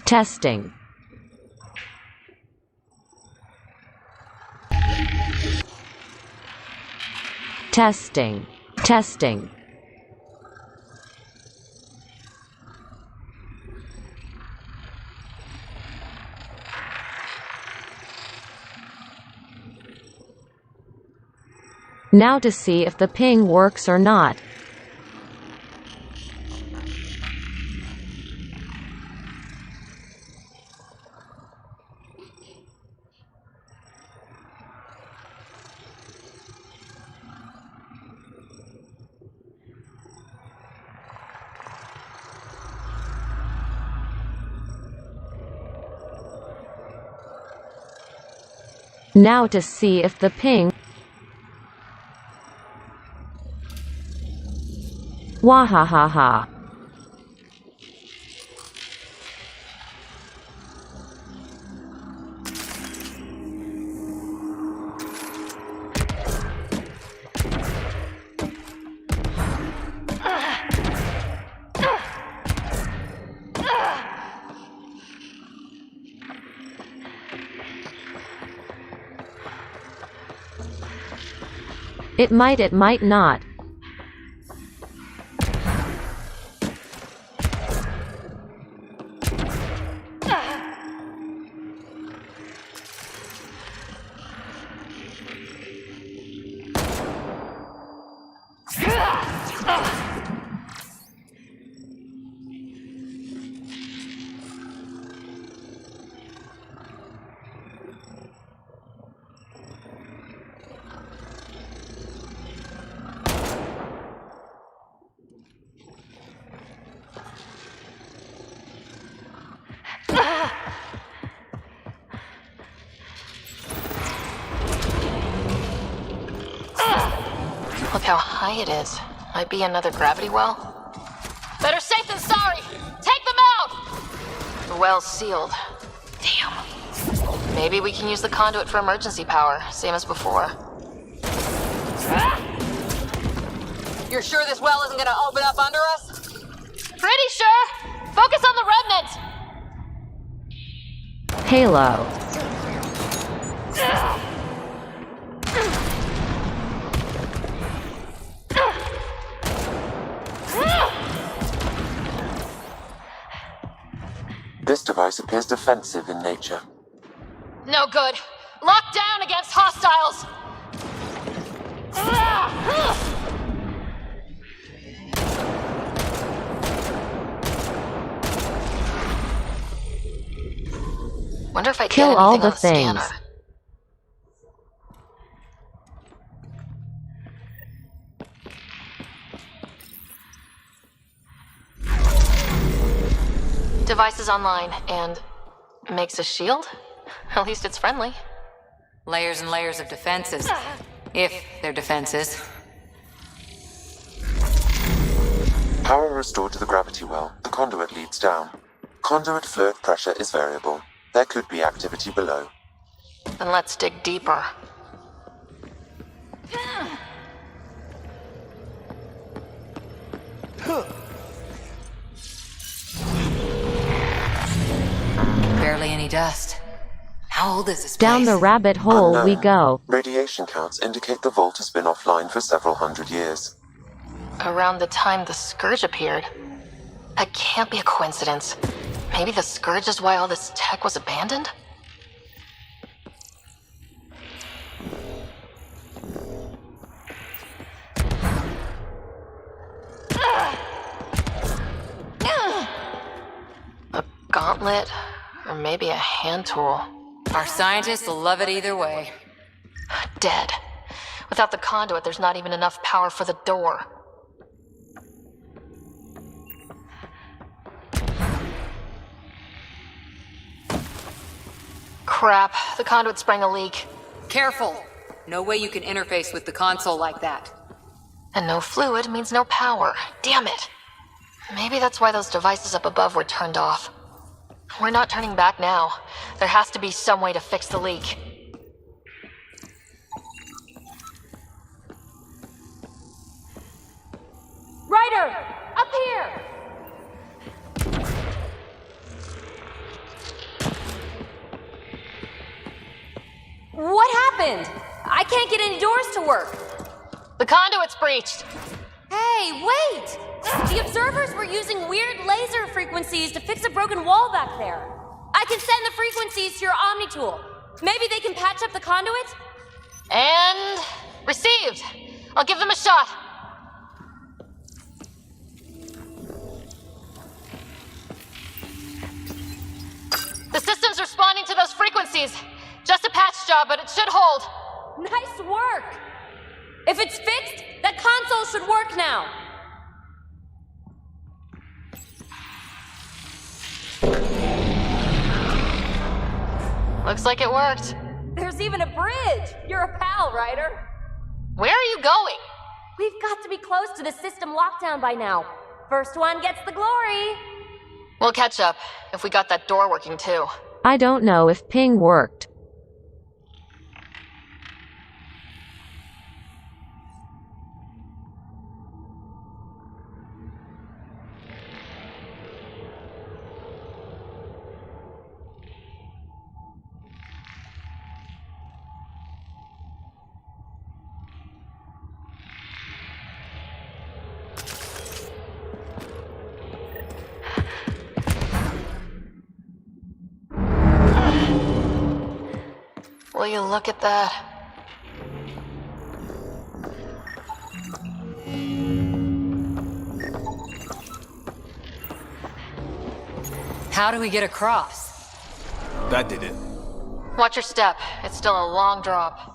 Testing. Testing. Testing. Now to see if the ping works or not. Now to see if the ping. Wahahaha. It might not. Look how high it is. Might be another gravity well. Better safe than sorry! Take them out! The well's sealed. Damn. Maybe we can use the conduit for emergency power, same as before. You're sure this well isn't gonna open up under us? Pretty sure! Focus on the remnant! Halo. This device appears defensive in nature. No good. Locked down against hostiles! Wonder if I Kill get all anything the on the things. scanner. Device is online and makes a shield? At least it's friendly. Layers and layers of defenses. If they're defenses. Power restored to the gravity well. The conduit leads down. Conduit fluid pressure is variable. There could be activity below. Then let's dig deeper. Barely any dust. How old is this place? Down the rabbit hole we Unknown. go. Radiation counts indicate the vault has been offline for several hundred years. Around the time the Scourge appeared. That can't be a coincidence. Maybe the Scourge is why all this tech was abandoned? A gauntlet, or maybe a hand tool. Our scientists will love it either way. Dead. Without the conduit, there's not even enough power for the door. Crap, the conduit sprang a leak. Careful! No way you can interface with the console like that. And no fluid means no power. Damn it. Maybe that's why those devices up above were turned off. We're not turning back now. There has to be some way to fix the leak. Ryder! Up here! happened? I can't get any doors to work. The conduit's breached. Hey, wait! The observers were using weird laser frequencies to fix a broken wall back there. I can send the frequencies to your Omni tool. Maybe they can patch up the conduit? And received. I'll give them a shot. The system's responding to those frequencies. Just a patch job, but it should hold. Nice work! If it's fixed, that console should work now. Looks like it worked. There's even a bridge. You're a pal, Ryder. Where are you going? We've got to be close to the system lockdown by now. First one gets the glory. We'll catch up if we got that door working too. I don't know if ping worked. Will you look at that? How do we get across? That did it. Watch your step. It's still a long drop.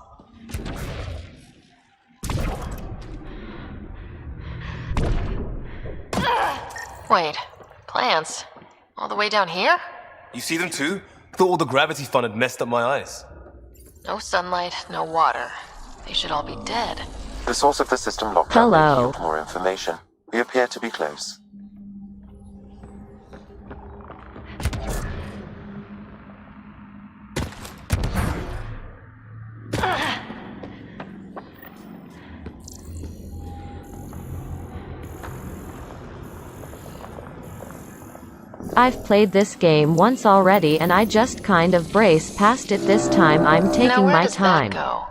Wait, plants? All the way down here? You see them too? Thought all the gravity fun had messed up my eyes. No sunlight, no water. They should all be dead. The source of the system lockdown Hello. may yield more information. We appear to be close. I've played this game once already and I just kind of brace past it this time. I'm Now taking where my does time. that go?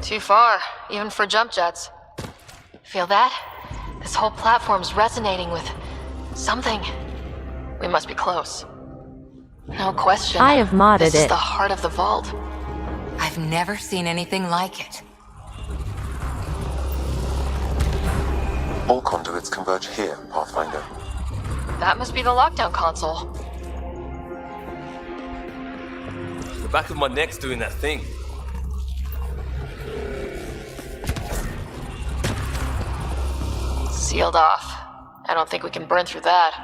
Too far, even for jump jets. Feel that? This whole platform's resonating with something. We must be close. No question. I have modded This is it. the heart of the vault. I've never seen anything like it. All conduits converge here, Pathfinder. That must be the lockdown console. The back of my neck's doing that thing. Sealed off. I don't think we can burn through that.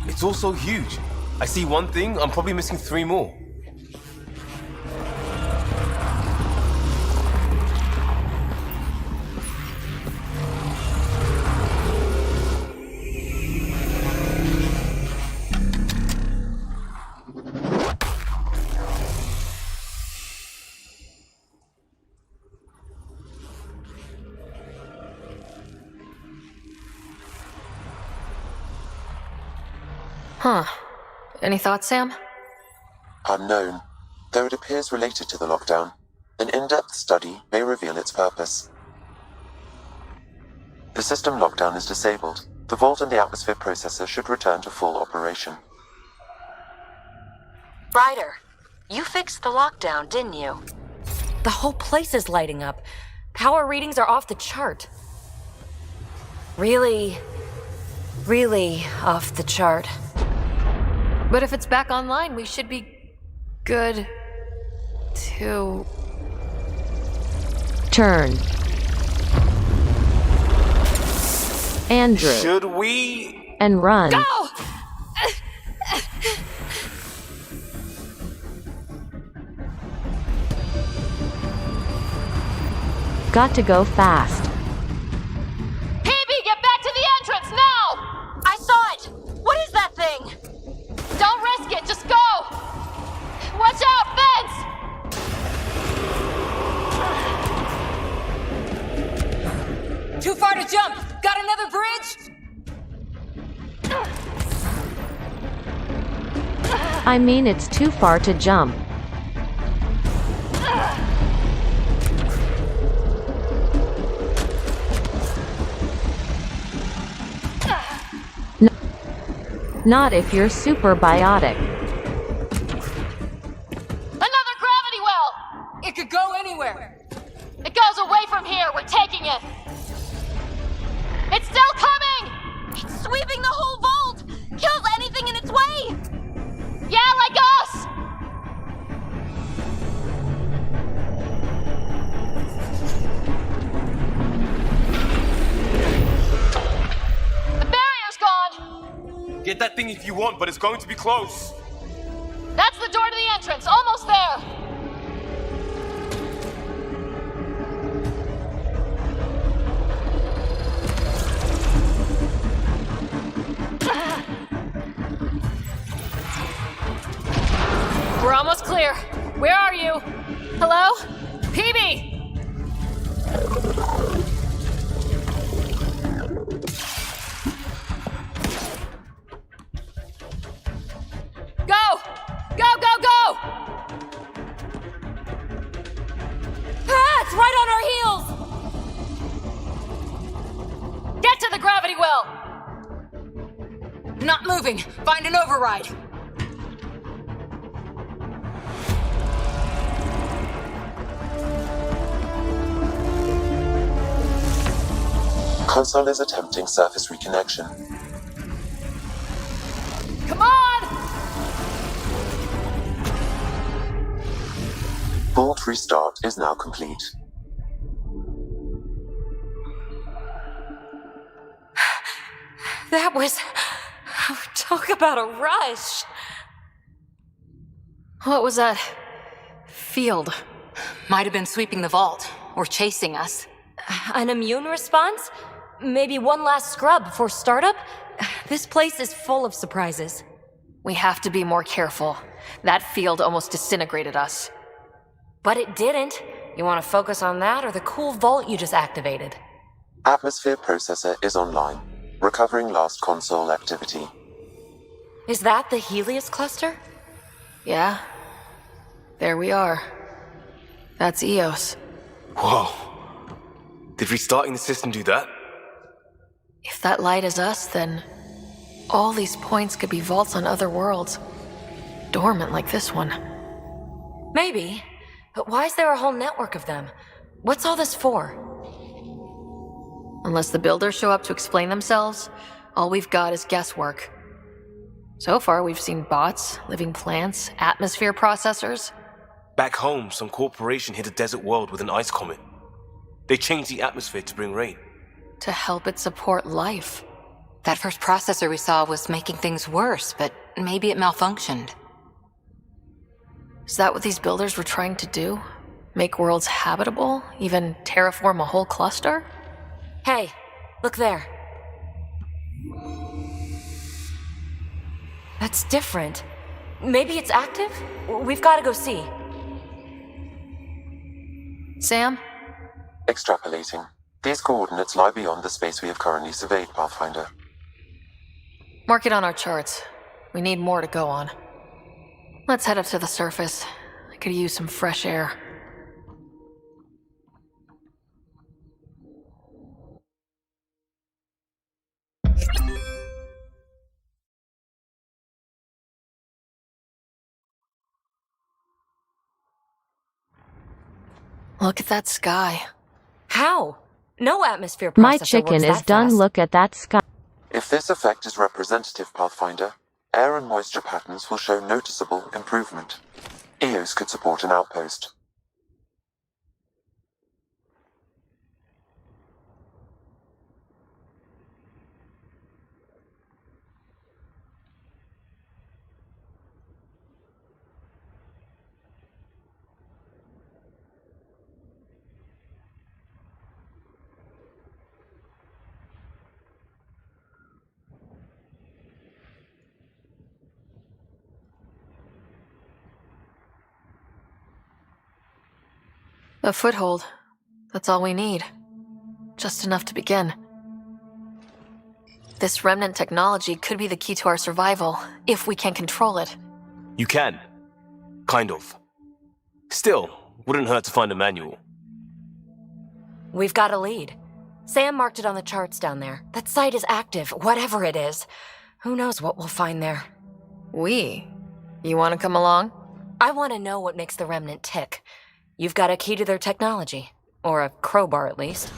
It's all so huge. I see one thing, I'm probably missing 3 more. Huh. Any thoughts, Sam? Unknown, though it appears related to the lockdown. An in-depth study may reveal its purpose. The system lockdown is disabled. The vault and the atmosphere processor should return to full operation. Ryder, you fixed the lockdown, didn't you? The whole place is lighting up. Power readings are off the chart. Really off the chart. But if it's back online, we should be good to... Turn. Andrew. Should we? And run. Go! Got to go fast. PB, get back to the entrance now! I saw it! What is that thing? Don't risk it, just go! Watch out, fence! Too far to jump! Got another bridge? I mean, it's too far to jump. Not if you're super biotic. Another gravity well! It could go anywhere. It goes away from here. We're taking it. It's still coming! It's sweeping the whole vault! Kills anything in its way! Yeah, like us! The barrier's gone! Get that thing if you want, but it's going to be close. That's the door to the entrance. Almost there! We're almost clear. Where are you? Hello? PB! Go! Go, go, go! Ah, it's right on our heels! Get to the gravity well! Not moving. Find an override. Console is attempting surface reconnection. Come on! Vault restart is now complete. That was... Talk about a rush. What was that? Field. Might have been sweeping the vault, or chasing us. An immune response? Maybe one last scrub before startup? This place is full of surprises. We have to be more careful. That field almost disintegrated us. But it didn't. You want to focus on that or the cool vault you just activated? Atmosphere processor is online, recovering lost console activity. Is that the Helios cluster? Yeah. There we are. That's Eos. Whoa. Did restarting the system do that? If that light is us, then all these points could be vaults on other worlds. Dormant like this one. Maybe. But why is there a whole network of them? What's all this for? Unless the builders show up to explain themselves, all we've got is guesswork. So far, we've seen bots, living plants, atmosphere processors. Back home, some corporation hit a desert world with an ice comet. They changed the atmosphere to bring rain. To help it support life. That first processor we saw was making things worse, but maybe it malfunctioned. Is that what these builders were trying to do? Make worlds habitable? Even terraform a whole cluster? Hey, look there. That's different. Maybe it's active? We've got to go see. Sam? Extrapolating. These coordinates lie beyond the space we have currently surveyed, Pathfinder. Mark it on our charts. We need more to go on. Let's head up to the surface. I could use some fresh air. Look at that sky. How? No atmosphere processor My works chicken is that done. fast. Look at that sky. If this effect is representative, Pathfinder, air and moisture patterns will show noticeable improvement. Eos could support an outpost. A foothold. That's all we need. Just enough to begin. This remnant technology could be the key to our survival, if we can control it. You can. Kind of. Still, wouldn't hurt to find a manual. We've got a lead. Sam marked it on the charts down there. That site is active, whatever it is. Who knows what we'll find there? We? You want to come along? I want to know what makes the Remnant tick. You've got a key to their technology. Or a crowbar, at least.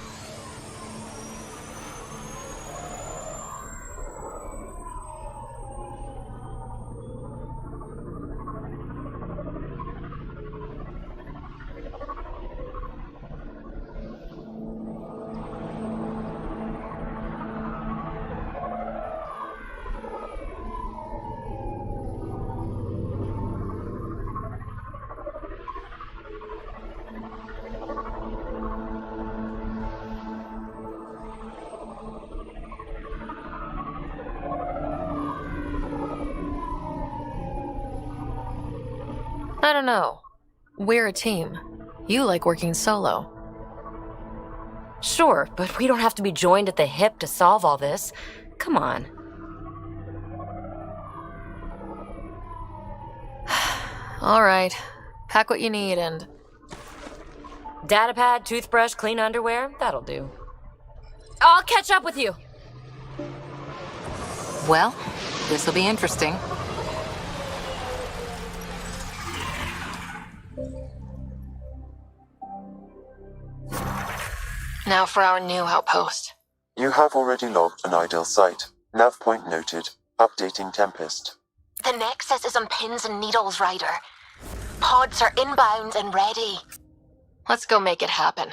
I don't know. We're a team. You like working solo. Sure, but we don't have to be joined at the hip to solve all this. Come on. All right. Pack what you need and... Datapad, toothbrush, clean underwear, that'll do. I'll catch up with you. Well, this'll be interesting. Now for our new outpost. You have already logged an ideal site. Nav point noted. Updating Tempest. The Nexus is on pins and needles, Ryder. Pods are inbound and ready. Let's go make it happen.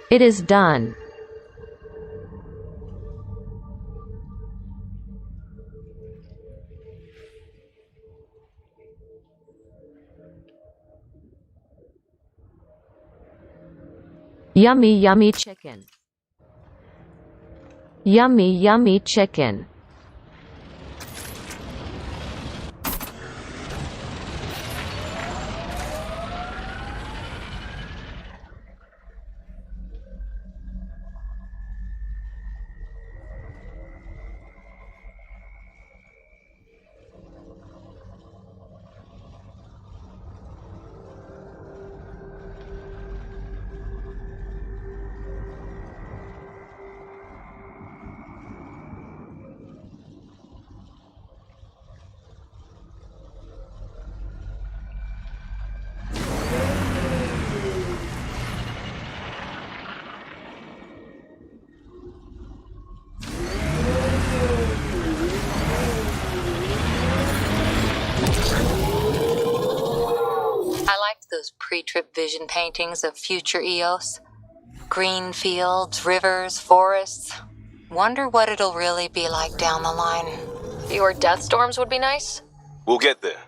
It is done. Yummy, yummy chicken. Yummy, yummy chicken. I liked those pre-trip vision paintings of future Eos. Green fields, rivers, forests. Wonder what it'll really be like down the line. Fewer death storms would be nice. We'll get there.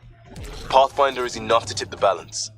Pathfinder is enough to tip the balance.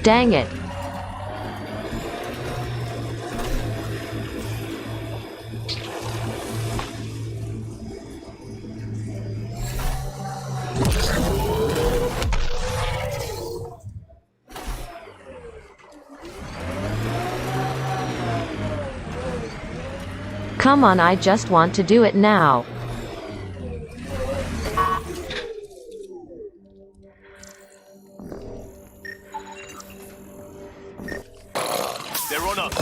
Dang it. Come on, I just want to do it now. They're on us.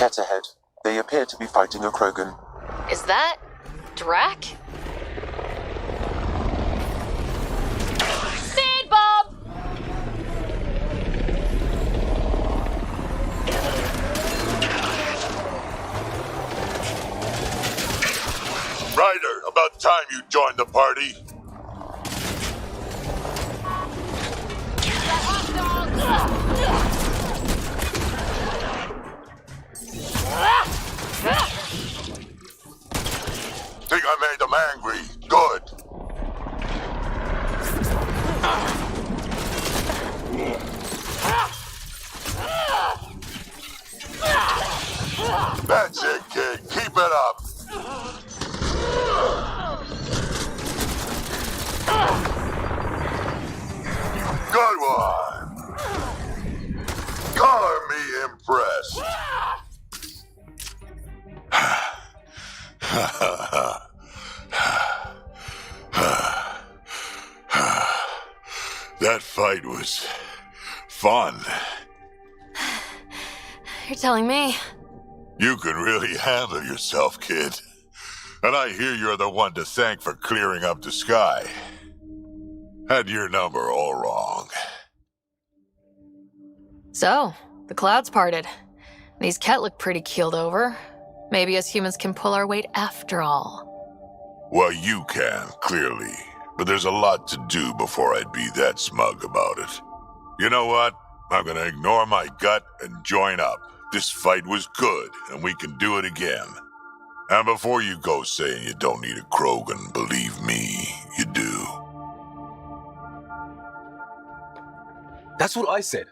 Cat ahead. They appear to be fighting a Krogan. Is that Drac? Speed Bob! Ryder, about time you joined the party. Think I made them angry. Good. That's it, kid. Keep it up. Good one. Color me impressed. That fight was fun. You're telling me. You can really handle yourself, kid. And I hear you're the one to thank for clearing up the sky. Had your number all wrong. So, the clouds parted. These Ket look pretty keeled over. Maybe us humans can pull our weight after all. Well, you can, clearly. But there's a lot to do before I'd be that smug about it. You know what? I'm gonna ignore my gut and join up. This fight was good, and we can do it again. And before you go saying you don't need a Krogan, believe me, you do. That's what I said.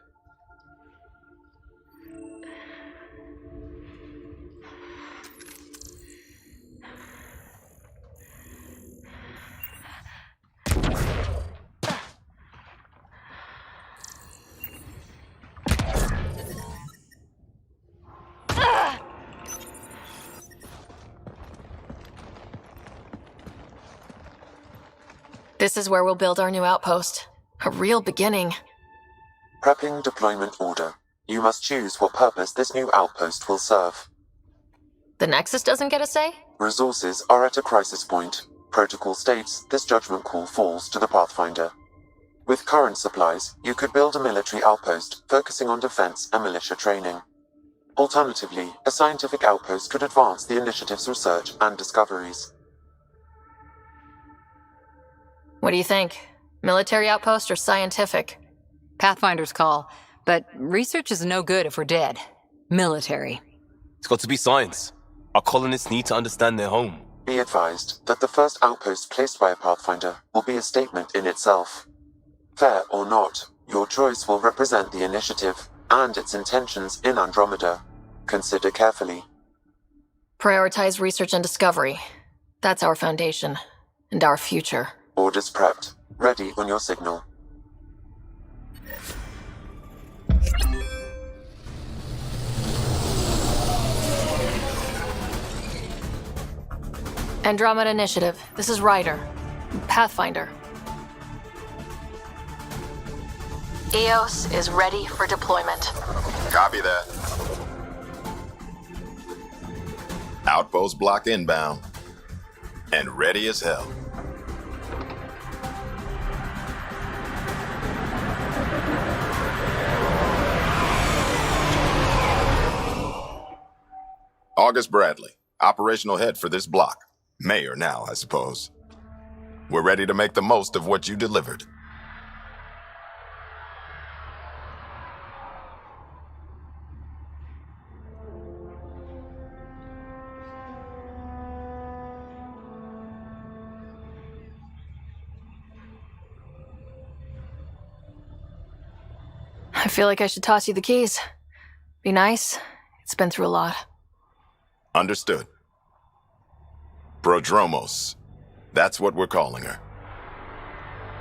This is where we'll build our new outpost. A real beginning. Prepping deployment order. You must choose what purpose this new outpost will serve. The Nexus doesn't get a say? Resources are at a crisis point. Protocol states this judgment call falls to the Pathfinder. With current supplies, you could build a military outpost focusing on defense and militia training. Alternatively, a scientific outpost could advance the initiative's research and discoveries. What do you think? Military outpost or scientific? Pathfinder's call, but research is no good if we're dead. Military. It's got to be science. Our colonists need to understand their home. Be advised that the first outpost placed by a Pathfinder will be a statement in itself. Fair or not, your choice will represent the initiative and its intentions in Andromeda. Consider carefully. Prioritize research and discovery. That's our foundation, and our future. Orders prepped. Ready on your signal. Andromeda Initiative. This is Ryder. Pathfinder. EOS is ready for deployment. Copy that. Outpost block inbound. And ready as hell. August Bradley, operational head for this block. Mayor now, I suppose. We're ready to make the most of what you delivered. I feel like I should toss you the keys. Be nice. It's been through a lot. Understood. Prodromos. That's what we're calling her.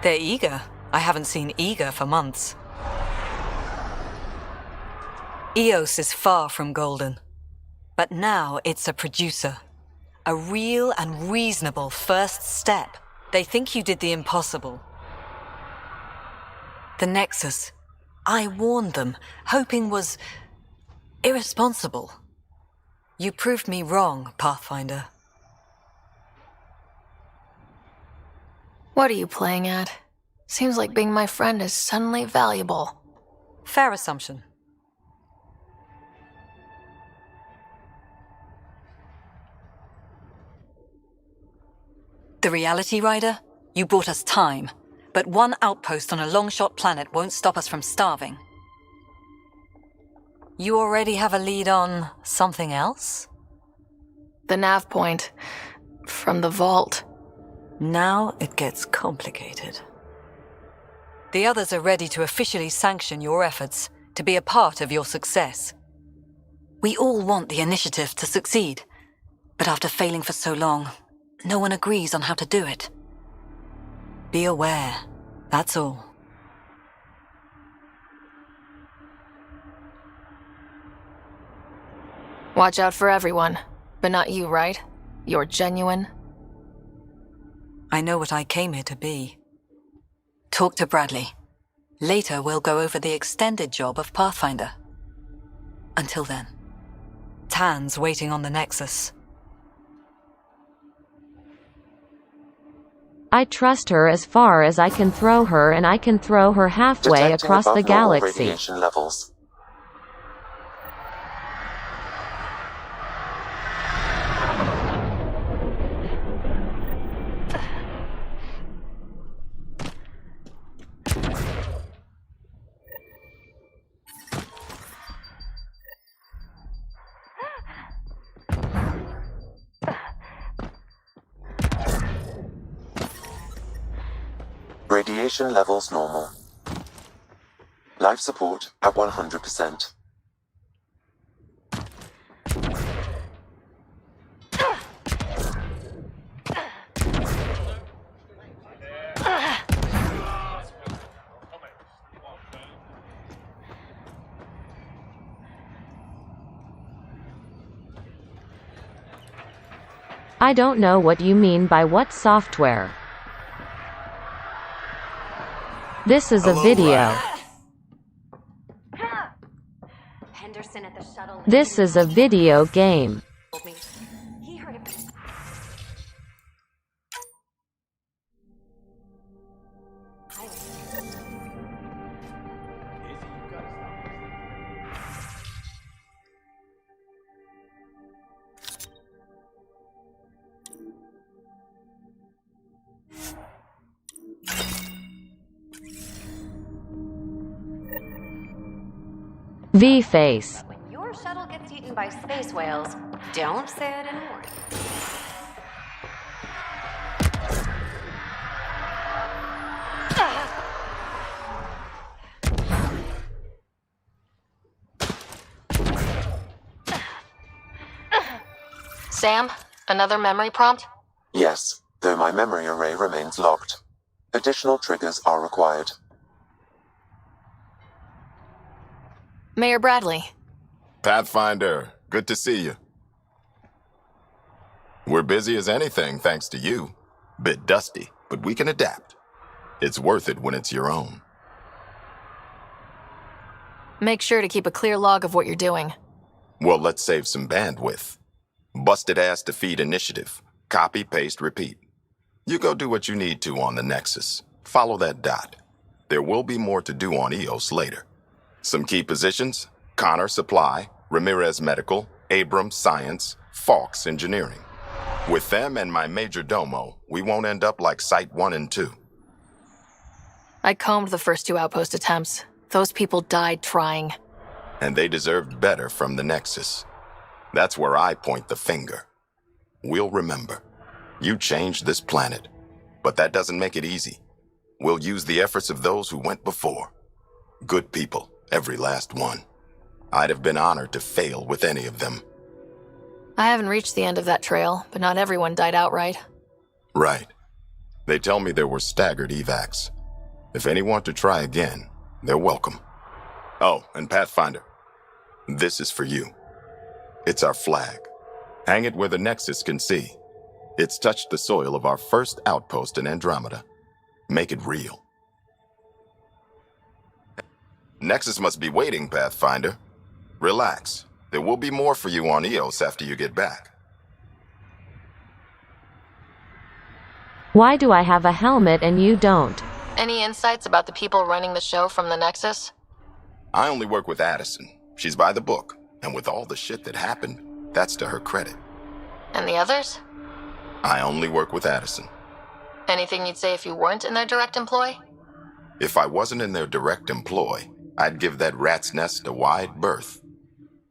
They're eager. I haven't seen eager for months. EOS is far from golden. But now it's a producer. A real and reasonable first step. They think you did the impossible. The Nexus. I warned them, hoping was irresponsible. You proved me wrong, Pathfinder. What are you playing at? Seems like being my friend is suddenly valuable. Fair assumption. The reality, Ryder? You bought us time, but one outpost on a long-shot planet won't stop us from starving. You already have a lead on something else? The nav point. From the vault. Now it gets complicated. The others are ready to officially sanction your efforts, to be a part of your success. We all want the initiative to succeed, but after failing for so long, no one agrees on how to do it. Be aware, that's all. Watch out for everyone, but not you, right? You're genuine. I know what I came here to be. Talk to Bradley. Later we'll go over the extended job of Pathfinder. Until then, Tan's waiting on the Nexus. I trust her as far as I can throw her, and I can throw her halfway Detecting across the above normal galaxy. radiation levels. Radiation levels normal. Life support at 100%. I don't know what you mean by what software. This is a video. Henderson at the shuttle. This is a video game. He heard it. V-face. When your shuttle gets eaten by space whales, don't say I didn't warn you. Sam, another memory prompt? Yes, though my memory array remains locked. Additional triggers are required. Mayor Bradley. Pathfinder, good to see you. We're busy as anything, thanks to you. Bit dusty, but we can adapt. It's worth it when it's your own. Make sure to keep a clear log of what you're doing. Well, let's save some bandwidth. Busted ass defeat initiative. Copy, paste, repeat. You go do what you need to on the Nexus. Follow that dot. There will be more to do on EOS later. Some key positions: Connor Supply, Ramirez Medical, Abrams Science, Fawkes Engineering. With them and my major domo, we won't end up like Site 1 and 2. I combed the first 2 outpost attempts. Those people died trying. And they deserved better from the Nexus. That's where I point the finger. We'll remember. You changed this planet. But that doesn't make it easy. We'll use the efforts of those who went before. Good people, every last one. I'd have been honored to fail with any of them. I haven't reached the end of that trail, but not everyone died outright. Right. They tell me there were staggered evacs. If any want to try again, they're welcome. Oh, and Pathfinder, this is for you. It's our flag. Hang it where the Nexus can see. It's touched the soil of our first outpost in Andromeda. Make it real. Nexus must be waiting, Pathfinder. Relax. There will be more for you on EOS after you get back. Why do I have a helmet and you don't? Any insights about the people running the show from the Nexus? I only work with Addison. She's by the book. And with all the shit that happened, that's to her credit. And the others? I only work with Addison. Anything you'd say if you weren't in their direct employ? If I wasn't in their direct employ, I'd give that rat's nest a wide berth.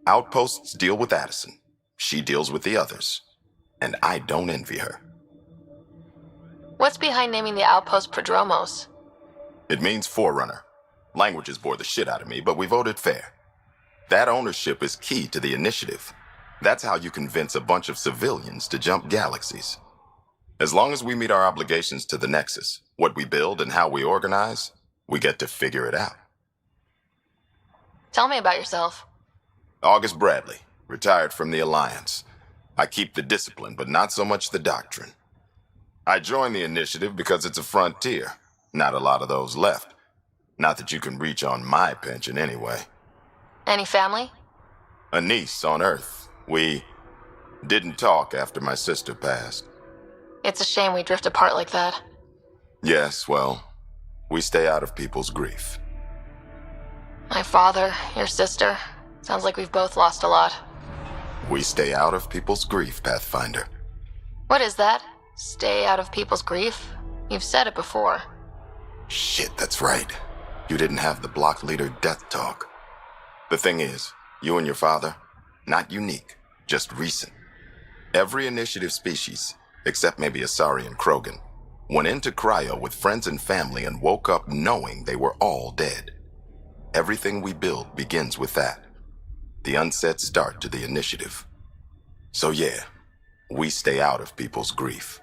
Outposts deal with Addison. She deals with the others. And I don't envy her. What's behind naming the outpost Prodromos? It means Forerunner. Languages bore the shit out of me, but we voted fair. That ownership is key to the initiative. That's how you convince a bunch of civilians to jump galaxies. As long as we meet our obligations to the Nexus, what we build and how we organize, we get to figure it out. Tell me about yourself. August Bradley, retired from the Alliance. I keep the discipline, but not so much the doctrine. I joined the initiative because it's a frontier. Not a lot of those left. Not that you can reach on my pension anyway. Any family? A niece on Earth. We didn't talk after my sister passed. It's a shame we drift apart like that. Yes, well, we stay out of people's grief. My father, your sister. Sounds like we've both lost a lot. We stay out of people's grief, Pathfinder. What is that? Stay out of people's grief? You've said it before. Shit, that's right. You didn't have the block leader death talk. The thing is, you and your father, not unique, just recent. Every initiative species, except maybe Asari and Krogan, Went into cryo with friends and family and woke up knowing they were all dead. Everything we build begins with that. The unsaid start to the initiative. So yeah, we stay out of people's grief.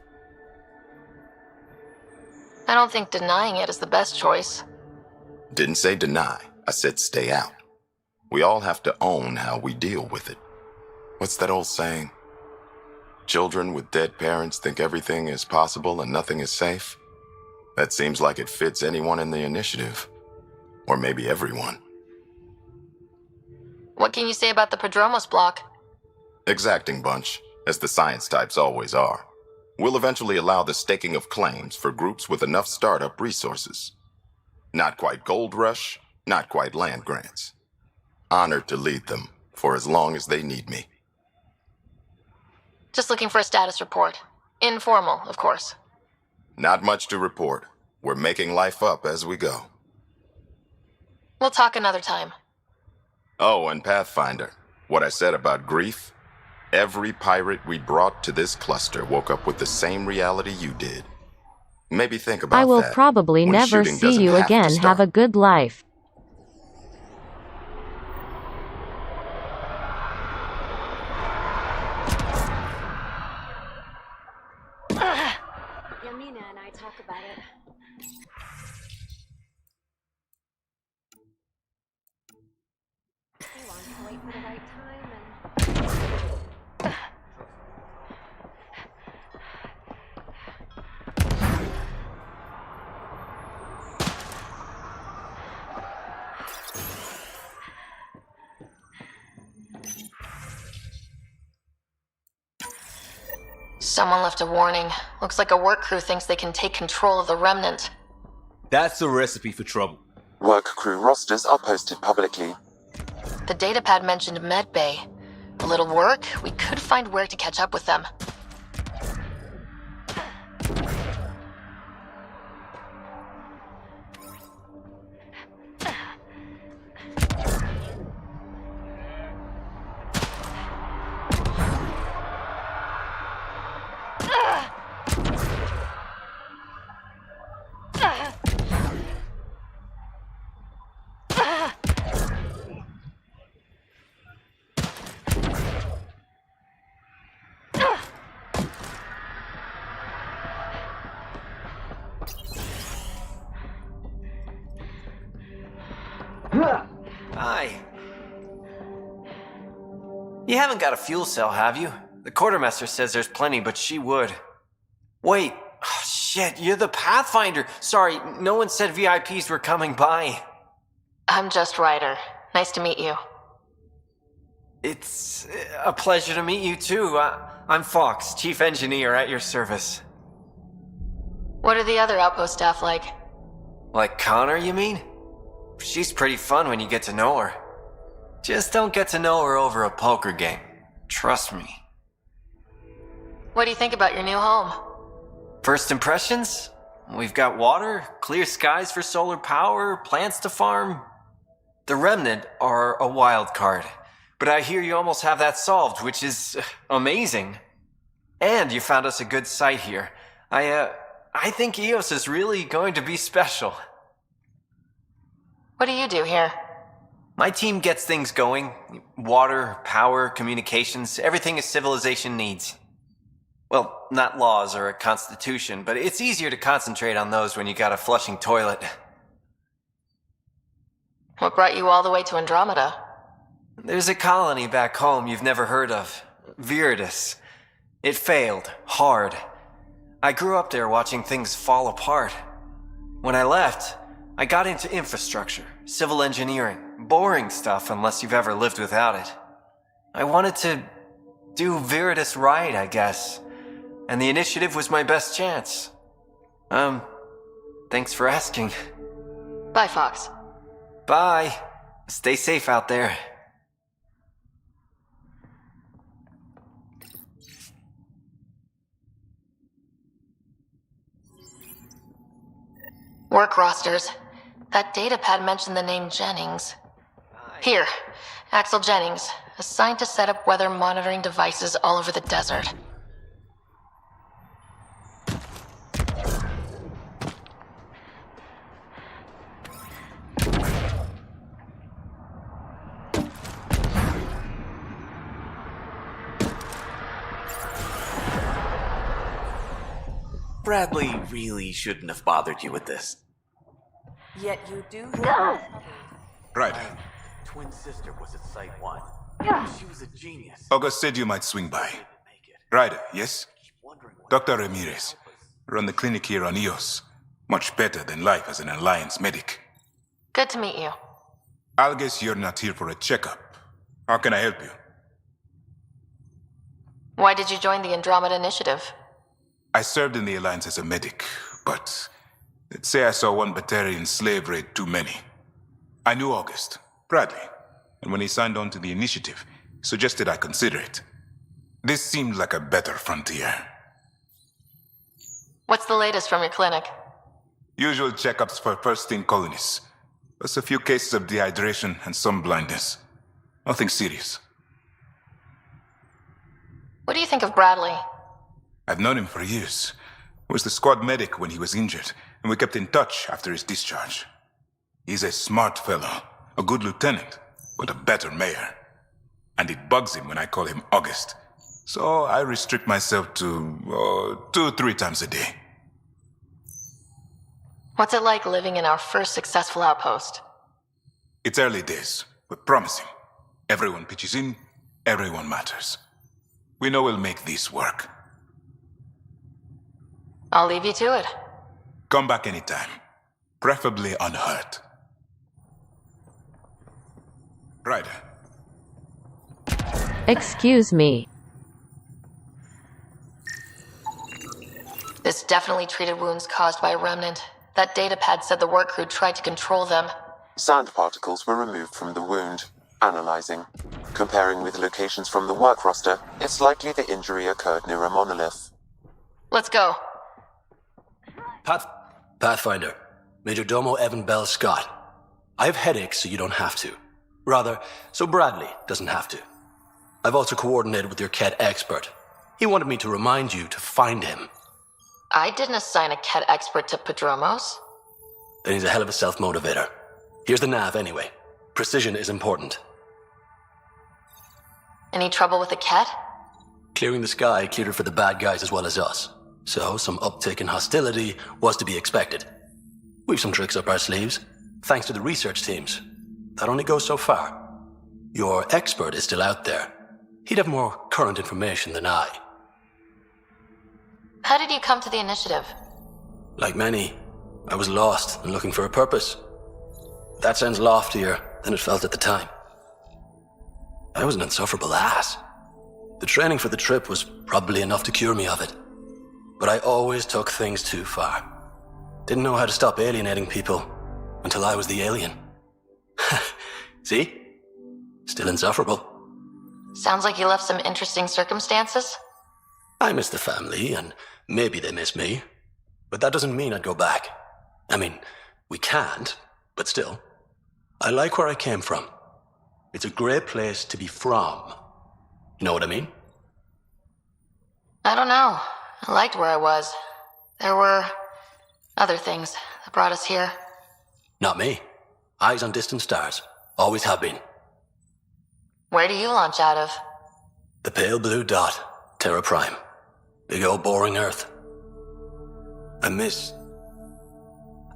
I don't think denying it is the best choice. Didn't say deny, I said stay out. We all have to own how we deal with it. What's that old saying? Children with dead parents think everything is possible and nothing is safe? That seems like it fits anyone in the initiative. Or maybe everyone. What can you say about the Prodromos block? Exacting bunch, as the science types always are. We'll eventually allow the staking of claims for groups with enough startup resources. Not quite gold rush, not quite land grants. Honored to lead them for as long as they need me. Just looking for a status report. Informal, of course. Not much to report. We're making life up as we go. We'll talk another time. Oh, and Pathfinder, what I said about grief? Every pirate we brought to this cluster woke up with the same reality you did. Maybe think about that. I will probably when never shooting see doesn't you have to again. start. Have a good life. Yamina and I talk about it. He wants to wait for the right time and... Someone left a warning. Looks like a work crew thinks they can take control of the remnant. That's a recipe for trouble. Work crew rosters are posted publicly. The datapad mentioned Medbay. A little work, we could find where to catch up with them. Hi. You haven't got a fuel cell, have you? The quartermaster says there's plenty, but she would. Wait. Oh, shit, you're the Pathfinder. Sorry, no one said VIPs were coming by. I'm just Ryder. Nice to meet you. It's a pleasure to meet you, too. I'm Fox, chief engineer at your service. What are the other outpost staff like? Like Connor, you mean? She's pretty fun when you get to know her. Just don't get to know her over a poker game. Trust me. What do you think about your new home? First impressions? We've got water, clear skies for solar power, plants to farm. The Remnant are a wild card, but I hear you almost have that solved, which is amazing. And you found us a good site here. I think EOS is really going to be special. What do you do here? My team gets things going. Water, power, communications, everything a civilization needs. Well, not laws or a constitution, but it's easier to concentrate on those when you got a flushing toilet. What brought you all the way to Andromeda? There's a colony back home you've never heard of. Viridis. It failed. Hard. I grew up there watching things fall apart. When I left, I got into infrastructure, civil engineering, boring stuff unless you've ever lived without it. I wanted to do Viridis right, I guess. And the initiative was my best chance. Thanks for asking. Bye, Fox. Bye. Stay safe out there. Work rosters. That datapad mentioned the name Jennings. Here, Axel Jennings, assigned to set up weather monitoring devices all over the desert. Bradley really shouldn't have bothered you with this. Yet you do. Right. My twin sister was at Site 1. She was a genius. August said you might swing by. Ryder, yes? Dr. Ramirez. Run the clinic here on EOS. Much better than life as an Alliance medic. Good to meet you. I'll guess you're not here for a checkup. How can I help you? Why did you join the Andromeda Initiative? I served in the Alliance as a medic, but let's say I saw one Batarian slave raid too many. I knew August, Bradley, and when he signed on to the initiative, he suggested I consider it. This seemed like a better frontier. What's the latest from your clinic? Usual checkups for first-in colonists. Plus a few cases of dehydration and some blindness. Nothing serious. What do you think of Bradley? I've known him for years. Was the squad medic when he was injured, and we kept in touch after his discharge. He's a smart fellow, a good lieutenant, but a better mayor. And it bugs him when I call him August. So I restrict myself to 2-3 times a day. What's it like living in our first successful outpost? It's early days, but promising. Everyone pitches in, everyone matters. We know we'll make this work. I'll leave you to it. Come back anytime. Preferably unhurt. Ryder. Excuse me. This definitely treated wounds caused by a remnant. That datapad said the work crew tried to control them. Sand particles were removed from the wound. Analyzing. Comparing with locations from the work roster, it's likely the injury occurred near a monolith. Let's go. Pathfinder. Major Domo Evan Bell Scott. I have headaches, so you don't have to. Rather, so Bradley doesn't have to. I've also coordinated with your Ket expert. He wanted me to remind you to find him. I didn't assign a Ket expert to Padromos. Then he's a hell of a self-motivator. Here's the nav anyway. Precision is important. Any trouble with the Ket? Clearing the sky cleared it for the bad guys as well as us. So some uptick in hostility was to be expected. We've some tricks up our sleeves, thanks to the research teams. That only goes so far. Your expert is still out there. He'd have more current information than I. How did you come to the initiative? Like many, I was lost and looking for a purpose. That sounds loftier than it felt at the time. I was an insufferable ass. The training for the trip was probably enough to cure me of it. But I always took things too far. Didn't know how to stop alienating people until I was the alien. See? Still insufferable. Sounds like you left some interesting circumstances. I miss the family, and maybe they miss me. But that doesn't mean I'd go back. I mean, we can't, but still. I like where I came from. It's a great place to be from. You know what I mean? I don't know. I liked where I was. There were other things that brought us here. Not me. Eyes on distant stars. Always have been. Where do you launch out of? The pale blue dot. Terra Prime. Big old boring Earth. I miss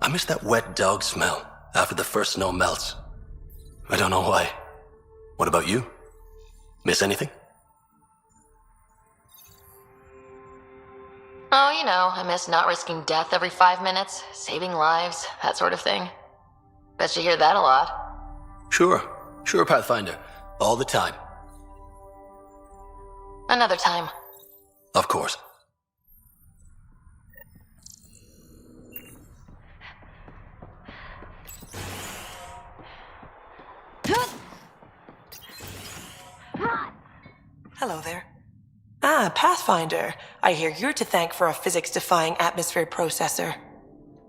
that wet dog smell after the first snow melts. I don't know why. What about you? Miss anything? Oh, you know, I miss not risking death every 5 minutes, saving lives, that sort of thing. Bet you hear that a lot. Sure, Pathfinder. All the time. Another time. Of course. Hello there. Ah, Pathfinder. I hear you're to thank for a physics-defying atmosphere processor.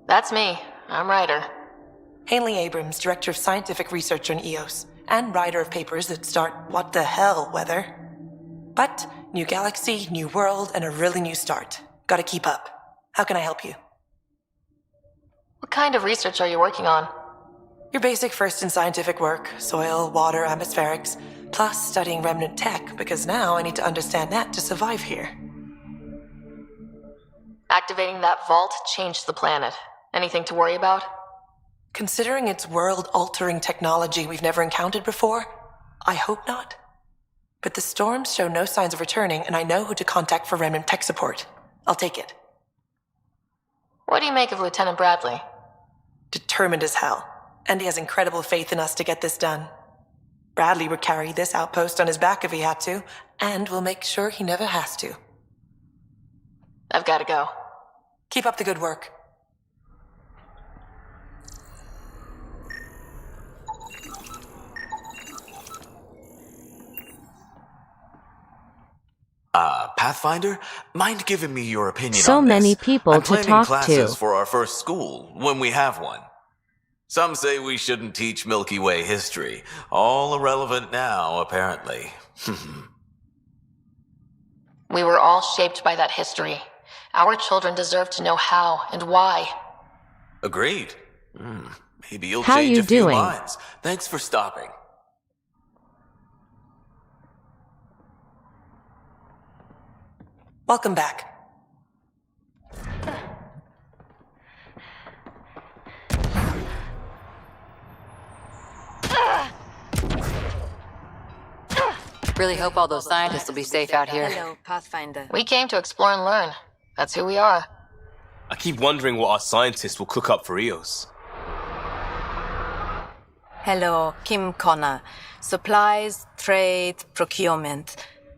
That's me. I'm Ryder. Haley Abrams, Director of Scientific Research on EOS, and writer of papers that start what the hell weather. But new galaxy, new world, and a really new start. Gotta keep up. How can I help you? What kind of research are you working on? Your basic first in scientific work, soil, water, atmospherics, plus studying remnant tech, because now I need to understand that to survive here. Activating that vault changed the planet. Anything to worry about? Considering it's world-altering technology we've never encountered before, I hope not. But the storms show no signs of returning, and I know who to contact for remnant tech support. I'll take it. What do you make of Lieutenant Bradley? Determined as hell, and he has incredible faith in us to get this done. Bradley would carry this outpost on his back if he had to, and we'll make sure he never has to. I've got to go. Keep up the good work. Pathfinder, mind giving me your opinion So on this? many people I'm to planning talk classes to. for our first school, when we have one. Some say we shouldn't teach Milky Way history. All irrelevant now, apparently. We were all shaped by that history. Our children deserve to know how and why. Agreed. Maybe you'll How change you a few doing? minds. Thanks for stopping. Welcome back. Really hope all those scientists will be safe out here. Hello, Pathfinder. We came to explore and learn. That's who we are. I keep wondering what our scientists will cook up for Eos. Hello, Kim Connor. Supplies, trade, procurement.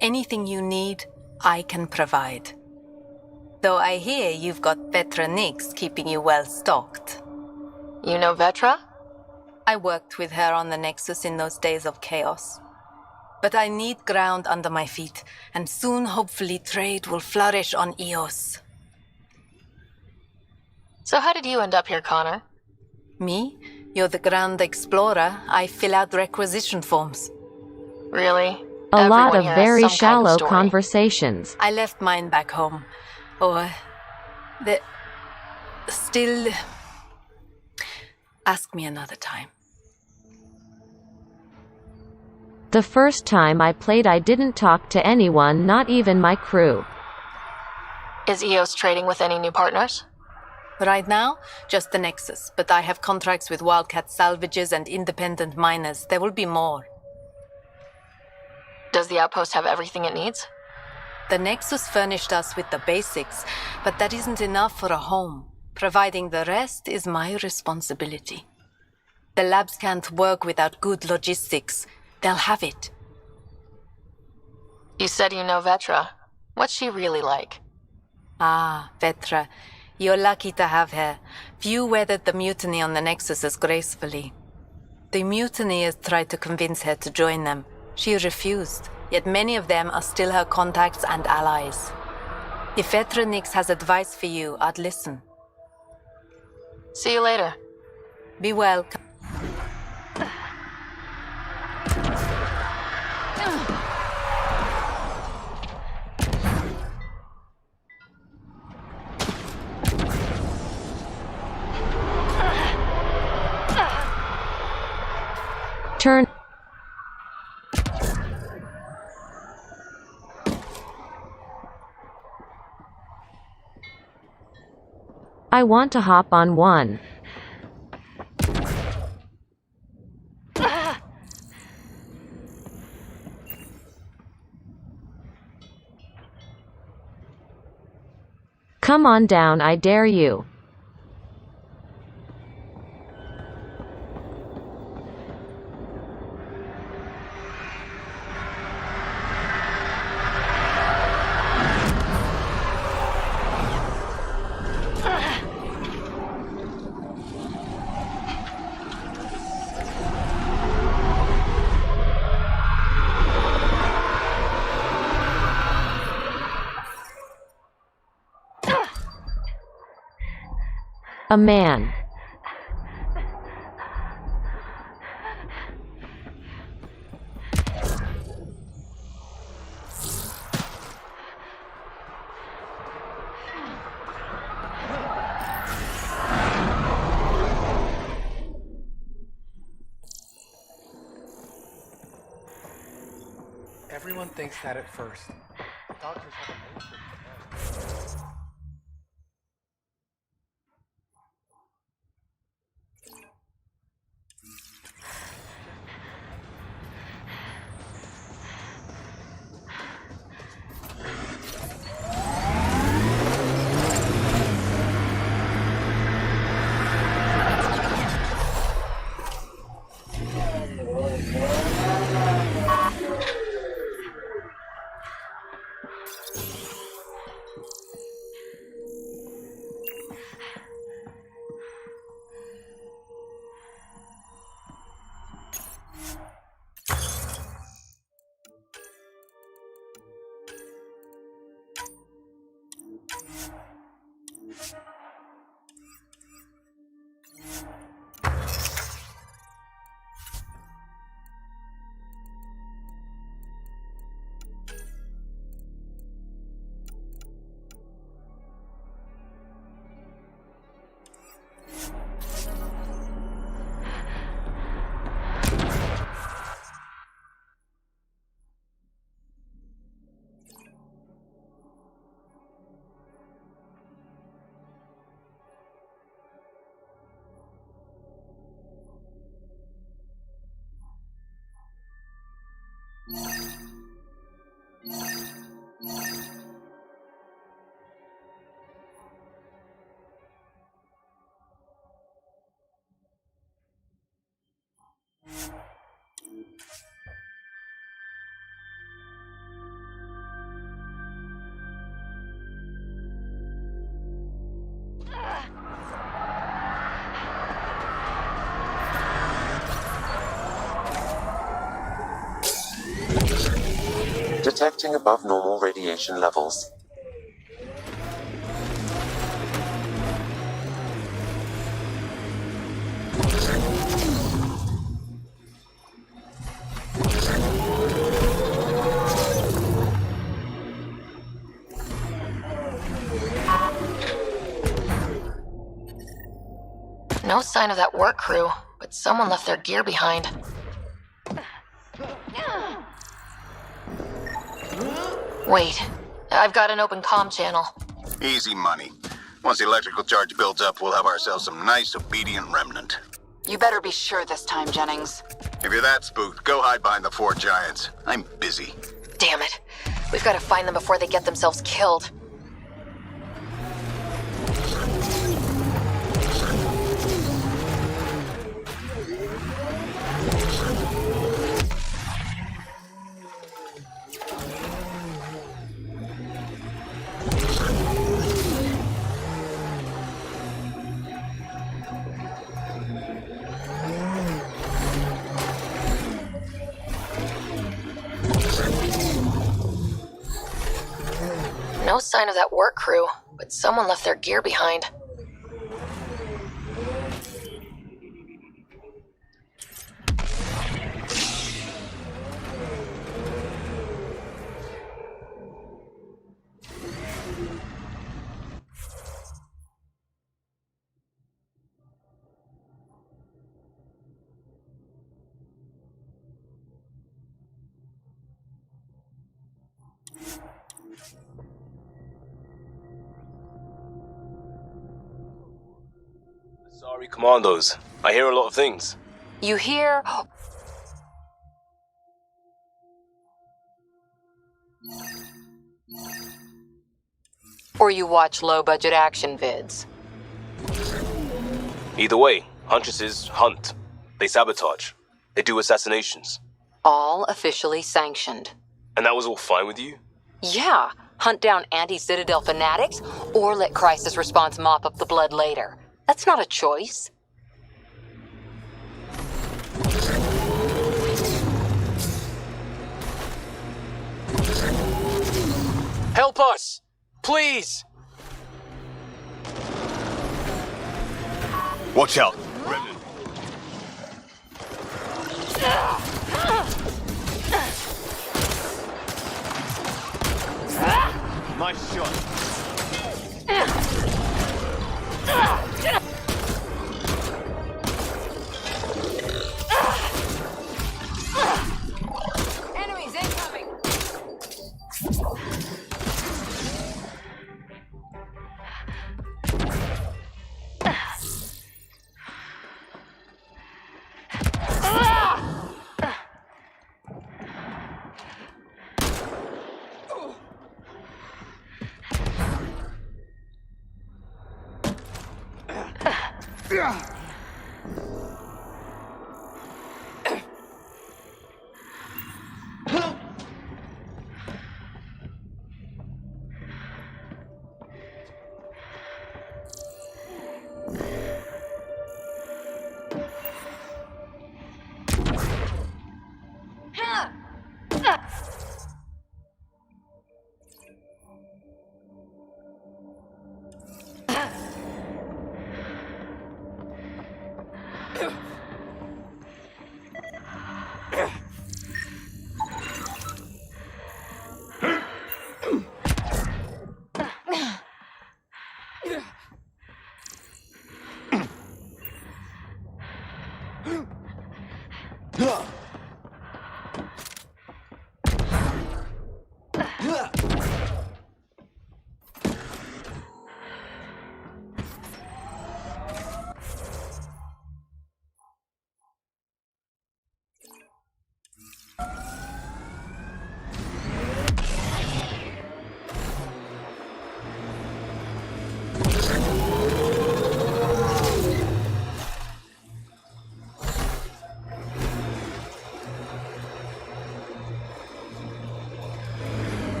Anything you need, I can provide. Though I hear you've got Vetra Nix keeping you well stocked. You know Vetra? I worked with her on the Nexus in those days of chaos. But I need ground under my feet, and soon hopefully trade will flourish on Eos. So how did you end up here, Connor? Me? You're the Grand Explorer. I fill out requisition forms. Really? A lot Everyone of here has very some kind of shallow story. conversations. I left mine back home. Or... Still... Ask me another time. The first time I played I didn't talk to anyone, not even my crew. Is Eos trading with any new partners? Right now, just the Nexus, but I have contracts with Wildcat salvages and independent miners. There will be more. Does the outpost have everything it needs? The Nexus furnished us with the basics, but that isn't enough for a home. Providing the rest is my responsibility. The labs can't work without good logistics. They'll have it. You said you know Vetra. What's she really like? Ah, Vetra. You're lucky to have her. Few weathered the mutiny on the Nexus as gracefully. The mutineers tried to convince her to join them. She refused, yet many of them are still her contacts and allies. If Vetra Nix has advice for you, I'd listen. See you later. Be well. Turn. I want to hop on one. Come on down, I dare you. A man. Everyone thinks that at first. Doctors have a Detecting above normal radiation levels. No sign of that work crew, but someone left their gear behind. Wait, I've got an open comm channel. Easy money. Once the electrical charge builds up, we'll have ourselves some nice, obedient remnant. You better be sure this time, Jennings. If you're that spooked, go hide behind the 4 giants. I'm busy. Damn it. We've got to find them before they get themselves killed. No sign of that work crew, but someone left their gear behind. Sorry, commandos. I hear a lot of things. You hear? Or you watch low-budget action vids. Either way, Huntresses hunt. They sabotage. They do assassinations. All officially sanctioned. And that was all fine with you? Yeah. Hunt down anti-Citadel fanatics, or let Crisis Response mop up the blood later. That's not a choice. Help us! Please! Watch out! Remnant. Nice shot. Enemies incoming!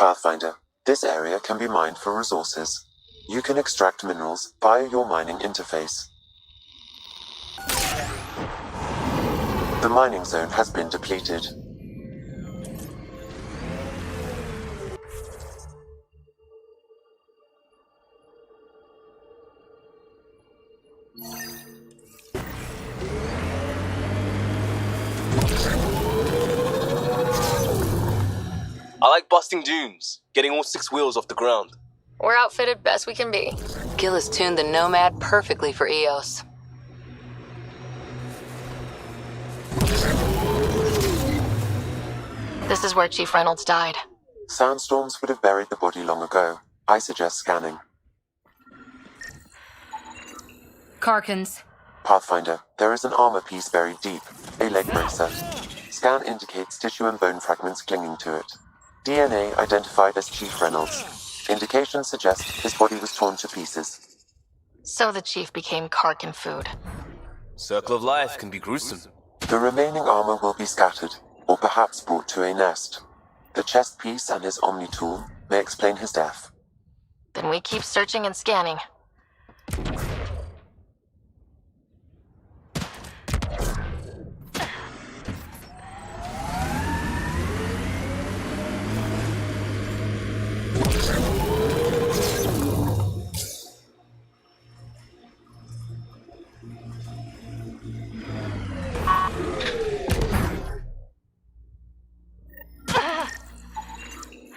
Pathfinder, this area can be mined for resources. You can extract minerals via your mining interface. The mining zone has been depleted. I like busting dunes, getting all 6 wheels off the ground. We're outfitted best we can be. Gil has tuned the Nomad perfectly for Eos. This is where Chief Reynolds died. Sandstorms would have buried the body long ago. I suggest scanning. Karkins. Pathfinder, there is an armor piece buried deep, a leg bracer. Scan indicates tissue and bone fragments clinging to it. DNA identified as Chief Reynolds. Indications suggest his body was torn to pieces. So the Chief became Karkin food. Circle of life can be gruesome. The remaining armor will be scattered, or perhaps brought to a nest. The chest piece and his Omni tool may explain his death. Then we keep searching and scanning.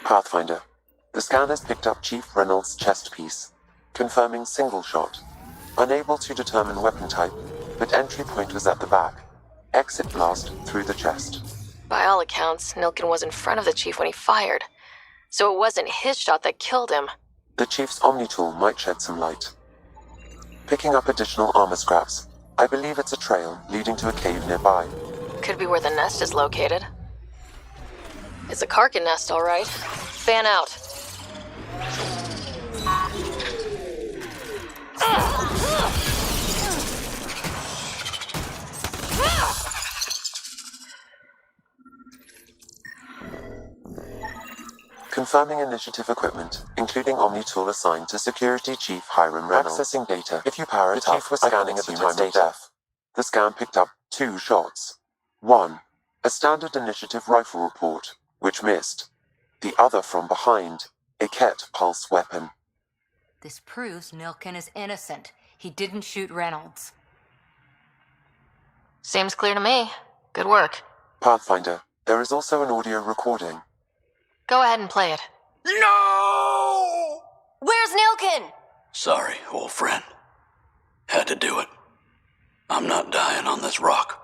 Pathfinder, the scan has picked up Chief Reynolds' chest piece, confirming single shot. Unable to determine weapon type, but entry point was at the back. Exit blast through the chest. By all accounts, Nilkin was in front of the Chief when he fired. So it wasn't his shot that killed him. The Chief's Omni tool might shed some light. Picking up additional armor scraps. I believe it's a trail leading to a cave nearby. Could be where the nest is located. It's a Karkin nest, all right. Fan out. Confirming initiative equipment, including Omni tool assigned to Security Chief Hiram Reynolds. Accessing data. If you power it up, Chief was scanning at the time of death. The scan picked up 2 shots. 1. A standard initiative rifle report, which missed. The other from behind, a Ket pulse weapon. This proves Nilkin is innocent. He didn't shoot Reynolds. Seems clear to me. Good work. Pathfinder, there is also an audio recording. Go ahead and play it. No! Where's Nilkin? Sorry, old friend. Had to do it. I'm not dying on this rock.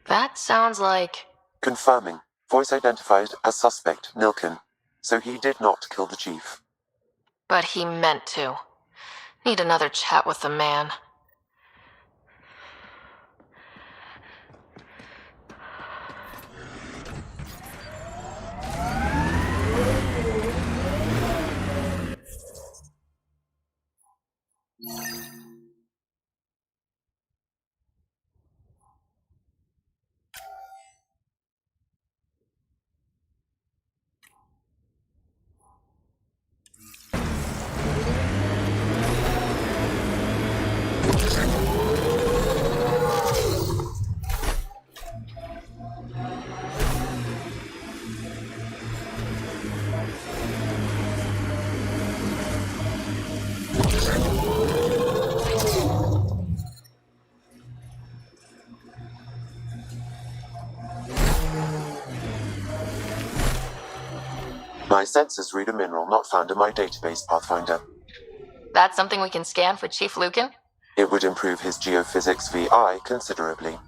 That sounds like... Confirming. Voice identified as suspect, Nilkin. So he did not kill the Chief. But he meant to. Need another chat with the man. My sensors read a mineral not found in my database, Pathfinder. That's something we can scan for Chief Lucan? It would improve his geophysics VI considerably.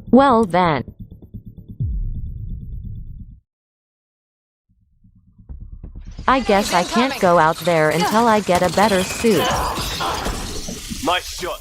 Well then. I guess I can't go out there until I get a better suit. Nice shot.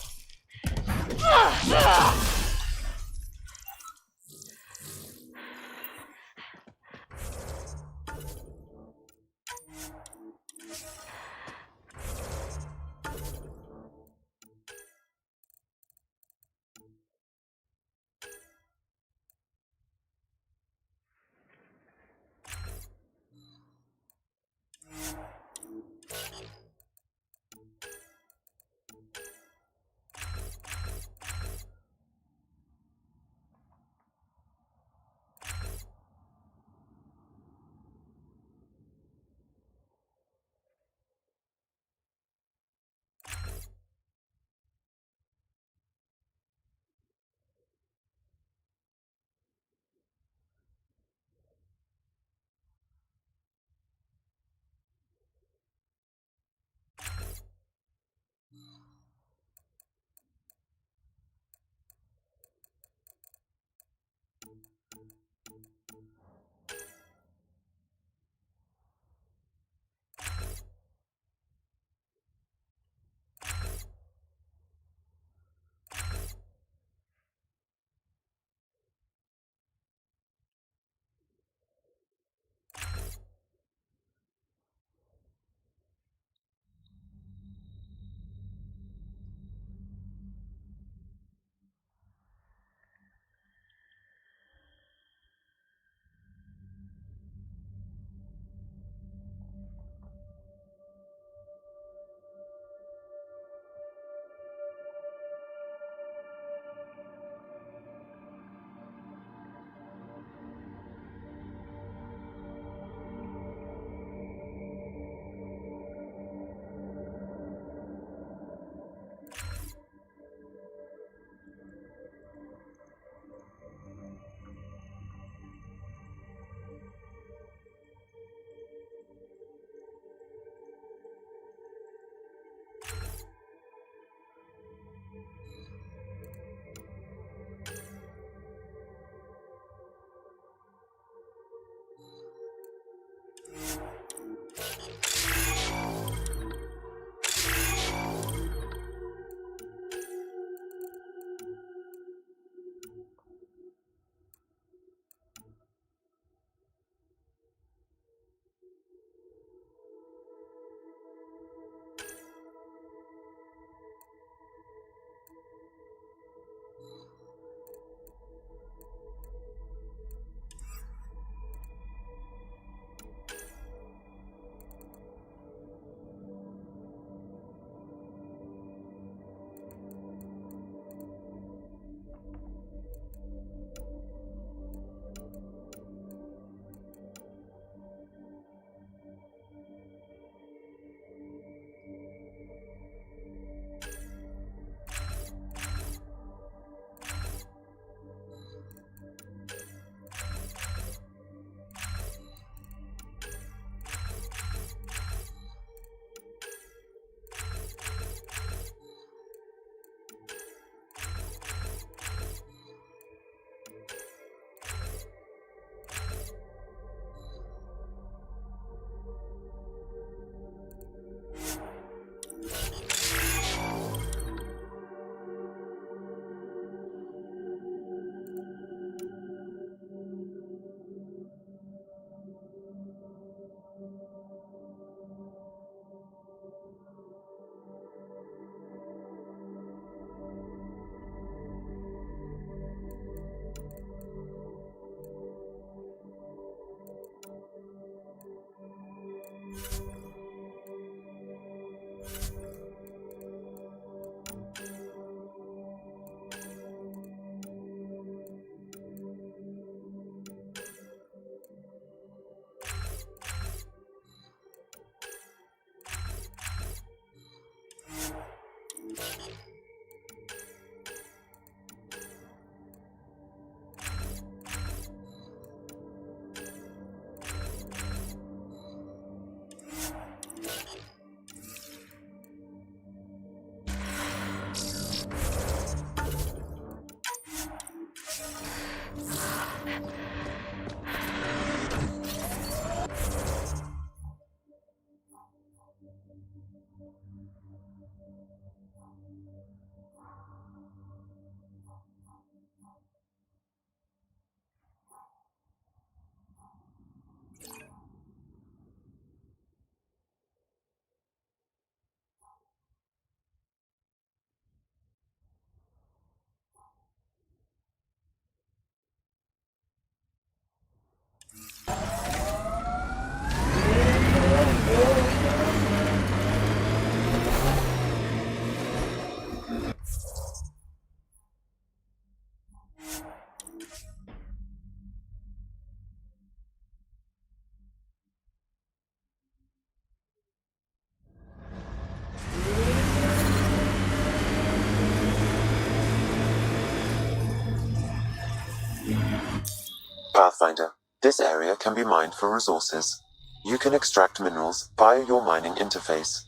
Pathfinder. This area can be mined for resources. You can extract minerals via your mining interface.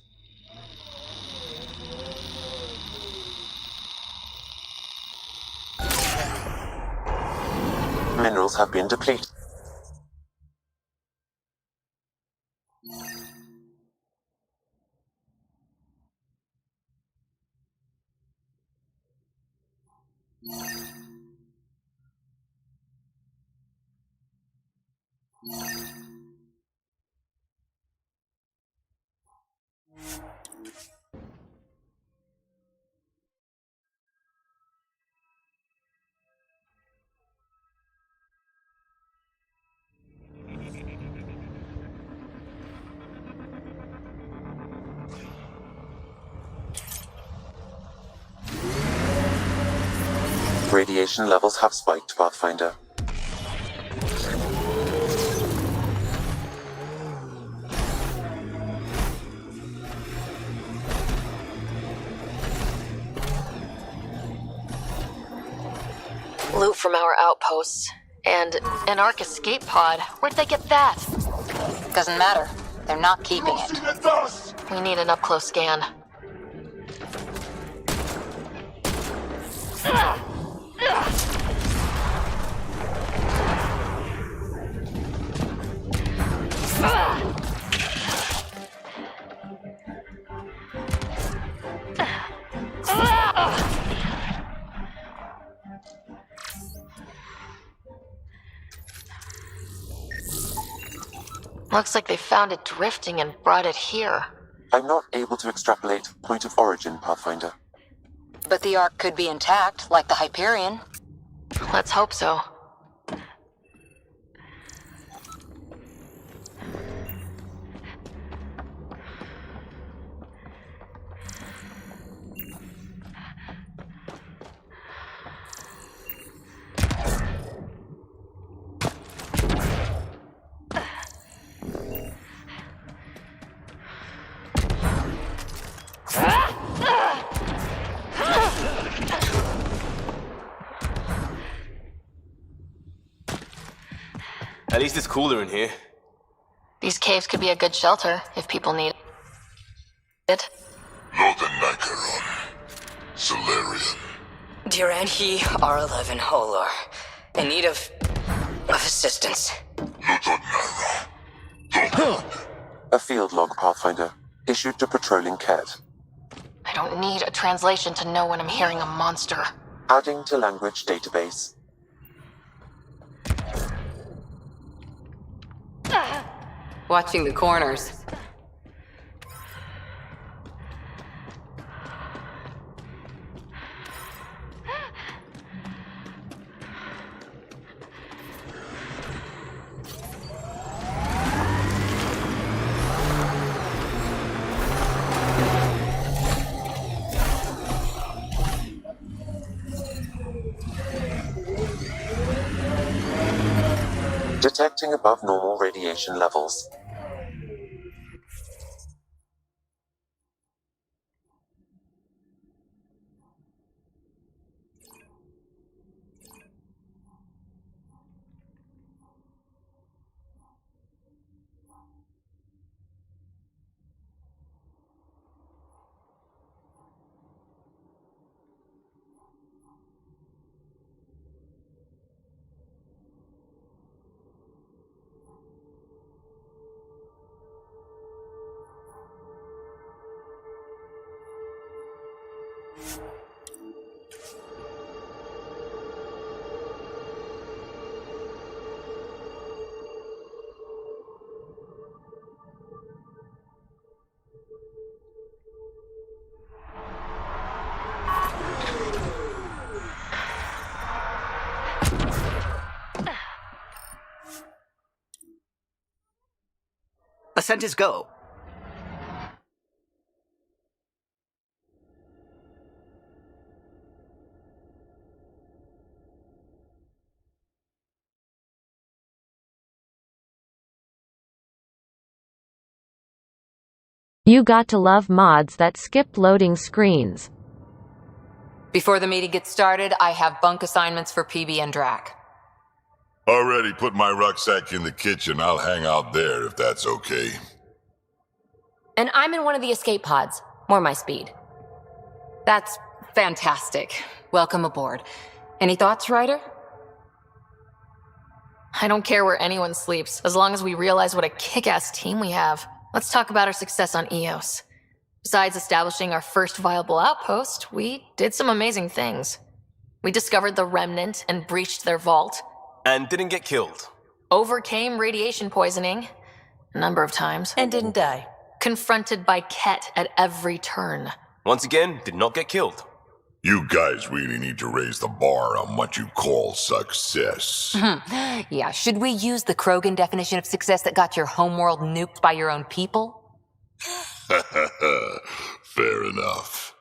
Minerals have been depleted. Radiation levels have spiked, Pathfinder. Loot from our outposts. And an Ark escape pod. Where'd they get that? Doesn't matter. They're not keeping it. We need an up-close scan. Looks like they found it drifting and brought it here. I'm not able to extrapolate point of origin, Pathfinder. But the Ark could be intact, like the Hyperion. Let's hope so. At least it's cooler in here. These caves could be a good shelter if people need it. Lothanaikaron. Solarian. Duranhi R11 Holor. In need of assistance. A field log, Pathfinder. Issued to patrolling Ket. I don't need a translation to know when I'm hearing a monster. Adding to language database. Watching the corners. Detecting above normal radiation levels. Ascent is go. You got to love mods that skip loading screens. Before the meeting gets started, I have bunk assignments for PB and Drac. Already put my rucksack in the kitchen. I'll hang out there if that's okay. And I'm in one of the escape pods. More my speed. That's fantastic. Welcome aboard. Any thoughts, Ryder? I don't care where anyone sleeps, as long as we realize what a kick-ass team we have. Let's talk about our success on Eos. Besides establishing our first viable outpost, we did some amazing things. We discovered the Remnant and breached their vault. And didn't get killed. Overcame radiation poisoning a number of times. And didn't die. Confronted by Ket at every turn. Once again, did not get killed. You guys really need to raise the bar on what you call success. Yeah, should we use the Krogan definition of success that got your homeworld nuked by your own people? Fair enough.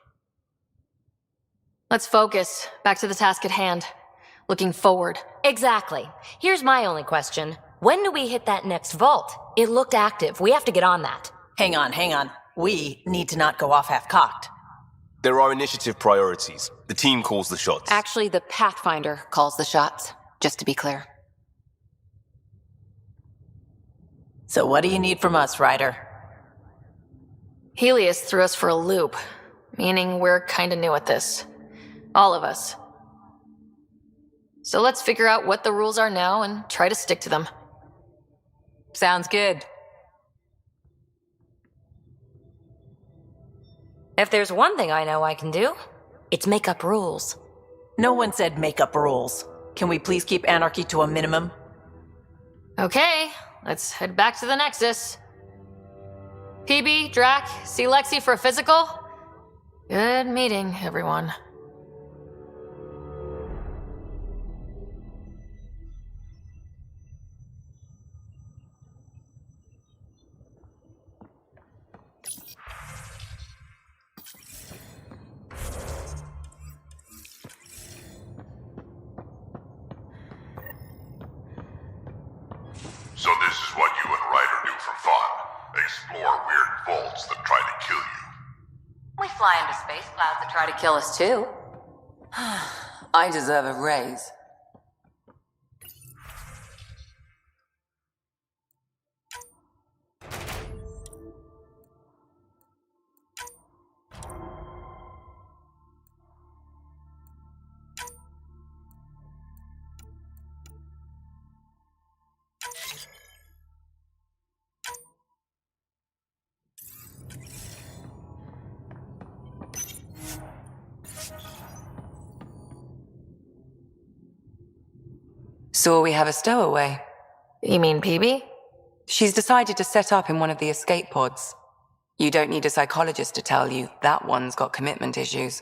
Let's focus. Back to the task at hand. Looking forward. Exactly. Here's my only question. When do we hit that next vault? It looked active. We have to get on that. Hang on. We need to not go off half-cocked. There are initiative priorities. The team calls the shots. Actually, the Pathfinder calls the shots, just to be clear. So what do you need from us, Ryder? Helios threw us for a loop, meaning we're kinda new at this. All of us. So let's figure out what the rules are now and try to stick to them. Sounds good. If there's one thing I know I can do, it's make up rules. No one said make up rules. Can we please keep anarchy to a minimum? Okay, let's head back to the Nexus. PB, Drac, see Lexi for a physical? Good meeting, everyone. So this is what you and Ryder do for fun. Explore weird vaults that try to kill you. We fly into space clouds that try to kill us too. I deserve a raise. So we have a stowaway. You mean PB? She's decided to set up in one of the escape pods. You don't need a psychologist to tell you that one's got commitment issues.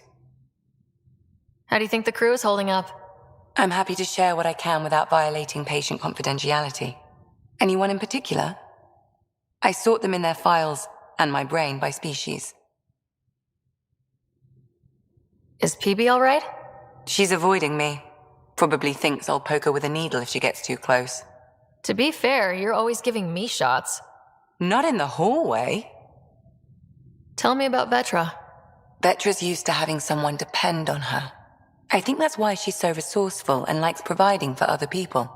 How do you think the crew is holding up? I'm happy to share what I can without violating patient confidentiality. Anyone in particular? I sort them in their files and my brain by species. Is PB all right? She's avoiding me. Probably thinks I'll poke her with a needle if she gets too close. To be fair, you're always giving me shots. Not in the hallway. Tell me about Vetra. Vetra's used to having someone depend on her. I think that's why she's so resourceful and likes providing for other people.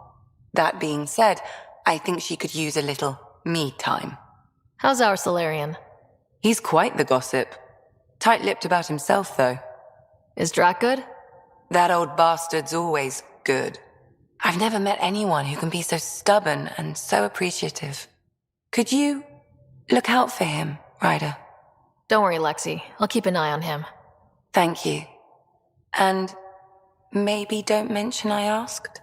That being said, I think she could use a little me time. How's our Solarian? He's quite the gossip. Tight-lipped about himself, though. Is Drac good? That old bastard's always good. I've never met anyone who can be so stubborn and so appreciative. Could you look out for him, Ryder? Don't worry, Lexi. I'll keep an eye on him. Thank you. And maybe don't mention I asked?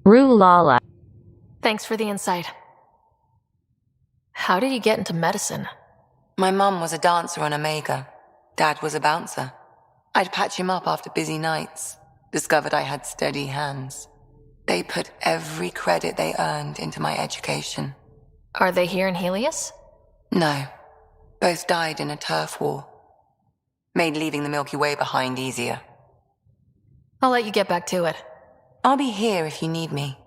Rue Lala. Thanks for the insight. How did you get into medicine? My mum was a dancer on Omega. Dad was a bouncer. I'd patch him up after busy nights. Discovered I had steady hands. They put every credit they earned into my education. Are they here in Helios? No. Both died in a turf war. Made leaving the Milky Way behind easier. I'll let you get back to it. I'll be here if you need me.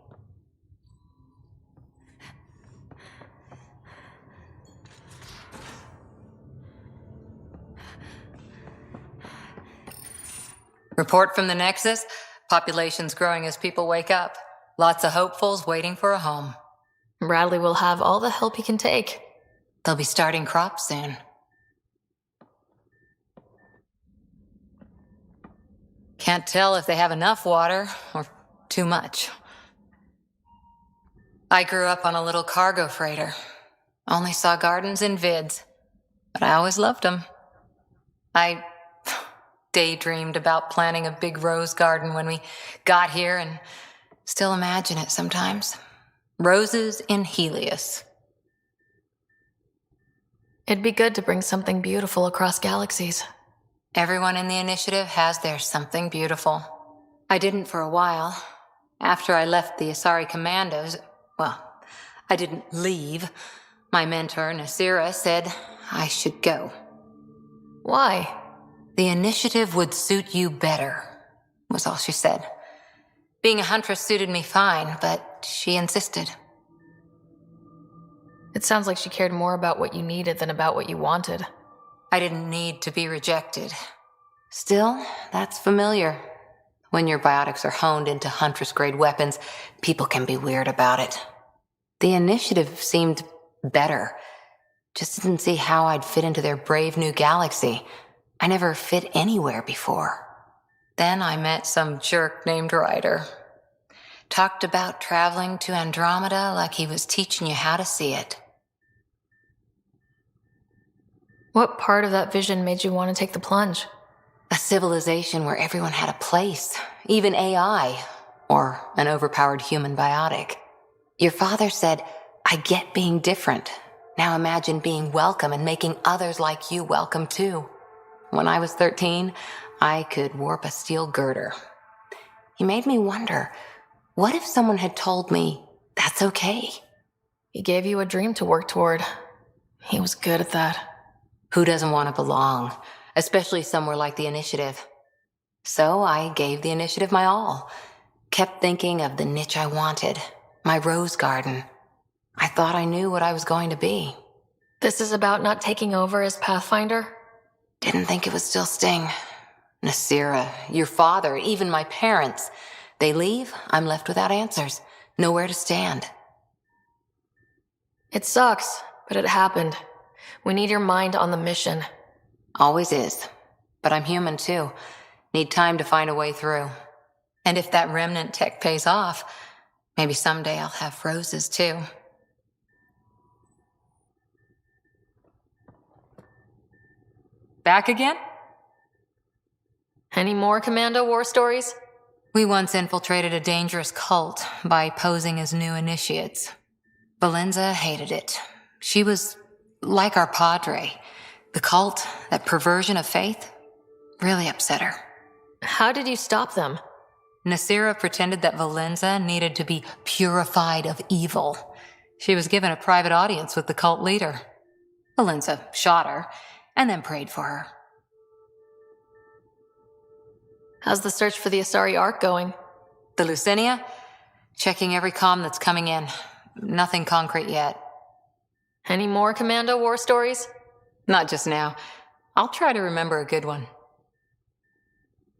Report from the Nexus. Population's growing as people wake up. Lots of hopefuls waiting for a home. Bradley will have all the help he can take. They'll be starting crops soon. Can't tell if they have enough water or too much. I grew up on a little cargo freighter. Only saw gardens in vids, but I always loved them. I daydreamed about planting a big rose garden when we got here and still imagine it sometimes. Roses in Helios. It'd be good to bring something beautiful across galaxies. Everyone in the initiative has their something beautiful. I didn't for a while. After I left the Asari Commandos, well, I didn't leave. My mentor, Nasira, said I should go. Why? The initiative would suit you better, was all she said. Being a huntress suited me fine, but she insisted. It sounds like she cared more about what you needed than about what you wanted. I didn't need to be rejected. Still, that's familiar. When your biotics are honed into huntress-grade weapons, people can be weird about it. The initiative seemed better. Just didn't see how I'd fit into their brave new galaxy. I never fit anywhere before. Then I met some jerk named Ryder. Talked about traveling to Andromeda like he was teaching you how to see it. What part of that vision made you want to take the plunge? A civilization where everyone had a place, even AI. or an overpowered human biotic. Your father said, I get being different. Now imagine being welcome and making others like you welcome too. When I was 13, I could warp a steel girder. He made me wonder, what if someone had told me that's okay? He gave you a dream to work toward. He was good at that. Who doesn't want to belong, especially somewhere like the Initiative? So I gave the Initiative my all. Kept thinking of the niche I wanted, my rose garden. I thought I knew what I was going to be. This is about not taking over as Pathfinder? Didn't think it would still sting. Nasira, your father, even my parents. They leave, I'm left without answers. Nowhere to stand. It sucks, but it happened. We need your mind on the mission. Always is. But I'm human too. Need time to find a way through. And if that remnant tech pays off, maybe someday I'll have roses too. Back again? Any more Commando war stories? We once infiltrated a dangerous cult by posing as new initiates. Valenza hated it. She was like our padre. The cult, that perversion of faith, really upset her. How did you stop them? Nasira pretended that Valenza needed to be purified of evil. She was given a private audience with the cult leader. Valenza shot her, and then prayed for her. How's the search for the Asari Ark going? The Lucinia? Checking every comm that's coming in. Nothing concrete yet. Any more Commando war stories? Not just now. I'll try to remember a good one.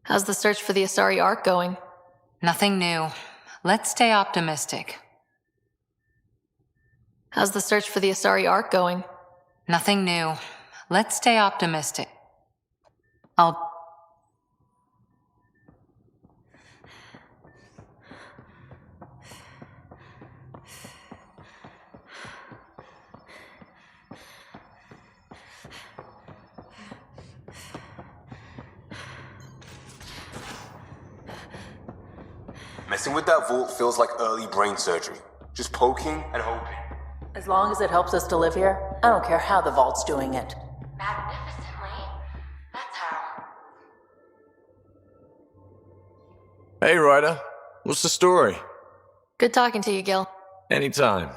How's the search for the Asari Ark going? Nothing new. Let's stay optimistic. How's the search for the Asari Ark going? Nothing new. Let's stay optimistic. Messing with that vault feels like early brain surgery. Just poking and hoping. As long as it helps us to live here, I don't care how the vault's doing it. Magnificently. That's how. Hey, Ryder. What's the story? Good talking to you, Gil. Anytime.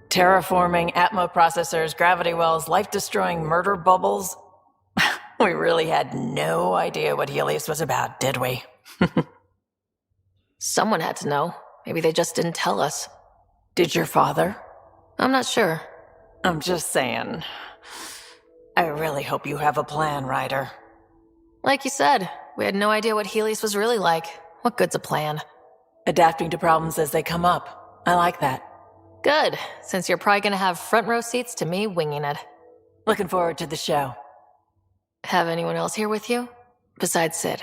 Terraforming, Atmo processors, gravity wells, life-destroying murder bubbles. We really had no idea what Helios was about, did we? Someone had to know. Maybe they just didn't tell us. Did your father? I'm not sure. I'm just saying. I really hope you have a plan, Ryder. Like you said, we had no idea what Helios was really like. What good's a plan? Adapting to problems as they come up. I like that. Good, since you're probably gonna have front row seats to me winging it. Looking forward to the show. Have anyone else here with you? Besides Sid?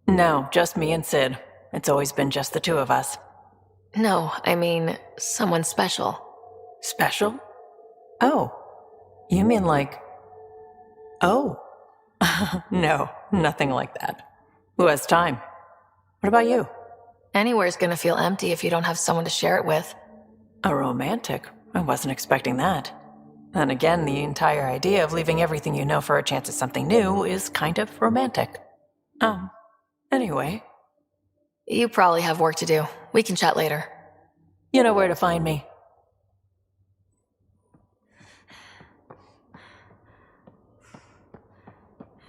No, just me and Sid. It's always been just the two of us. No, I mean, someone special. Special? Oh. You mean like... Oh. No, nothing like that. Who has time? What about you? Anywhere's gonna feel empty if you don't have someone to share it with. A romantic? I wasn't expecting that. And again, the entire idea of leaving everything you know for a chance at something new is kind of romantic. Anyway. You probably have work to do. We can chat later. You know where to find me.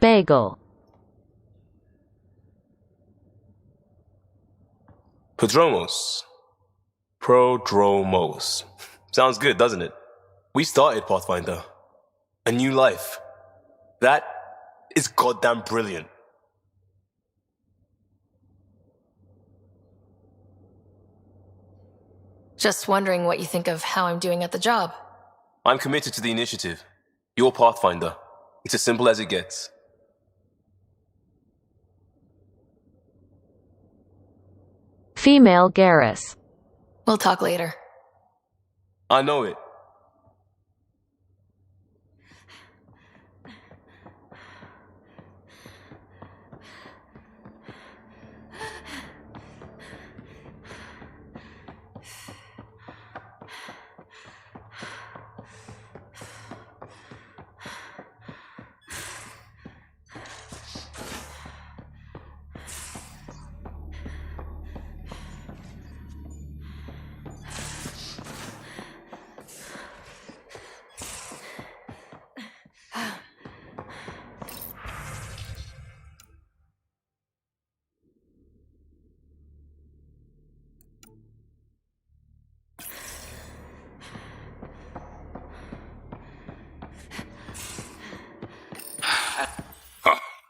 Bagel. Prodromos. Sounds good, doesn't it? We started Pathfinder. A new life. That is goddamn brilliant. Just wondering what you think of how I'm doing at the job. I'm committed to the initiative. You're Pathfinder. It's as simple as it gets. Female Garrus. We'll talk later. I know it.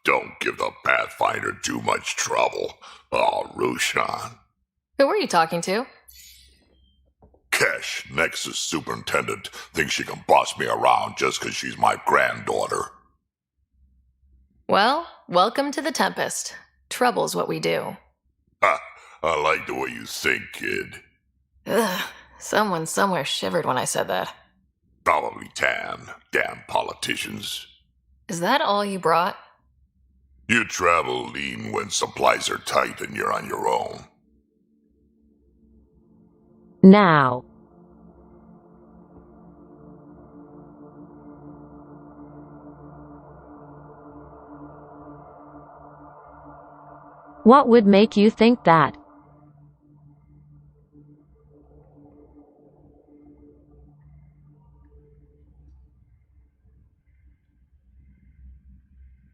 Don't give the Pathfinder too much trouble. Oh, Rushan. Who were you talking to? Kesh, Nexus Superintendent, thinks she can boss me around just 'cause she's my granddaughter. Well, welcome to the Tempest. Trouble's what we do. Ha! I like the way you think, kid. Ugh, someone somewhere shivered when I said that. Probably Tan. Damn politicians. Is that all you brought? You travel lean when supplies are tight and you're on your own. Now. What would make you think that?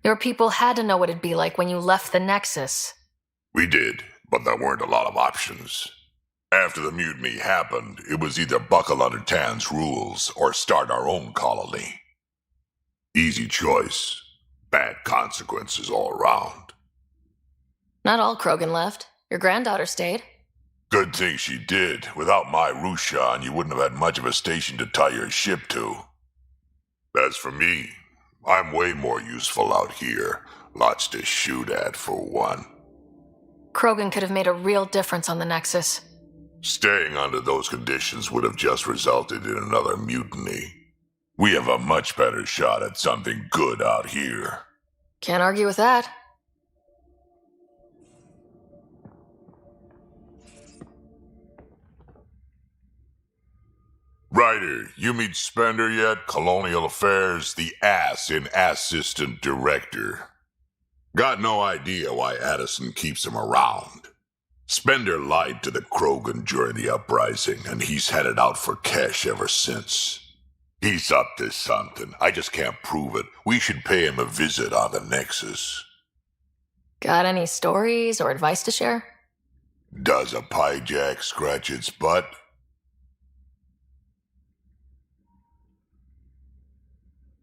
Your people had to know what it'd be like when you left the Nexus. We did, but there weren't a lot of options. After the mutiny happened, it was either buckle under Tan's rules or start our own colony. Easy choice. Bad consequences all around. Not all Krogan left. Your granddaughter stayed. Good thing she did. Without my Rushan, you wouldn't have had much of a station to tie your ship to. As for me, I'm way more useful out here. Lots to shoot at, for one. Krogan could have made a real difference on the Nexus. Staying under those conditions would have just resulted in another mutiny. We have a much better shot at something good out here. Can't argue with that. Ryder, you meet Spender yet? Colonial Affairs, the ass in Assistant Director. Got no idea why Addison keeps him around. Spender lied to the Krogan during the uprising, and he's headed out for Kesh ever since. He's up to something. I just can't prove it. We should pay him a visit on the Nexus. Got any stories or advice to share? Does a pie jack scratch its butt?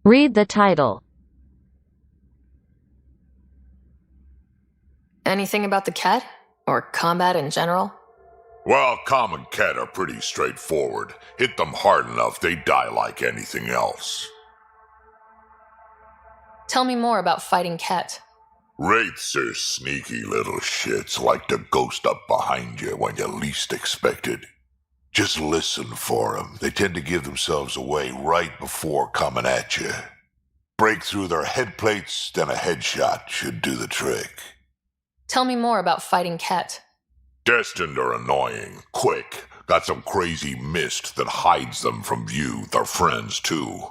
Read the title. Anything about the Ket? Or combat in general? Well, common Ket are pretty straightforward. Hit them hard enough, they die like anything else. Tell me more about fighting Ket. Wraiths are sneaky little shits, like to ghost up behind you when you least expect it. Just listen for them. They tend to give themselves away right before coming at you. Break through their head plates, then a headshot should do the trick. Tell me more about fighting Ket. Destined are annoying, quick, got some crazy mist that hides them from view, their friends too.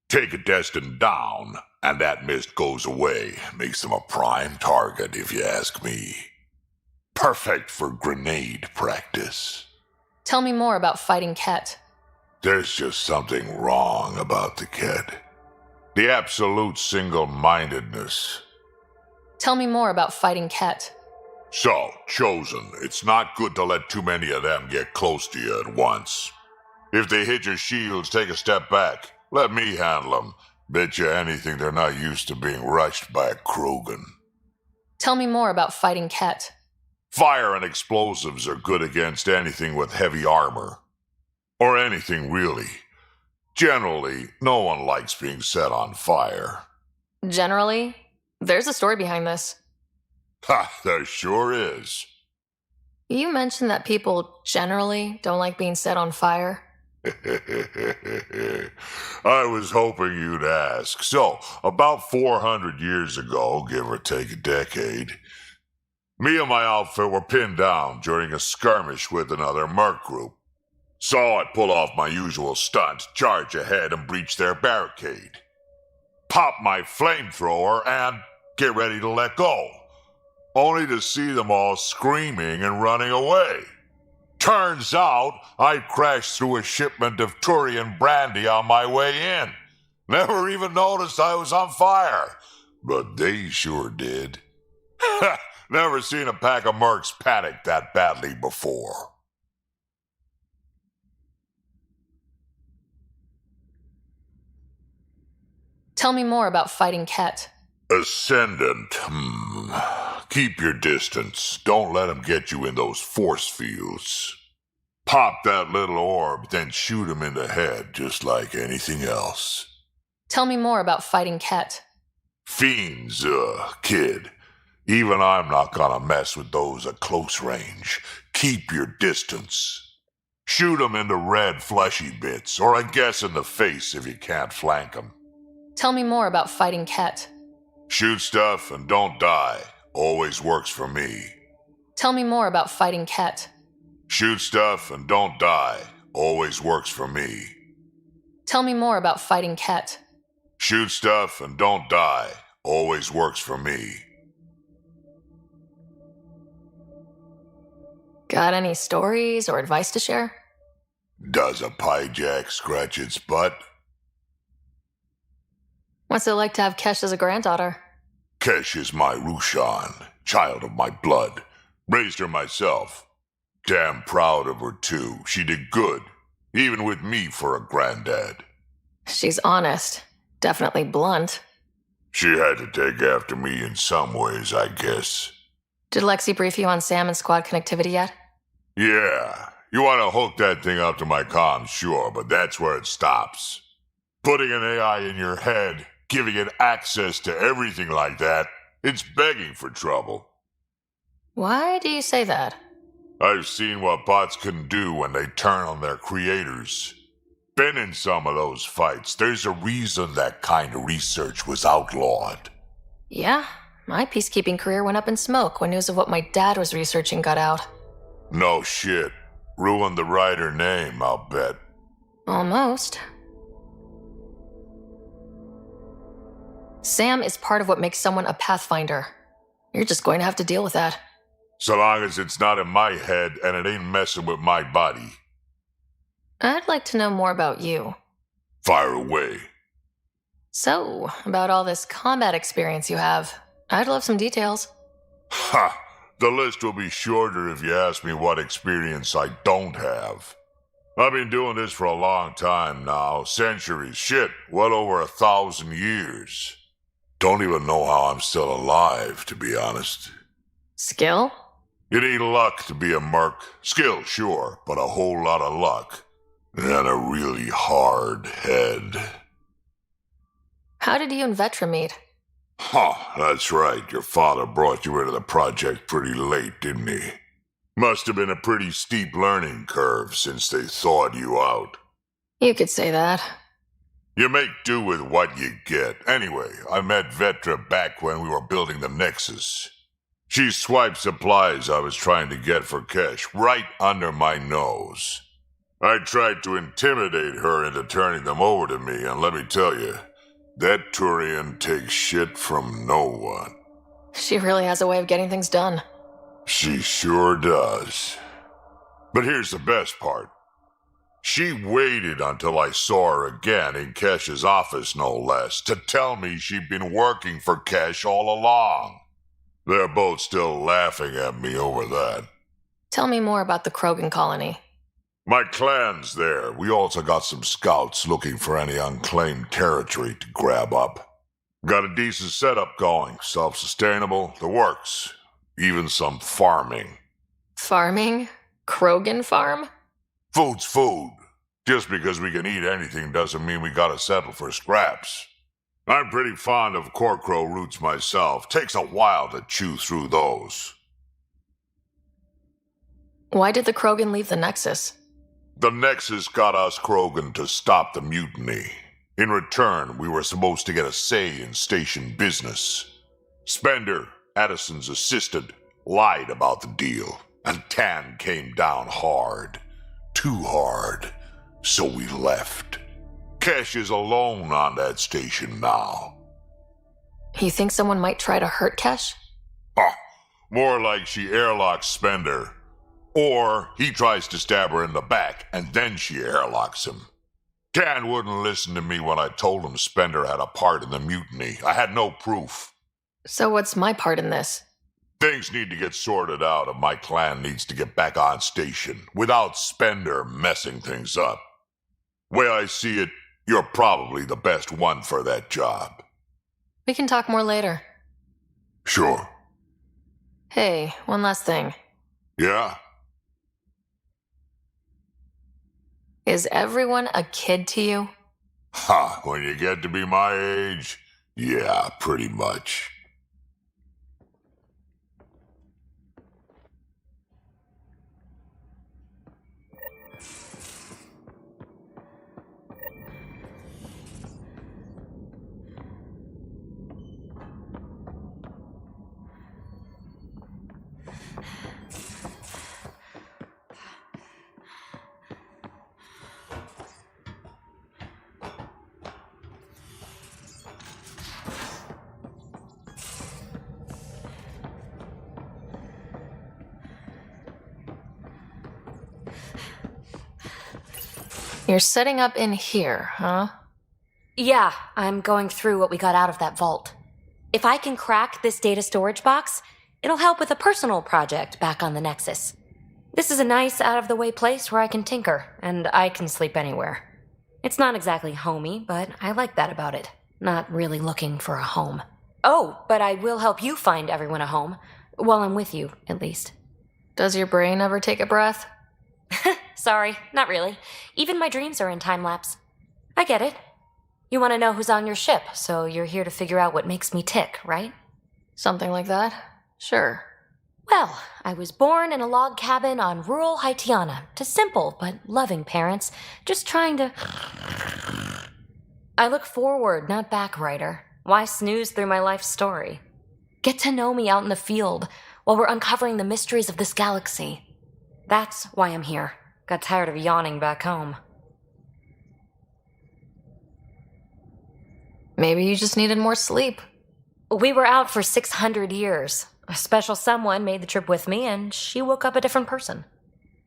Take a Destined down, and that mist goes away, makes them a prime target if you ask me. Perfect for grenade practice. Tell me more about fighting Ket. There's just something wrong about the Ket. The absolute single-mindedness. Tell me more about fighting Ket. So, Chosen, it's not good to let too many of them get close to you at once. If they hit your shields, take a step back. Let me handle them. Bet you anything they're not used to being rushed by a Krogan. Tell me more about fighting Ket. Fire and explosives are good against anything with heavy armor. Or anything, really. Generally, no one likes being set on fire. Generally? There's a story behind this. Ha, there sure is. You mentioned that people generally don't like being set on fire. I was hoping you'd ask. So, about 400 years ago, give or take a decade, me and my outfit were pinned down during a skirmish with another merc group. So I pull off my usual stunt, charge ahead and breach their barricade. Pop my flamethrower and get ready to let go, only to see them all screaming and running away. Turns out I crashed through a shipment of Turian brandy on my way in. Never even noticed I was on fire, but they sure did. Never seen a pack of mercs panic that badly before. Tell me more about fighting Ket. Ascendant. Keep your distance. Don't let him get you in those force fields. Pop that little orb, then shoot him in the head, just like anything else. Tell me more about fighting Ket. Fiends, kid. Even I'm not gonna mess with those at close range. Keep your distance. Shoot 'em in the red fleshy bits, or I guess in the face if you can't flank 'em. Tell me more about fighting Ket. Shoot stuff and don't die. Always works for me. Tell me more about fighting Ket. Shoot stuff and don't die. Always works for me. Tell me more about fighting Ket. Shoot stuff and don't die. Always works for me. Got any stories or advice to share? Does a pie jack scratch its butt? What's it like to have Kesh as a granddaughter? Kesh is my Rushan, child of my blood. Raised her myself. Damn proud of her too. She did good, even with me for a granddad. She's honest. Definitely blunt. She had to take after me in some ways, I guess. Did Lexi brief you on Sam and squad connectivity yet? Yeah. You want to hook that thing up to my comms, sure, but that's where it stops. Putting an AI in your head, giving it access to everything like that, it's begging for trouble. Why do you say that? I've seen what bots can do when they turn on their creators. Been in some of those fights. There's a reason that kind of research was outlawed. Yeah, my peacekeeping career went up in smoke when news of what my dad was researching got out. No shit. Ruined the writer name, I'll bet. Almost. Sam is part of what makes someone a Pathfinder. You're just going to have to deal with that. So long as it's not in my head and it ain't messing with my body. I'd like to know more about you. Fire away. So, about all this combat experience you have, I'd love some details. Ha! The list will be shorter if you ask me what experience I don't have. I've been doing this for a long time now, centuries, shit, well over 1,000 years. Don't even know how I'm still alive, to be honest. Skill? You need luck to be a merc. Skill, sure, but a whole lot of luck. And a really hard head. How did you and Vetra meet? That's right. Your father brought you into the project pretty late, didn't he? Must have been a pretty steep learning curve since they thawed you out. You could say that. You make do with what you get. Anyway, I met Vetra back when we were building the Nexus. She swiped supplies I was trying to get for Kesh right under my nose. I tried to intimidate her into turning them over to me, and let me tell you, that Turian takes shit from no one. She really has a way of getting things done. She sure does. But here's the best part. She waited until I saw her again in Kesh's office, no less, to tell me she'd been working for Kesh all along. They're both still laughing at me over that. Tell me more about the Krogan colony. My clan's there. We also got some scouts looking for any unclaimed territory to grab up. Got a decent setup going, self-sustainable, the works. Even some farming. Farming? Krogan farm? Food's food. Just because we can eat anything doesn't mean we gotta settle for scraps. I'm pretty fond of Corcrow roots myself. Takes a while to chew through those. Why did the Krogan leave the Nexus? The Nexus got us Krogan to stop the mutiny. In return, we were supposed to get a say in station business. Spender, Addison's assistant, lied about the deal, and Tan came down hard. Too hard. So we left. Kesh is alone on that station now. You think someone might try to hurt Kesh? More like she airlocks Spender. Or he tries to stab her in the back, and then she airlocks him. Tan wouldn't listen to me when I told him Spender had a part in the mutiny. I had no proof. So what's my part in this? Things need to get sorted out, and my clan needs to get back on station, without Spender messing things up. Way I see it, you're probably the best one for that job. We can talk more later. Sure. Hey, one last thing. Yeah? Is everyone a kid to you? Ha, when you get to be my age, yeah, pretty much. You're setting up in here, huh? Yeah, I'm going through what we got out of that vault. If I can crack this data storage box, it'll help with a personal project back on the Nexus. This is a nice, out-of-the-way place where I can tinker, and I can sleep anywhere. It's not exactly homey, but I like that about it. Not really looking for a home. Oh, but I will help you find everyone a home. While I'm with you, at least. Does your brain ever take a breath? Sorry, not really. Even my dreams are in time-lapse. I get it. You want to know who's on your ship, so you're here to figure out what makes me tick, right? Something like that? Sure. Well, I was born in a log cabin on rural Haitiana to simple but loving parents, just trying to... I look forward, not back, writer. Why snooze through my life story? Get to know me out in the field while we're uncovering the mysteries of this galaxy. That's why I'm here. Got tired of yawning back home. Maybe you just needed more sleep. We were out for 600 years. A special someone made the trip with me, and she woke up a different person.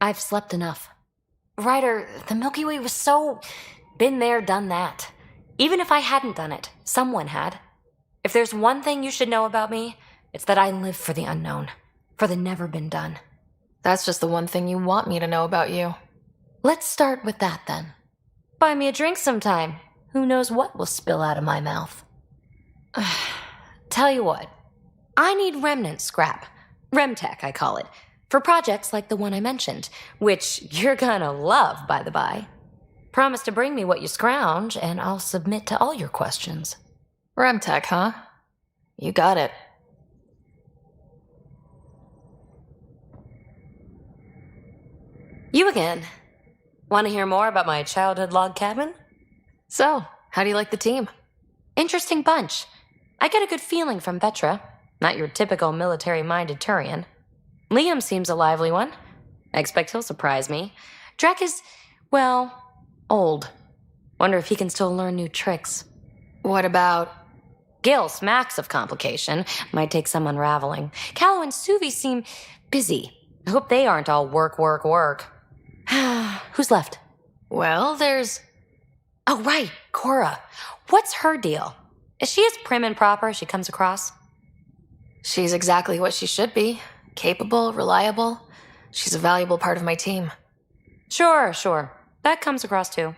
I've slept enough. Ryder, the Milky Way was so... been there, done that. Even if I hadn't done it, someone had. If there's one thing you should know about me, it's that I live for the unknown. For the never been done. That's just the one thing you want me to know about you. Let's start with that, then. Buy me a drink sometime. Who knows what will spill out of my mouth. Tell you what. I need remnant scrap. Remtech, I call it. For projects like the one I mentioned. Which you're gonna love, by the by. Promise to bring me what you scrounge, and I'll submit to all your questions. Remtech, huh? You got it. You again. Want to hear more about my childhood log cabin? So, how do you like the team? Interesting bunch. I get a good feeling from Vetra. Not your typical military-minded Turian. Liam seems a lively one. I expect he'll surprise me. Drek is, well, old. Wonder if he can still learn new tricks. What about... Gil smacks of complication. Might take some unraveling. Callow and Suvi seem busy. I hope they aren't all work, work, work. Who's left? Well, there's... Oh, right, Cora. What's her deal? Is she as prim and proper as she comes across? She's exactly what she should be. Capable, reliable. She's a valuable part of my team. Sure. That comes across too.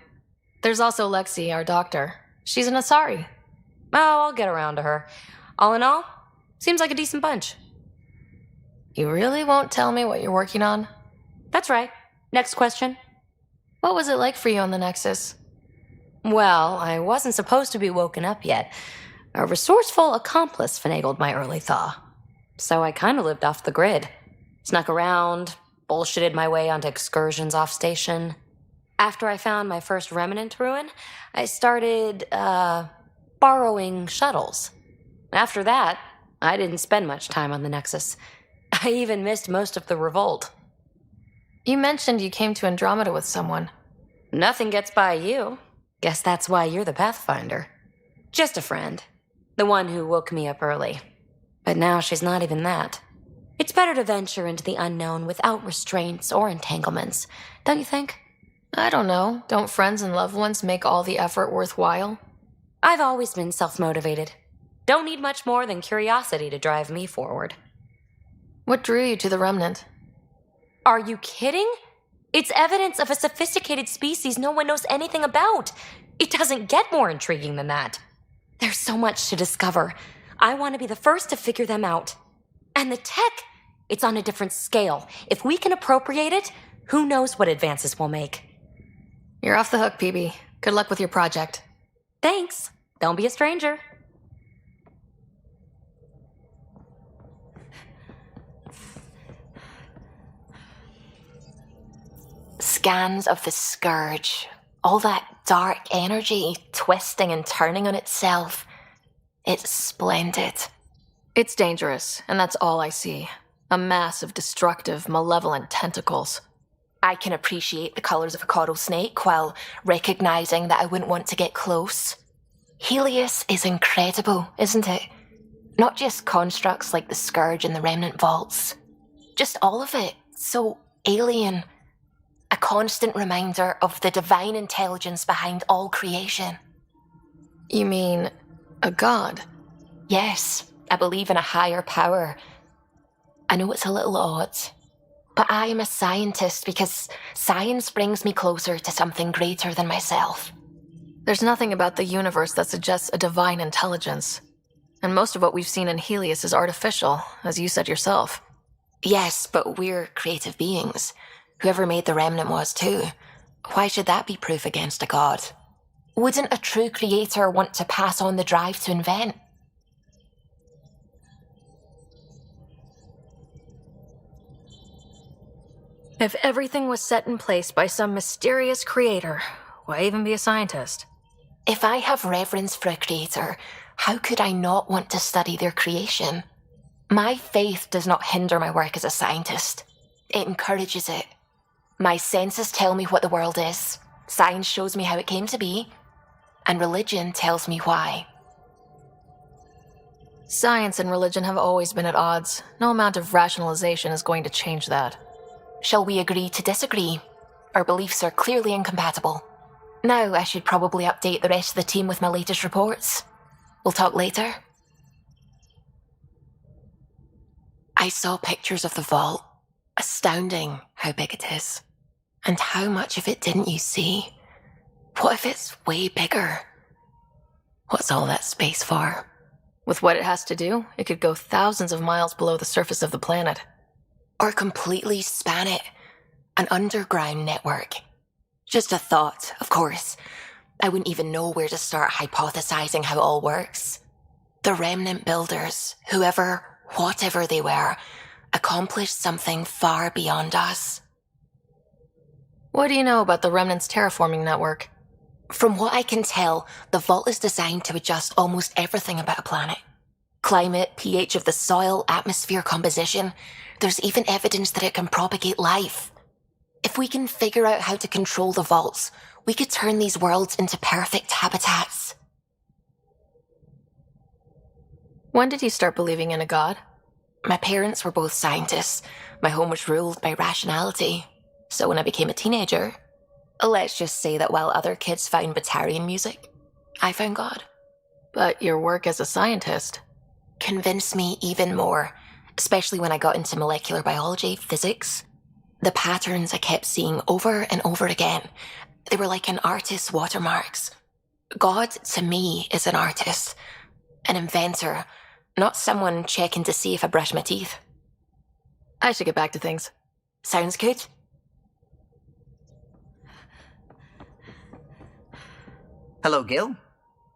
There's also Lexi, our doctor. She's an Asari. Oh, I'll get around to her. All in all, seems like a decent bunch. You really won't tell me what you're working on? That's right. Next question. What was it like for you on the Nexus? Well, I wasn't supposed to be woken up yet. A resourceful accomplice finagled my early thaw. So I kind of lived off the grid. Snuck around, bullshitted my way onto excursions off station. After I found my first remnant ruin, I started, borrowing shuttles. After that, I didn't spend much time on the Nexus. I even missed most of the revolt. You mentioned you came to Andromeda with someone. Nothing gets by you. Guess that's why you're the Pathfinder. Just a friend. The one who woke me up early. But now she's not even that. It's better to venture into the unknown without restraints or entanglements, don't you think? I don't know. Don't friends and loved ones make all the effort worthwhile? I've always been self-motivated. Don't need much more than curiosity to drive me forward. What drew you to the Remnant? Are you kidding? It's evidence of a sophisticated species no one knows anything about. It doesn't get more intriguing than that. There's so much to discover. I want to be the first to figure them out. And the tech, it's on a different scale. If we can appropriate it, who knows what advances we'll make. You're off the hook, PB. Good luck with your project. Thanks. Don't be a stranger. Scans of the Scourge. All that dark energy twisting and turning on itself. It's splendid. It's dangerous, and that's all I see. A mass of destructive, malevolent tentacles. I can appreciate the colours of a coral snake while recognising that I wouldn't want to get close. Helios is incredible, isn't it? Not just constructs like the Scourge and the Remnant Vaults. Just all of it. So alien. A constant reminder of the divine intelligence behind all creation. You mean a god? Yes, I believe in a higher power. I know it's a little odd, but I am a scientist because science brings me closer to something greater than myself. There's nothing about the universe that suggests a divine intelligence. And most of what we've seen in Helios is artificial, as you said yourself. Yes, but we're creative beings. Whoever made the Remnant was too. Why should that be proof against a god? Wouldn't a true creator want to pass on the drive to invent? If everything was set in place by some mysterious creator, why even be a scientist? If I have reverence for a creator, how could I not want to study their creation? My faith does not hinder my work as a scientist. It encourages it. My senses tell me what the world is. Science shows me how it came to be. And religion tells me why. Science and religion have always been at odds. No amount of rationalization is going to change that. Shall we agree to disagree? Our beliefs are clearly incompatible. Now I should probably update the rest of the team with my latest reports. We'll talk later. I saw pictures of the vault. Astounding how big it is. And how much of it didn't you see? What if it's way bigger? What's all that space for? With what it has to do, it could go thousands of miles below the surface of the planet. Or completely span it. An underground network. Just a thought, of course. I wouldn't even know where to start hypothesizing how it all works. The Remnant builders, whoever, whatever they were, accomplished something far beyond us. What do you know about the Remnant's terraforming network? From what I can tell, the vault is designed to adjust almost everything about a planet. Climate, pH of the soil, atmosphere composition. There's even evidence that it can propagate life. If we can figure out how to control the vaults, we could turn these worlds into perfect habitats. When did you start believing in a god? My parents were both scientists. My home was ruled by rationality. So when I became a teenager, let's just say that while other kids found Batarian music, I found God. But your work as a scientist convinced me even more, especially when I got into molecular biology, physics. The patterns I kept seeing over and over again, they were like an artist's watermarks. God, to me, is an artist, an inventor, not someone checking to see if I brush my teeth. I should get back to things. Sounds good. Hello, Gil.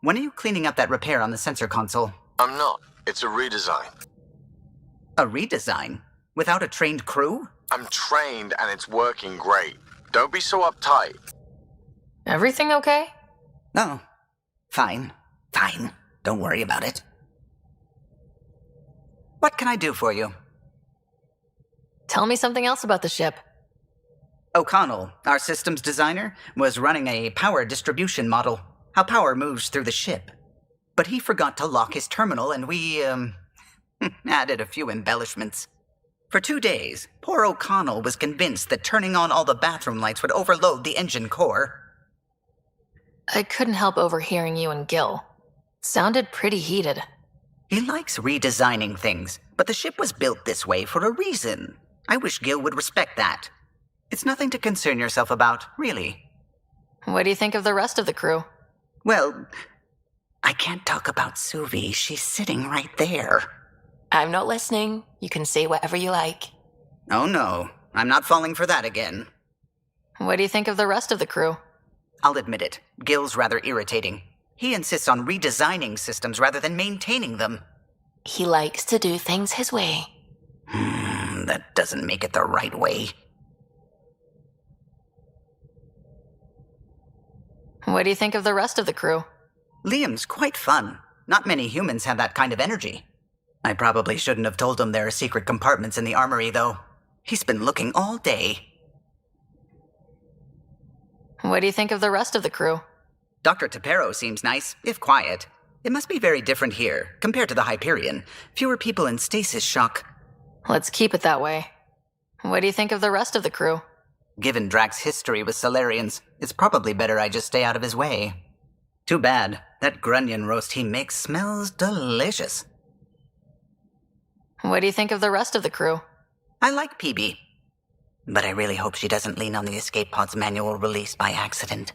When are you cleaning up that repair on the sensor console? I'm not. It's a redesign. A redesign? Without a trained crew? I'm trained and it's working great. Don't be so uptight. Everything okay? No. Fine. Fine. Don't worry about it. What can I do for you? Tell me something else about the ship. O'Connell, our systems designer, was running a power distribution model, how power moves through the ship. But he forgot to lock his terminal and we, added a few embellishments. For 2 days, poor O'Connell was convinced that turning on all the bathroom lights would overload the engine core. I couldn't help overhearing you and Gil. Sounded pretty heated. He likes redesigning things, but the ship was built this way for a reason. I wish Gil would respect that. It's nothing to concern yourself about, really. What do you think of the rest of the crew? Well, I can't talk about Suvi. She's sitting right there. I'm not listening. You can say whatever you like. Oh no, I'm not falling for that again. What do you think of the rest of the crew? I'll admit it, Gil's rather irritating. He insists on redesigning systems rather than maintaining them. He likes to do things his way. That doesn't make it the right way. What do you think of the rest of the crew? Liam's quite fun. Not many humans have that kind of energy. I probably shouldn't have told him there are secret compartments in the armory, though. He's been looking all day. What do you think of the rest of the crew? Dr. Tapero seems nice, if quiet. It must be very different here, compared to the Hyperion. Fewer people in stasis shock. Let's keep it that way. What do you think of the rest of the crew? Given Drax's history with Solarians, it's probably better I just stay out of his way. Too bad. That grunion roast he makes smells delicious. What do you think of the rest of the crew? I like PB. But I really hope she doesn't lean on the escape pod's manual release by accident.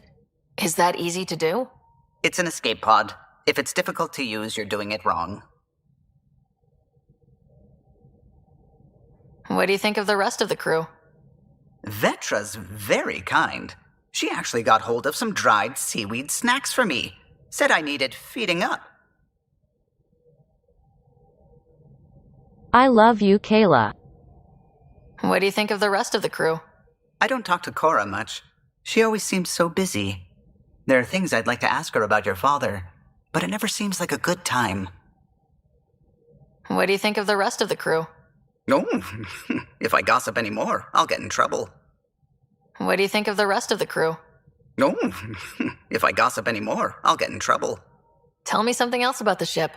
Is that easy to do? It's an escape pod. If it's difficult to use, you're doing it wrong. What do you think of the rest of the crew? Vetra's very kind. She actually got hold of some dried seaweed snacks for me. Said I needed feeding up. I love you, Kayla. What do you think of the rest of the crew? I don't talk to Cora much. She always seems so busy. There are things I'd like to ask her about your father, but it never seems like a good time. What do you think of the rest of the crew? No, if I gossip anymore, I'll get in trouble. What do you think of the rest of the crew? No, if I gossip anymore, I'll get in trouble. Tell me something else about the ship.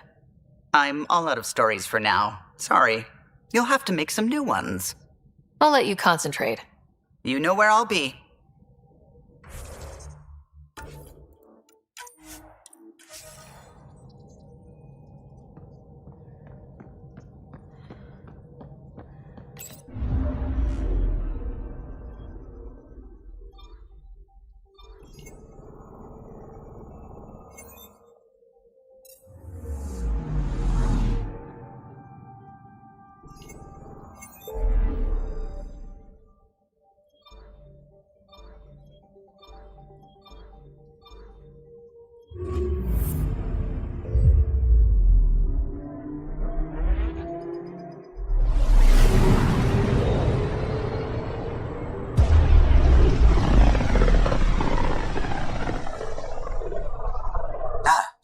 I'm all out of stories for now. Sorry. You'll have to make some new ones. I'll let you concentrate. You know where I'll be.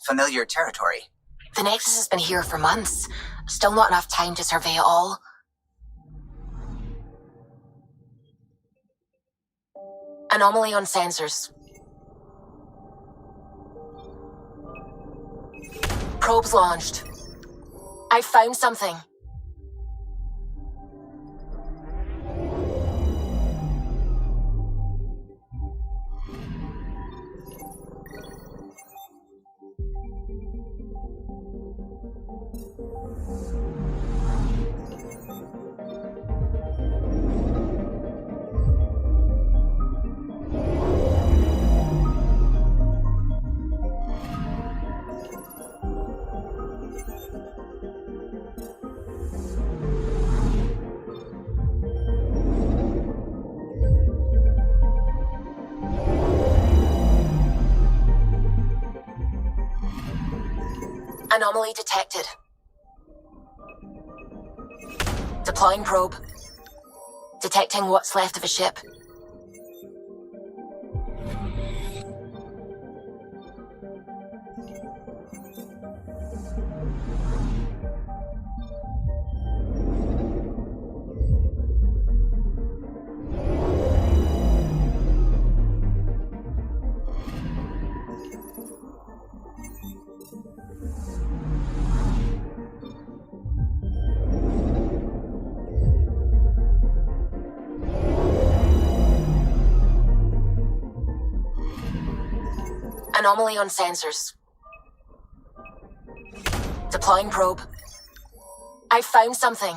Familiar territory. The Nexus has been here for months. Still not enough time to survey it all. Anomaly on sensors. Probes launched. I found something. Anomaly detected. Deploying probe. Detecting what's left of a ship. Anomaly on sensors. Deploying probe. I found something.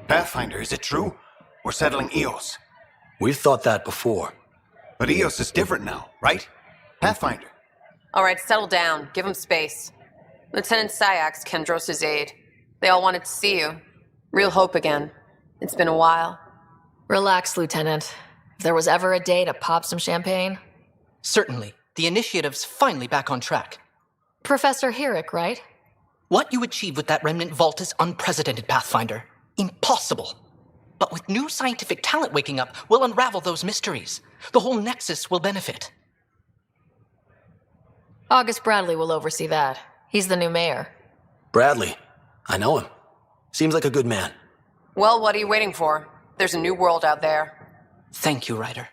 Pathfinder, is it true? We're settling Eos. We've thought that before. But Eos is different now, right? Pathfinder. All right, settle down. Give him space. Lieutenant Syax, Kendros' aide. They all wanted to see you. Real hope again. It's been a while. Relax, Lieutenant. If there was ever a day to pop some champagne... Certainly. The initiative's finally back on track. Professor Herrick, right? What you achieved with that remnant vault is unprecedented, Pathfinder. Impossible. But with new scientific talent waking up, we'll unravel those mysteries. The whole Nexus will benefit. August Bradley will oversee that. He's the new mayor. Bradley. I know him. Seems like a good man. Well, what are you waiting for? There's a new world out there. Thank you, Ryder.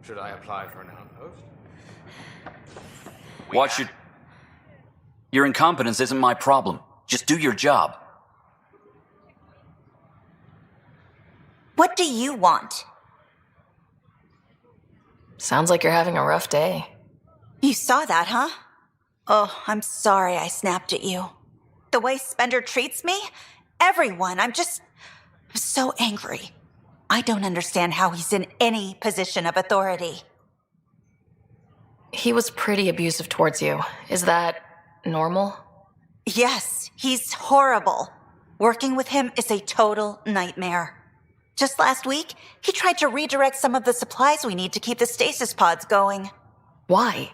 Should I apply for an outpost? Watch your... Your incompetence isn't my problem. Just do your job. What do you want? Sounds like you're having a rough day. You saw that, huh? Oh, I'm sorry I snapped at you. The way Spender treats me? Everyone, I'm so angry. I don't understand how he's in any position of authority. He was pretty abusive towards you. Is that normal? Yes, he's horrible. Working with him is a total nightmare. Just last week, he tried to redirect some of the supplies we need to keep the stasis pods going. Why?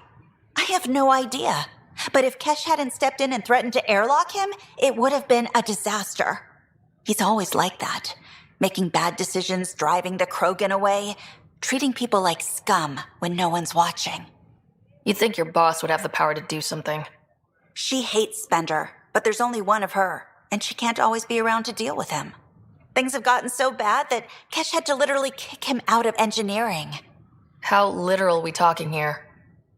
I have no idea. But if Kesh hadn't stepped in and threatened to airlock him, it would have been a disaster. He's always like that. Making bad decisions, driving the Krogan away, treating people like scum when no one's watching. You'd think your boss would have the power to do something. She hates Spender, but there's only one of her, and she can't always be around to deal with him. Things have gotten so bad that Kesh had to literally kick him out of engineering. How literal are we talking here?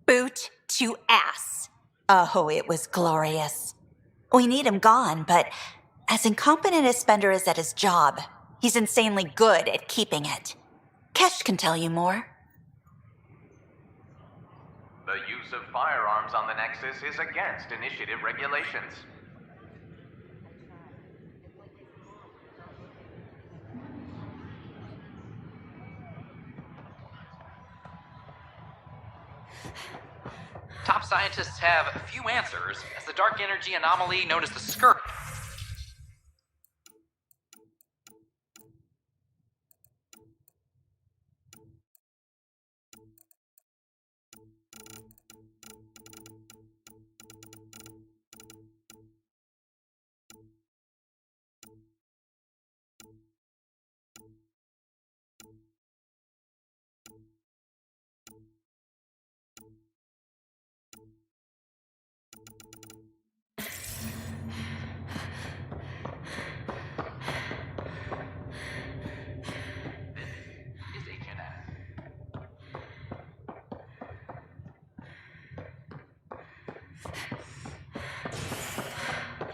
Boot to ass. Oh, it was glorious. We need him gone, but as incompetent as Spender is at his job, he's insanely good at keeping it. Kesh can tell you more. The use of firearms on the Nexus is against initiative regulations. Top scientists have a few answers, as the dark energy anomaly known as the Skirt.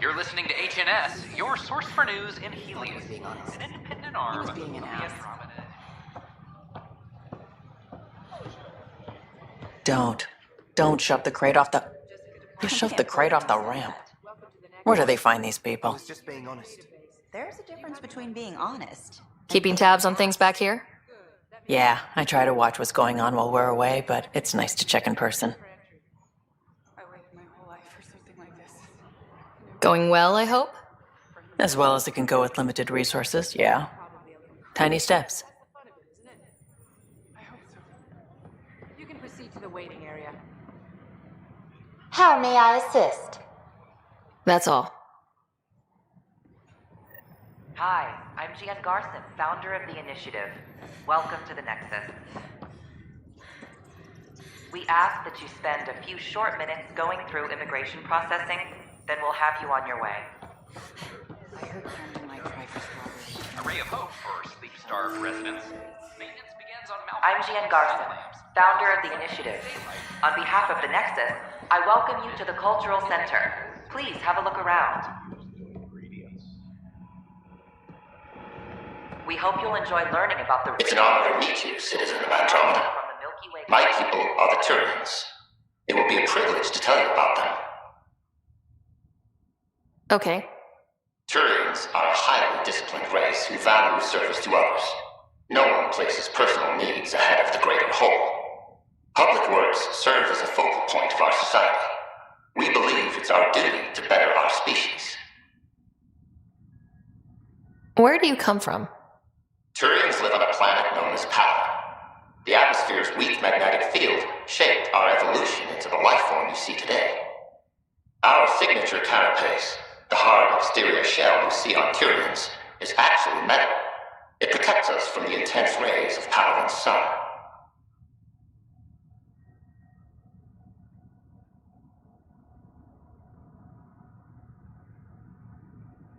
You're listening to HNS, your source for news in Helium, an independent arm of the Andromeda. Don't shove the crate off the... You shoved the crate off the ramp. Where do they find these people? Just being honest. There's a difference between being honest. Keeping tabs on things back here? Yeah, I try to watch what's going on while we're away, but it's nice to check in person. Going well, I hope? As well as it can go with limited resources, yeah. Tiny steps. You can proceed to the waiting area. How may I assist? That's all. Hi, I'm Gian Garson, founder of the initiative. Welcome to the Nexus. We ask that you spend a few short minutes going through immigration processing, then we'll have you on your way. A ray of hope for sleep-starved residents. Maintenance begins on I'm Gian Garson, founder of the initiative. On behalf of the Nexus, I welcome you to the Cultural Center. Please have a look around. We hope you'll enjoy learning about the... It's an honor to meet you, citizen of Andromeda. My people are the Turians. It will be a privilege to tell you about them. Okay. Turians are a highly disciplined race who value service to others. No one places personal needs ahead of the greater whole. Public works serve as a focal point of our society. We believe it's our duty to better our species. Where do you come from? Turians live on a planet known as Power. The atmosphere's weak magnetic field shaped our evolution into the life form you see today. Our signature carapace, the hard exterior shell you see on Turians, is actually metal. It protects us from the intense rays of Paladin's sun.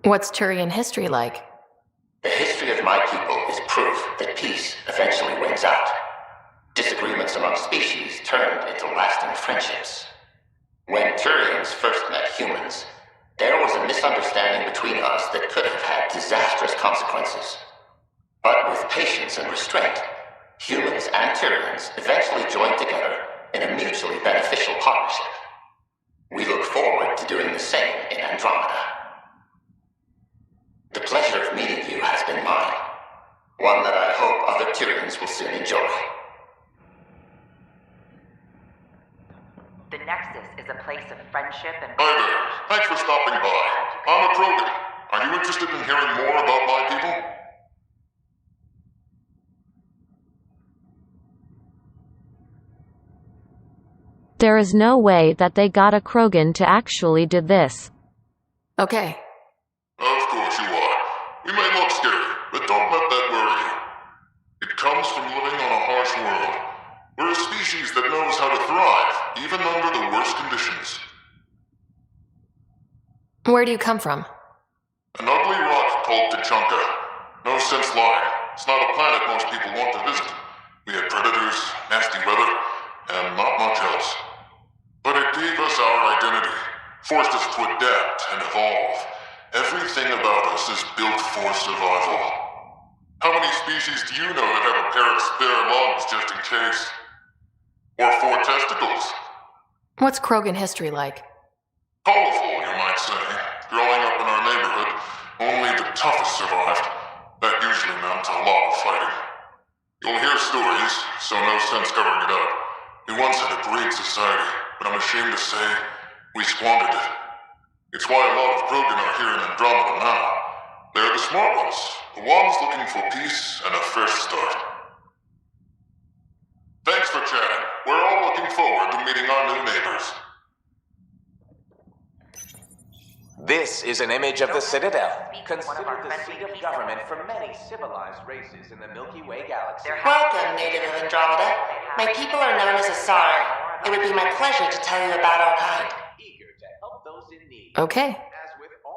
What's Turian history like? The history of my people is proof that peace eventually wins out. Disagreements among species turned into lasting friendships. When Turians first met humans, there was a misunderstanding between us that could have had disastrous consequences. But with patience and restraint, humans and Turians eventually joined together in a mutually beneficial partnership. We look forward to doing the same in Andromeda. The pleasure of meeting you has been mine, one that I hope other Turians will soon enjoy. The Nexus is a place of friendship and... Hi there. Thanks for stopping by. I'm a Krogan. Are you interested in hearing more about my people? There is no way that they got a Krogan to actually do this. Okay. Of course you are. We may look scary, but don't let that worry you. It comes from living on a harsh world. We're a species that knows how to thrive, even under the worst conditions. Where do you come from? An ugly rock called Tachanka. No sense lying. It's not a planet most people want to visit. We had predators, nasty weather, and not much else. But it gave us our identity, forced us to adapt and evolve. Everything about us is built for survival. How many species do you know that have a pair of spare lungs just in case? Or 4 testicles? What's Krogan history like? Colorful, you might say. Growing up in our neighborhood, only the toughest survived. That usually meant a lot of fighting. You'll hear stories, so no sense covering it up. We once had a great society, but I'm ashamed to say, we squandered it. It's why a lot of Krogan are here in Andromeda now. They're the smart ones, the ones looking for peace and a fresh start. Thanks for chatting. We're all looking forward to meeting our new neighbors. This is an image of the Citadel, considered the seat of government for many civilized races in the Milky Way galaxy. Welcome, native of Andromeda. My people are known as Asari. It would be my pleasure to tell you about our kind. Okay.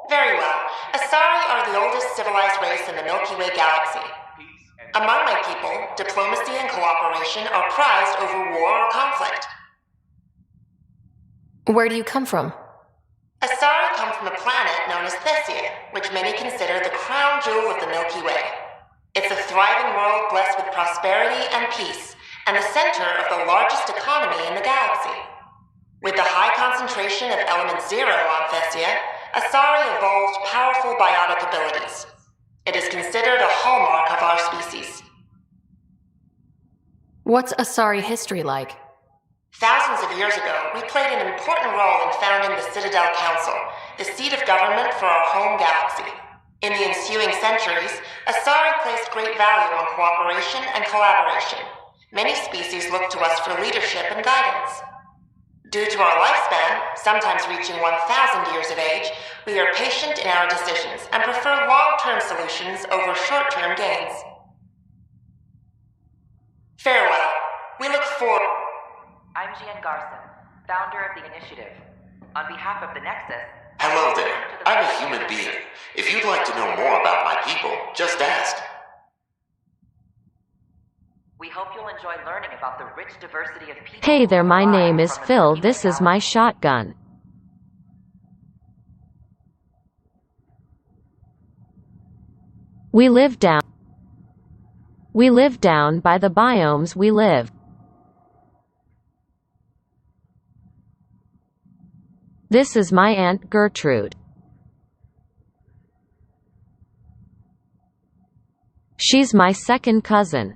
Very well. Asari are the oldest civilized race in the Milky Way galaxy. Among my people, diplomacy and cooperation are prized over war or conflict. Where do you come from? Asari come from a planet known as Thesia, which many consider the crown jewel of the Milky Way. It's a thriving world blessed with prosperity and peace, and the center of the largest economy in the galaxy. With the high concentration of element zero on Thessia, Asari evolved powerful biotic abilities. It is considered a hallmark of our species. What's Asari history like? Thousands of years ago, we played an important role in founding the Citadel Council, the seat of government for our home galaxy. In the ensuing centuries, Asari placed great value on cooperation and collaboration. Many species look to us for leadership and guidance. Due to our lifespan, sometimes reaching 1,000 years of age, we are patient in our decisions and prefer long-term solutions over short-term gains. Farewell. We look forward. I'm Jian Garson, founder of the initiative. On behalf of the Nexus... Hello there. I'm a human being. If you'd like to know more about my people, just ask. We hope you'll enjoy learning about the rich diversity of people... Hey there, my name is Phil, this is my shotgun. We live down by the biomes we live. This is my Aunt Gertrude. She's my second cousin.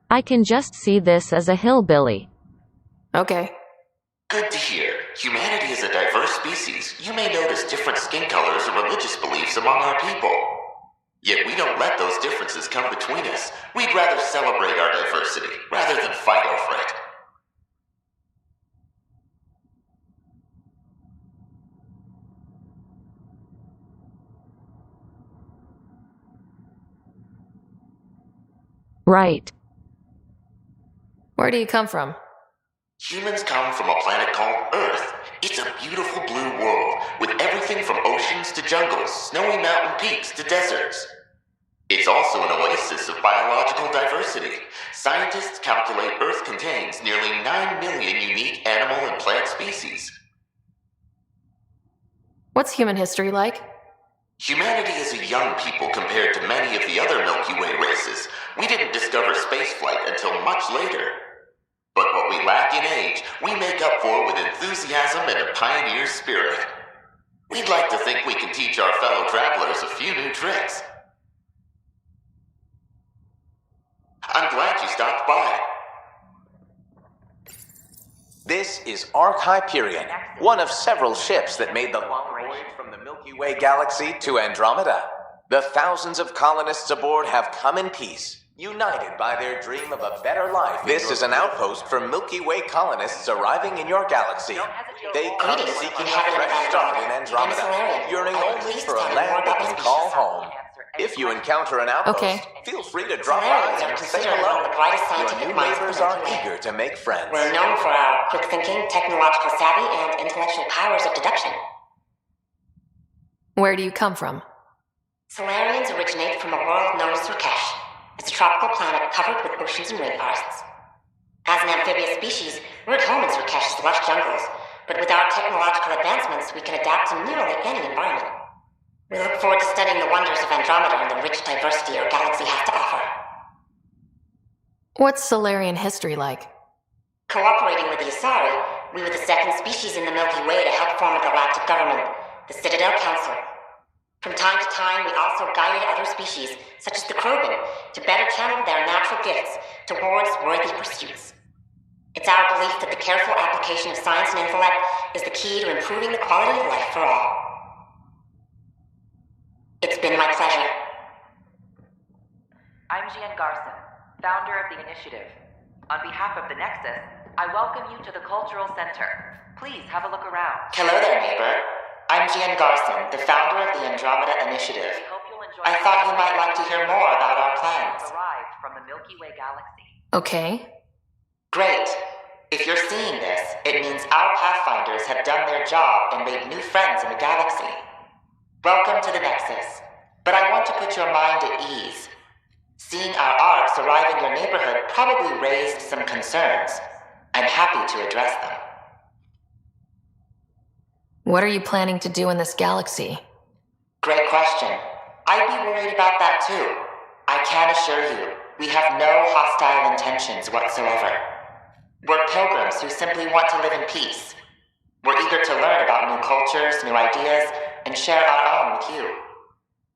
I can just see this as a hillbilly. Okay. Good to hear. Humanity is a diverse species. You may notice different skin colors or religious beliefs among our people. Yet we don't let those differences come between us. We'd rather celebrate our diversity, rather than fight over it. Right. Where do you come from? Humans come from a planet called Earth. It's a beautiful blue world, with everything from oceans to jungles, snowy mountain peaks to deserts. It's also an oasis of biological diversity. Scientists calculate Earth contains nearly 9 million unique animal and plant species. What's human history like? Humanity is a young people compared to many of the other Milky Way races. We didn't discover spaceflight until much later. But what we lack in age, we make up for with enthusiasm and a pioneer spirit. We'd like to think we can teach our fellow travelers a few new tricks. I'm glad you stopped by. This is Ark Hyperion, one of several ships that made the long voyage from the Milky Way galaxy to Andromeda. The thousands of colonists aboard have come in peace, united by their dream of a better life. This is an outpost for Milky Way colonists arriving in your galaxy. They come seeking a fresh start in Andromeda, yearning only for a land they can call home. If you encounter an outpost, feel free to drop by and say hello. Your new neighbors are eager to make friends. We're known for our quick thinking, technological savvy, and intellectual powers of deduction. Where do you come from? Solarians originate from a world known as Surkesh. It's a tropical planet covered with oceans and rainforests. As an amphibious species, we're at home in Surkesh's lush jungles, but with our technological advancements, we can adapt to nearly any environment. We look forward to studying the wonders of Andromeda and the rich diversity our galaxy has to offer. What's Solarian history like? Cooperating with the Asari, we were the second species in the Milky Way to help form a galactic government, the Citadel Council. From time to time, we also guided other species, such as the Krogan, to better channel their natural gifts towards worthy pursuits. It's our belief that the careful application of science and intellect is the key to improving the quality of life for all. It's been my pleasure. I'm Jian Garson, founder of the initiative. On behalf of the Nexus, I welcome you to the Cultural Center. Please have a look around. Hello there, neighbor. I'm Jian Garson, the founder of the Andromeda Initiative. I thought you might like to hear more about our plans. Arrived from the Milky Way galaxy. Okay. Great. If you're seeing this, it means our Pathfinders have done their job and made new friends in the galaxy. Welcome to the Nexus. But I want to put your mind at ease. Seeing our arcs arrive in your neighborhood probably raised some concerns. I'm happy to address them. What are you planning to do in this galaxy? Great question. I'd be worried about that too. I can assure you, we have no hostile intentions whatsoever. We're pilgrims who simply want to live in peace. We're eager to learn about new cultures, new ideas, and share our own with you.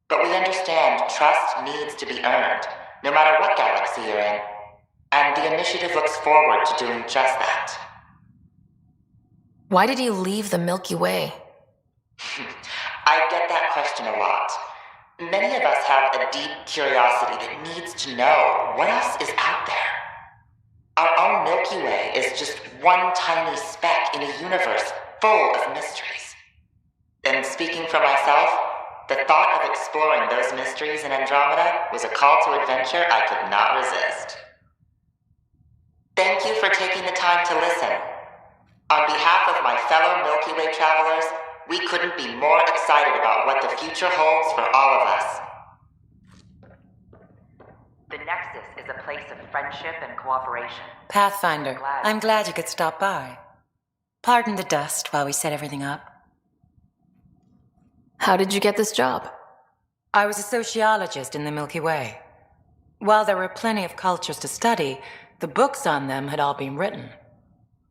But we understand trust needs to be earned, no matter what galaxy you're in. And the initiative looks forward to doing just that. Why did you leave the Milky Way? I get that question a lot. Many of us have a deep curiosity that needs to know what else is out there. Our own Milky Way is just one tiny speck in a universe full of mysteries. And speaking for myself, the thought of exploring those mysteries in Andromeda was a call to adventure I could not resist. Thank you for taking the time to listen. On behalf of my fellow Milky Way travelers, we couldn't be more excited about what the future holds for all of us. The Nexus is a place of friendship and cooperation. Pathfinder, I'm glad you could stop by. Pardon the dust while we set everything up. How did you get this job? I was a sociologist in the Milky Way. While there were plenty of cultures to study, the books on them had all been written.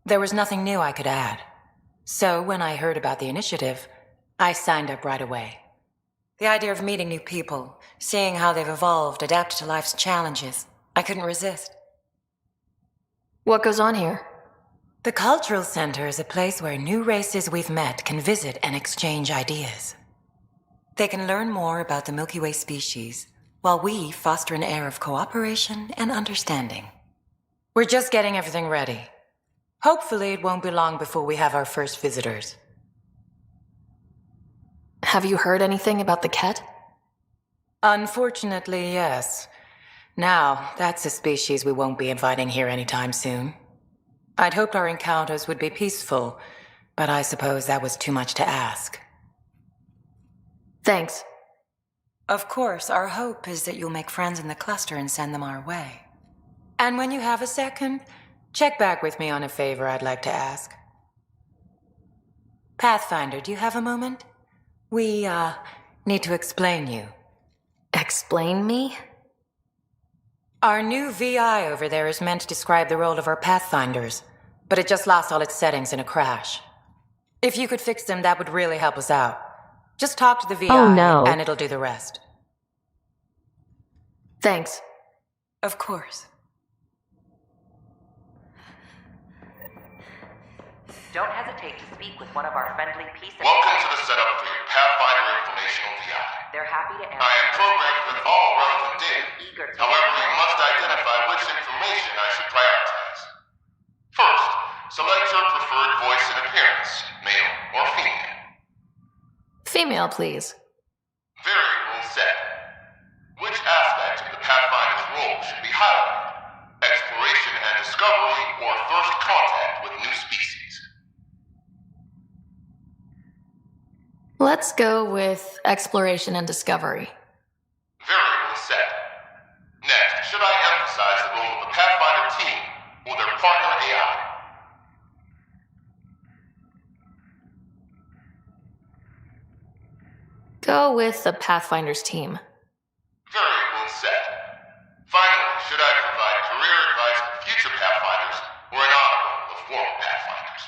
There was nothing new I could add. So when I heard about the initiative, I signed up right away. The idea of meeting new people, seeing how they've evolved, adapted to life's challenges, I couldn't resist. What goes on here? The Cultural Center is a place where new races we've met can visit and exchange ideas. They can learn more about the Milky Way species, while we foster an air of cooperation and understanding. We're just getting everything ready. Hopefully it won't be long before we have our first visitors. Have you heard anything about the Ket? Unfortunately, yes. Now, that's a species we won't be inviting here anytime soon. I'd hoped our encounters would be peaceful, but I suppose that was too much to ask. Thanks. Of course, our hope is that you'll make friends in the cluster and send them our way. And when you have a second, check back with me on a favor I'd like to ask. Pathfinder, do you have a moment? We, need to explain you. Explain me? Our new VI over there is meant to describe the role of our Pathfinders, but it just lost all its settings in a crash. If you could fix them, that would really help us out. Just talk to the VI, Oh, no. and it'll do the rest. Thanks. Of course. Don't hesitate to speak with one of our friendly peace and... Welcome to the setup for your Pathfinder Informational VI. They're happy to answer... I am programmed with all relevant data. However, you must identify which information I should prioritize. First, select your preferred voice and appearance, male or female. Female, please. Very well said. Which aspect of the Pathfinder's role should be highlighted? Exploration and discovery, or first contact with new species? Let's go with exploration and discovery. Very well said. Next, should I emphasize the role of the Pathfinder team or their partner AI? Go with the Pathfinder's team. Very well said. Finally, should I provide career advice for future Pathfinders or an honor of former Pathfinders?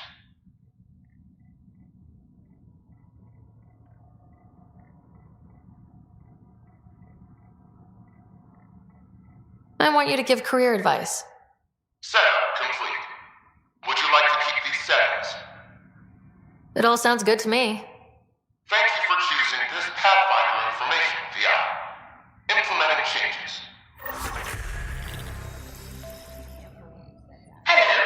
I want you to give career advice. Setup complete. Would you like to keep these settings? It all sounds good to me. Thank you for choosing this Pathfinder Information VI. Implementing changes. Hello.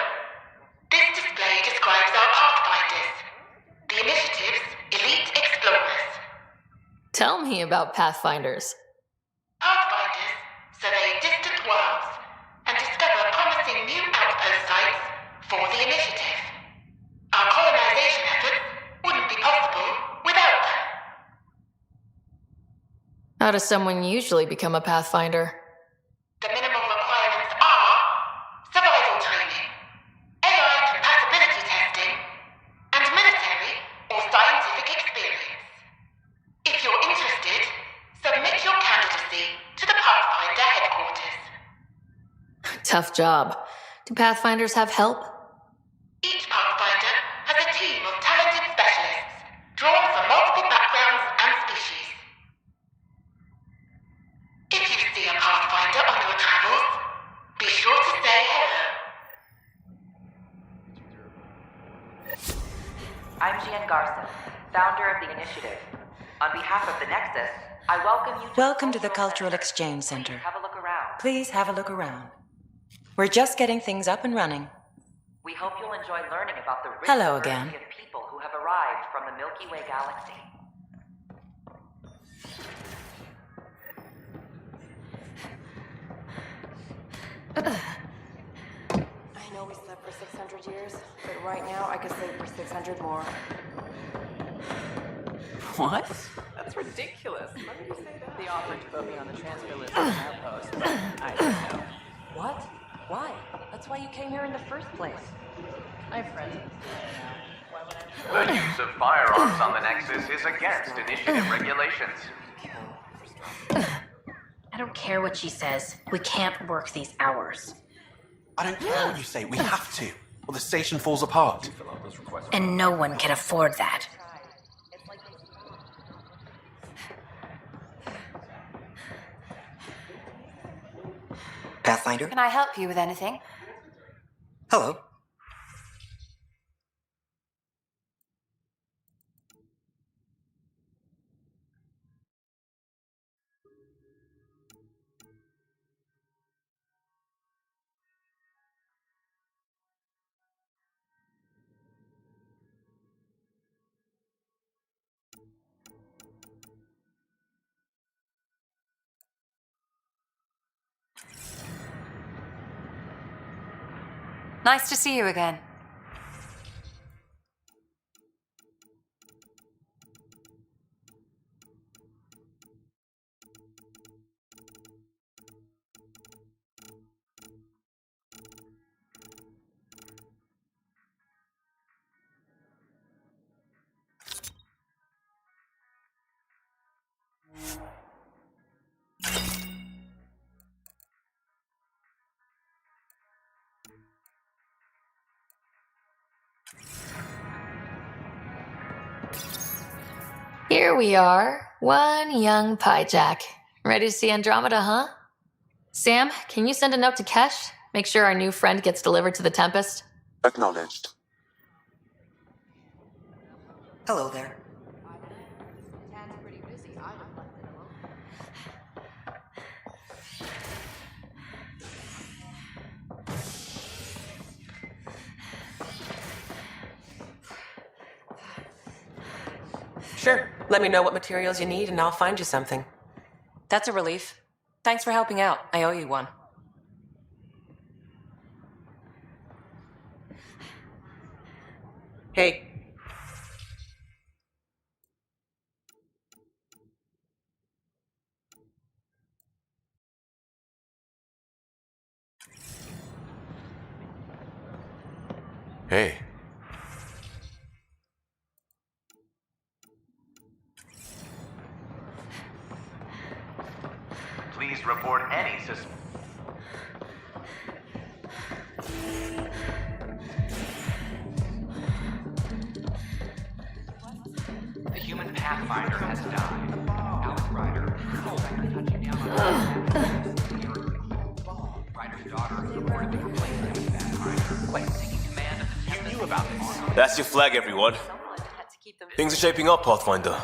This display describes our Pathfinders. The initiative's elite explorers. Tell me about Pathfinders. Pathfinders survey distant worlds and discover promising new outpost sites for the initiative. Our colonization efforts wouldn't be possible without them. How does someone usually become a Pathfinder? The minimum requirements are survival training, AI Tough job. Do Pathfinders have help? Each Pathfinder has a team of talented specialists, drawn from multiple backgrounds and species. If you see a Pathfinder on your travels, be sure to say hello. I'm Gian Garson, founder of the initiative. On behalf of the Nexus, I welcome you to Welcome to the Cultural Exchange Center. Have a look around. Please have a look around. We're just getting things up and running. We hope you'll enjoy learning about the rich Hello diversity again. of people who have arrived from the Milky Way galaxy. I know we slept for 600 years, but right now I could sleep for 600 more. What? That's ridiculous. Why would you say that? They offered to put me on the transfer list for an outpost, but I didn't know. What? Why? That's why you came here in the first place. I have friends in this station now. Why would I? The use of firearms on the Nexus is against initiative regulations. I don't care what she says. We can't work these hours. I don't care what you say. We have to, or the station falls apart. And no one can afford that. Pathfinder? Can I help you with anything? Hello. Nice to see you again. Here we are, one young piejack. Ready to see Andromeda, huh? Sam, can you send a note to Kesh? Make sure our new friend gets delivered to the Tempest? Acknowledged. Hello there. Sure. Let me know what materials you need and I'll find you something. That's a relief. Thanks for helping out. I owe you one. Hey. Hey. Please report any The human Pathfinder has died. Outrider. Touching down on Ryder's daughter reportedly replaced him with Pathfinder. Wait, taking command of the Tempest. You knew about this. That's your flag, everyone. Things are shaping up, Pathfinder.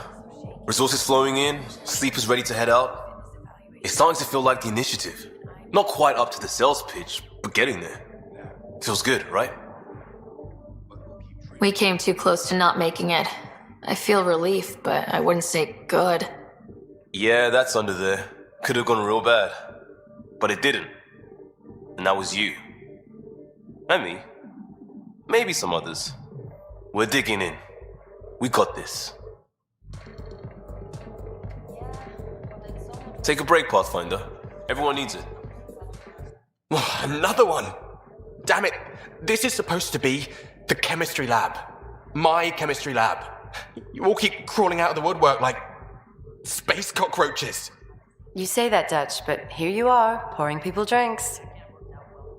Resources flowing in, sleepers ready to head out. It's starting to feel like the initiative. Not quite up to the sales pitch, but getting there. Feels good, right? We came too close to not making it. I feel relief, but I wouldn't say good. Yeah, that's under there. Could have gone real bad. But it didn't. And that was you. And me. Maybe some others. We're digging in. We got this. Take a break, Pathfinder. Everyone needs it. Another one! Damn it! This is supposed to be the chemistry lab. My chemistry lab. You all keep crawling out of the woodwork like space cockroaches. You say that, Dutch, but here you are, pouring people drinks.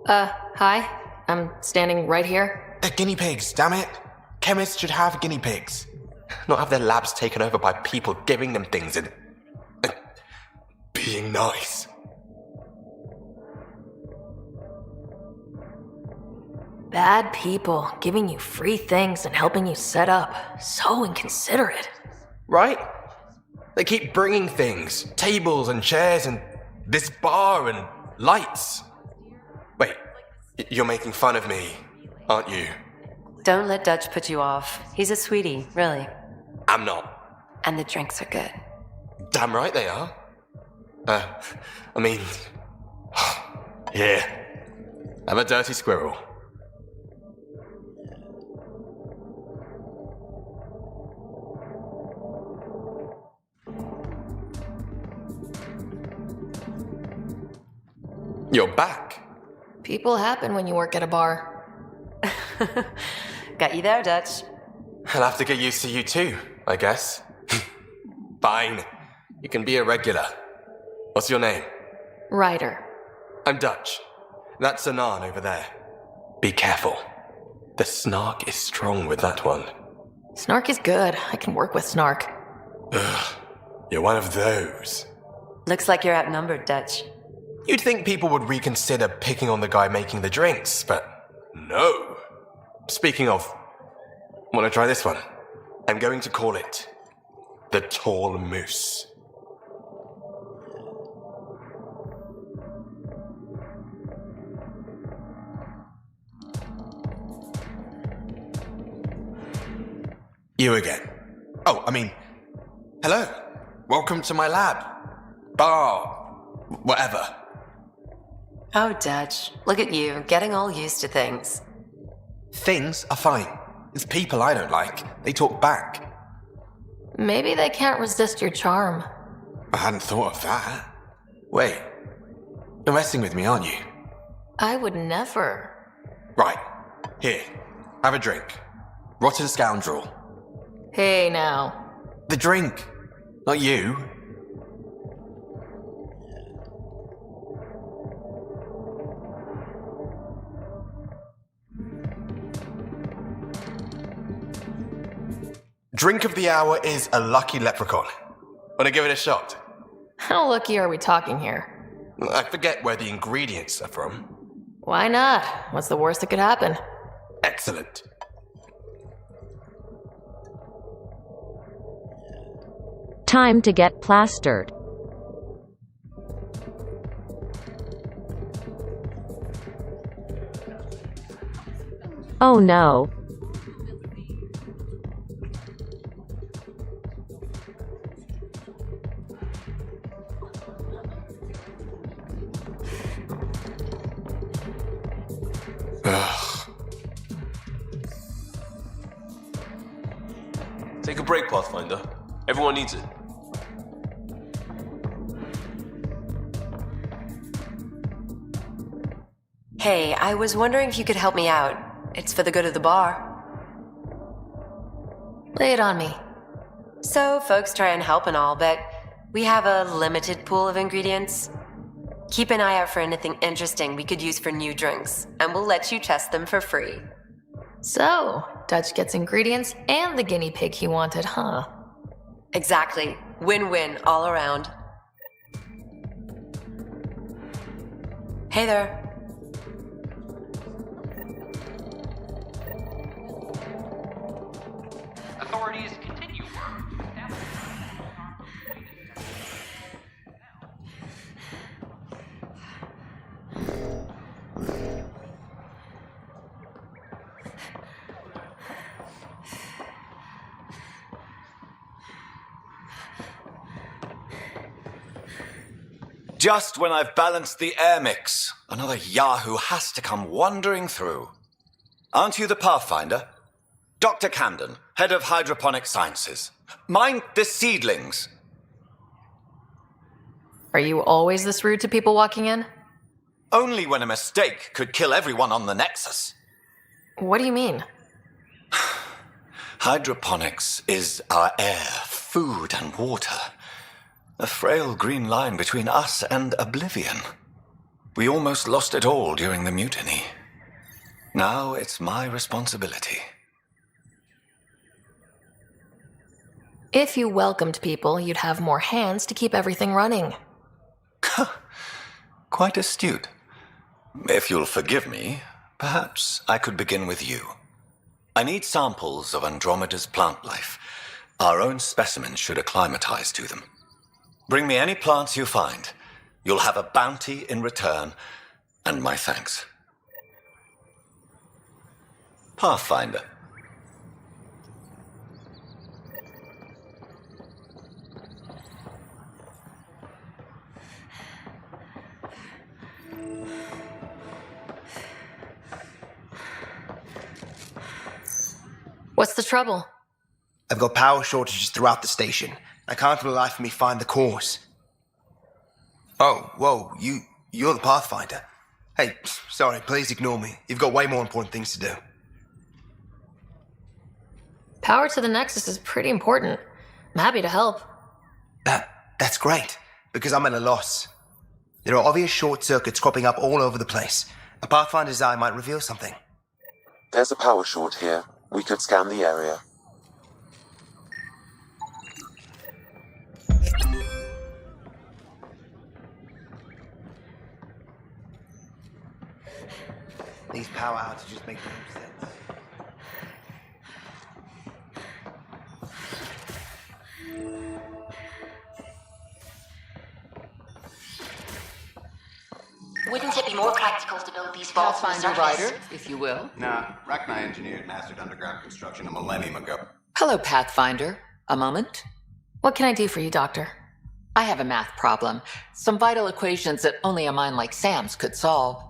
Hi. I'm standing right here. They're guinea pigs, damn it. Chemists should have guinea pigs. Not have their labs taken over by people giving them things and being nice. Bad people giving you free things and helping you set up. So inconsiderate. Right? They keep bringing things, tables and chairs and this bar and lights. Wait, you're making fun of me, aren't you? Don't let Dutch put you off. He's a sweetie, really. I'm not. And the drinks are good. Damn right they are. I mean... yeah. I'm a dirty squirrel. You're back. People happen when you work at a bar. Got you there, Dutch. I'll have to get used to you too, I guess. Fine. You can be a regular. What's your name? Ryder. I'm Dutch. That's Anan over there. Be careful. The snark is strong with that one. Snark is good. I can work with snark. Ugh. You're one of those. Looks like you're outnumbered, Dutch. You'd think people would reconsider picking on the guy making the drinks, but no. Speaking of, want to try this one? I'm going to call it the Tall Moose. You again. Oh, I mean, hello. Welcome to my lab. Bar. Whatever. Oh, Dutch. Look at you, getting all used to things. Things are fine. It's people I don't like. They talk back. Maybe they can't resist your charm. I hadn't thought of that. Wait. You're messing with me, aren't you? I would never. Right. Here. Have a drink. Rotten scoundrel. Hey, now. The drink. Not you. Drink of the hour is a lucky leprechaun. Wanna give it a shot? How lucky are we talking here? I forget where the ingredients are from. Why not? What's the worst that could happen? Excellent. Time to get plastered. Oh no. Take a break, Pathfinder. Everyone needs it. Hey, I was wondering if you could help me out. It's for the good of the bar. Lay it on me. So, folks try and help and all, but we have a limited pool of ingredients. Keep an eye out for anything interesting we could use for new drinks, and we'll let you test them for free. So, Dutch gets ingredients and the guinea pig he wanted, huh? Exactly. Win-win all around. Hey there. Authorities continue work. Just when I've balanced the air mix, another Yahoo has to come wandering through. Aren't you the Pathfinder? Dr. Camden, head of hydroponic sciences. Mind the seedlings. Are you always this rude to people walking in? Only when a mistake could kill everyone on the Nexus. What do you mean? Hydroponics is our air, food, and water. A frail green line between us and oblivion. We almost lost it all during the mutiny. Now it's my responsibility. If you welcomed people, you'd have more hands to keep everything running. Quite astute. If you'll forgive me, perhaps I could begin with you. I need samples of Andromeda's plant life. Our own specimens should acclimatize to them. Bring me any plants you find. You'll have a bounty in return, and my thanks. Pathfinder. What's the trouble? I've got power shortages throughout the station. I can't for the life of me find the cause. Oh, whoa, you're the Pathfinder. Hey, sorry, please ignore me. You've got way more important things to do. Power to the Nexus is pretty important. I'm happy to help. That's great, because I'm at a loss. There are obvious short circuits cropping up all over the place. A Pathfinder's eye might reveal something. There's a power short here. We could scan the area. These power outages make no sense. Wouldn't it be more practical to build these vaults on the Pathfinder surface? Rider, if you will. Nah, Rachni engineered mastered underground construction a millennium ago. Hello, Pathfinder. A moment? What can I do for you, Doctor? I have a math problem. Some vital equations that only a mind like Sam's could solve.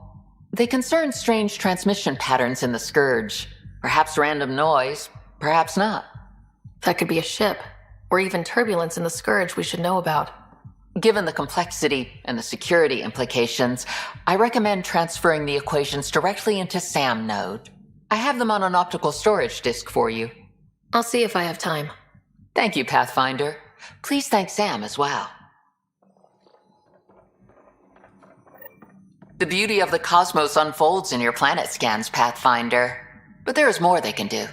They concern strange transmission patterns in the Scourge. Perhaps random noise, perhaps not. That could be a ship, or even turbulence in the Scourge we should know about. Given the complexity and the security implications, I recommend transferring the equations directly into SAM node. I have them on an optical storage disk for you. I'll see if I have time. Thank you, Pathfinder. Please thank Sam as well. The beauty of the cosmos unfolds in your planet scans, Pathfinder. But there is more they can do.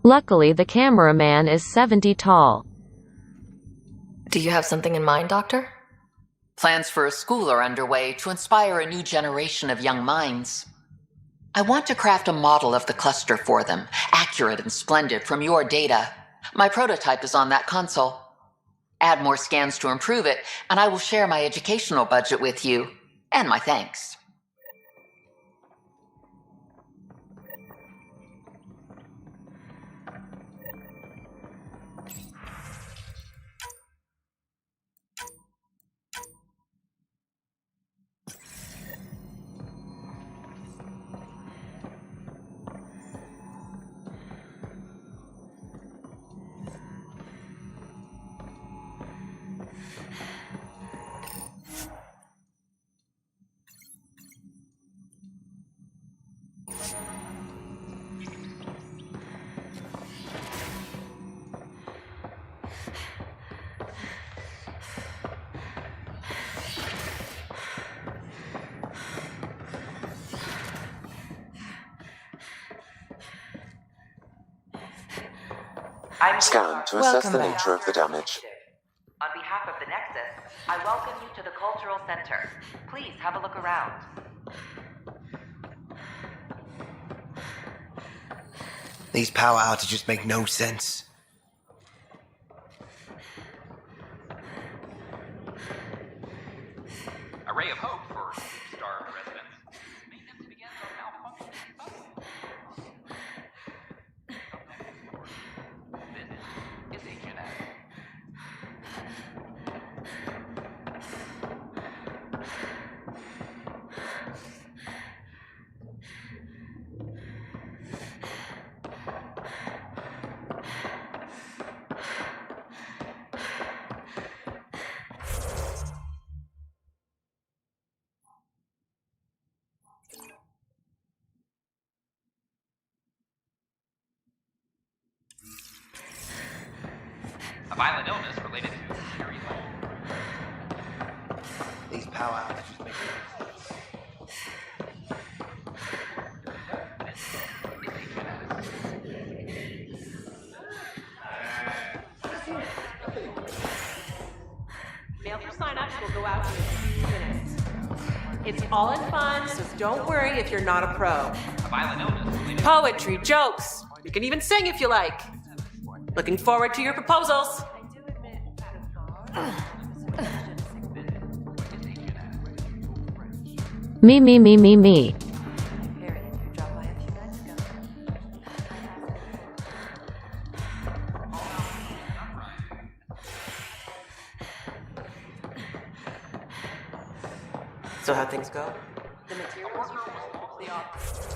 Luckily, the cameraman is 70 tall. Do you have something in mind, Doctor? Plans for a school are underway to inspire a new generation of young minds. I want to craft a model of the cluster for them, accurate and splendid from your data. My prototype is on that console. Add more scans to improve it, and I will share my educational budget with you, and my thanks. Scan to assess the nature of the damage. On behalf of the Nexus, I welcome you to the Cultural Center. Please have a look around. These power outages make no sense. A ray of hope for starved residents. Maintenance begins on malfunctioning buses. This is HNS. violent illness related to serious. These power outages make Mail for sign-ups will go out in a few minutes. It's all in fun, so don't worry if you're not a pro. A violent illness related. Poetry, jokes. You can even sing if you like. Looking forward to your proposals. Me. So how'd things go? The materials you found, they are...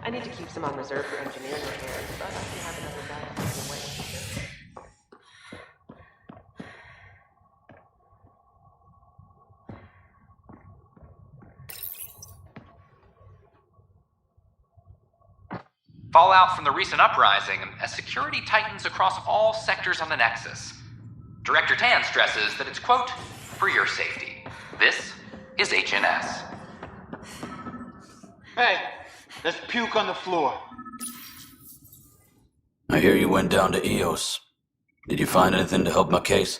I need to keep some on reserve for engineering repairs, but I can have another guy on the way. Fallout from the recent uprising as security tightens across all sectors on the Nexus. Director Tan stresses that it's, quote, for your safety. This is HNS. Hey, there's puke on the floor. I hear you went down to EOS. Did you find anything to help my case?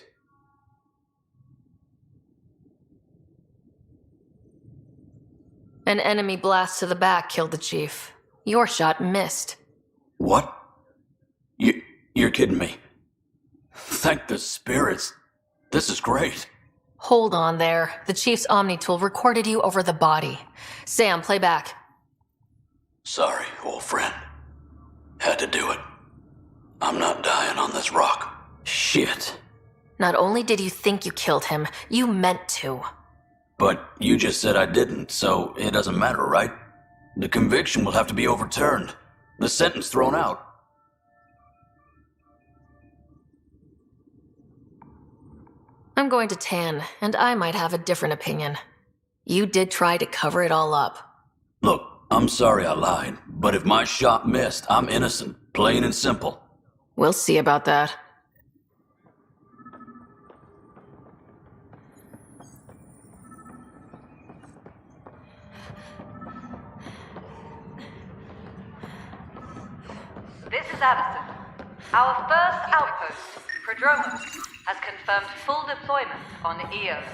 An enemy blast to the back killed the chief. Your shot missed. What? You're kidding me. Thank the spirits. This is great. Hold on there. The chief's Omni tool recorded you over the body. Sam, play back. Sorry, old friend. Had to do it. I'm not dying on this rock. Shit. Not only did you think you killed him, you meant to. But you just said I didn't, so it doesn't matter, right? The conviction will have to be overturned. The sentence thrown out. I'm going to Tan, and I might have a different opinion. You did try to cover it all up. Look, I'm sorry I lied, but if my shot missed, I'm innocent. Plain and simple. We'll see about that. This is Addison. Our first outpost, Prodromos, has confirmed full deployment on EOS.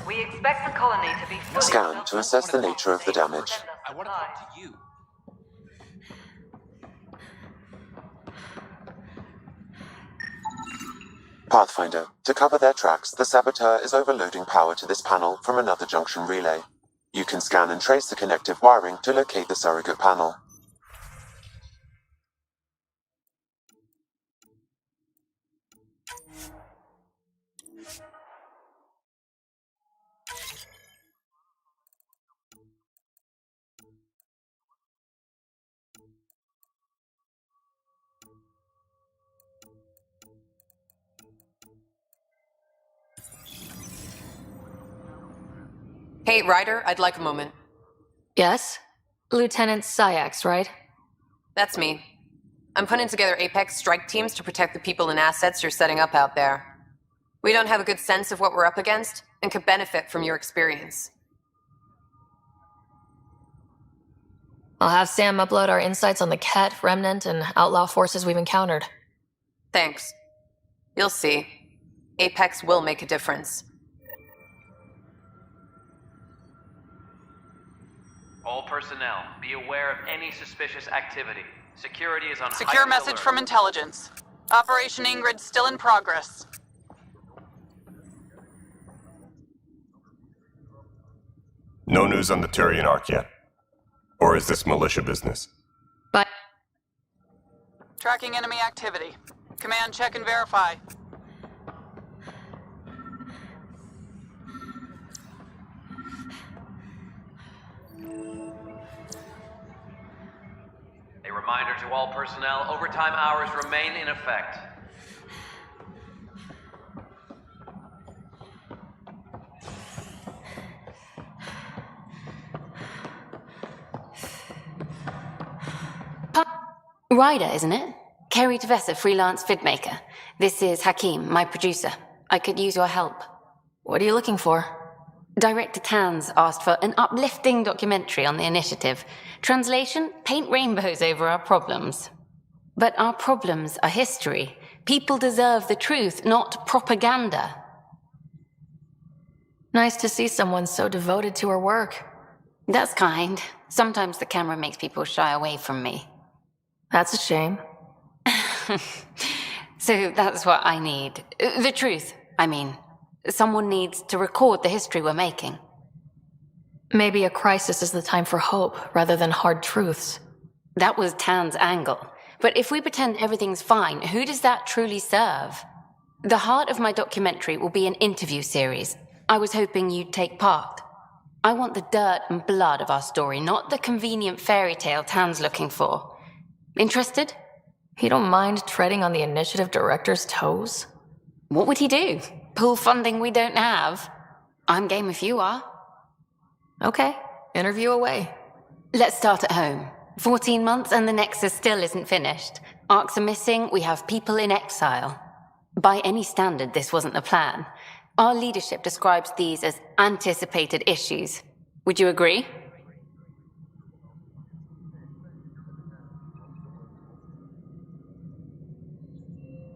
We expect the colony to be fully Scan to assess the nature of the damage. I want to talk to you. Pathfinder, to cover their tracks, the saboteur is overloading power to this panel from another junction relay. You can scan and trace the connective wiring to locate the surrogate panel. Hey, Ryder, I'd like a moment. Yes? Lieutenant Syax, right? That's me. I'm putting together Apex strike teams to protect the people and assets you're setting up out there. We don't have a good sense of what we're up against and could benefit from your experience. I'll have Sam upload our insights on the Ket, Remnant, and outlaw forces we've encountered. Thanks. You'll see. Apex will make a difference. All personnel, be aware of any suspicious activity. Security is on Secure heightened message alert. from intelligence. Operation Ingrid still in progress. No news on the Turian Arc yet? Or is this militia business? But Tracking enemy activity. Command, check and verify. A reminder to all personnel, overtime hours remain in effect. Ryder, isn't it? Kerry Tavessa, freelance vidmaker. This is Hakeem, my producer. I could use your help. What are you looking for? Director Tans asked for an uplifting documentary on the initiative. Translation, paint rainbows over our problems. But our problems are history. People deserve the truth, not propaganda. Nice to see someone so devoted to her work. That's kind. Sometimes the camera makes people shy away from me. That's a shame. So that's what I need. The truth, I mean. Someone needs to record the history we're making. Maybe a crisis is the time for hope, rather than hard truths. That was Tan's angle. But if we pretend everything's fine, who does that truly serve? The heart of my documentary will be an interview series. I was hoping you'd take part. I want the dirt and blood of our story, not the convenient fairy tale Tan's looking for. Interested? You don't mind treading on the initiative director's toes? What would he do? Pull funding we don't have? I'm game if you are. Okay, interview away. Let's start at home. 14 months and the Nexus still isn't finished. Arcs are missing, we have people in exile. By any standard, this wasn't the plan. Our leadership describes these as anticipated issues. Would you agree?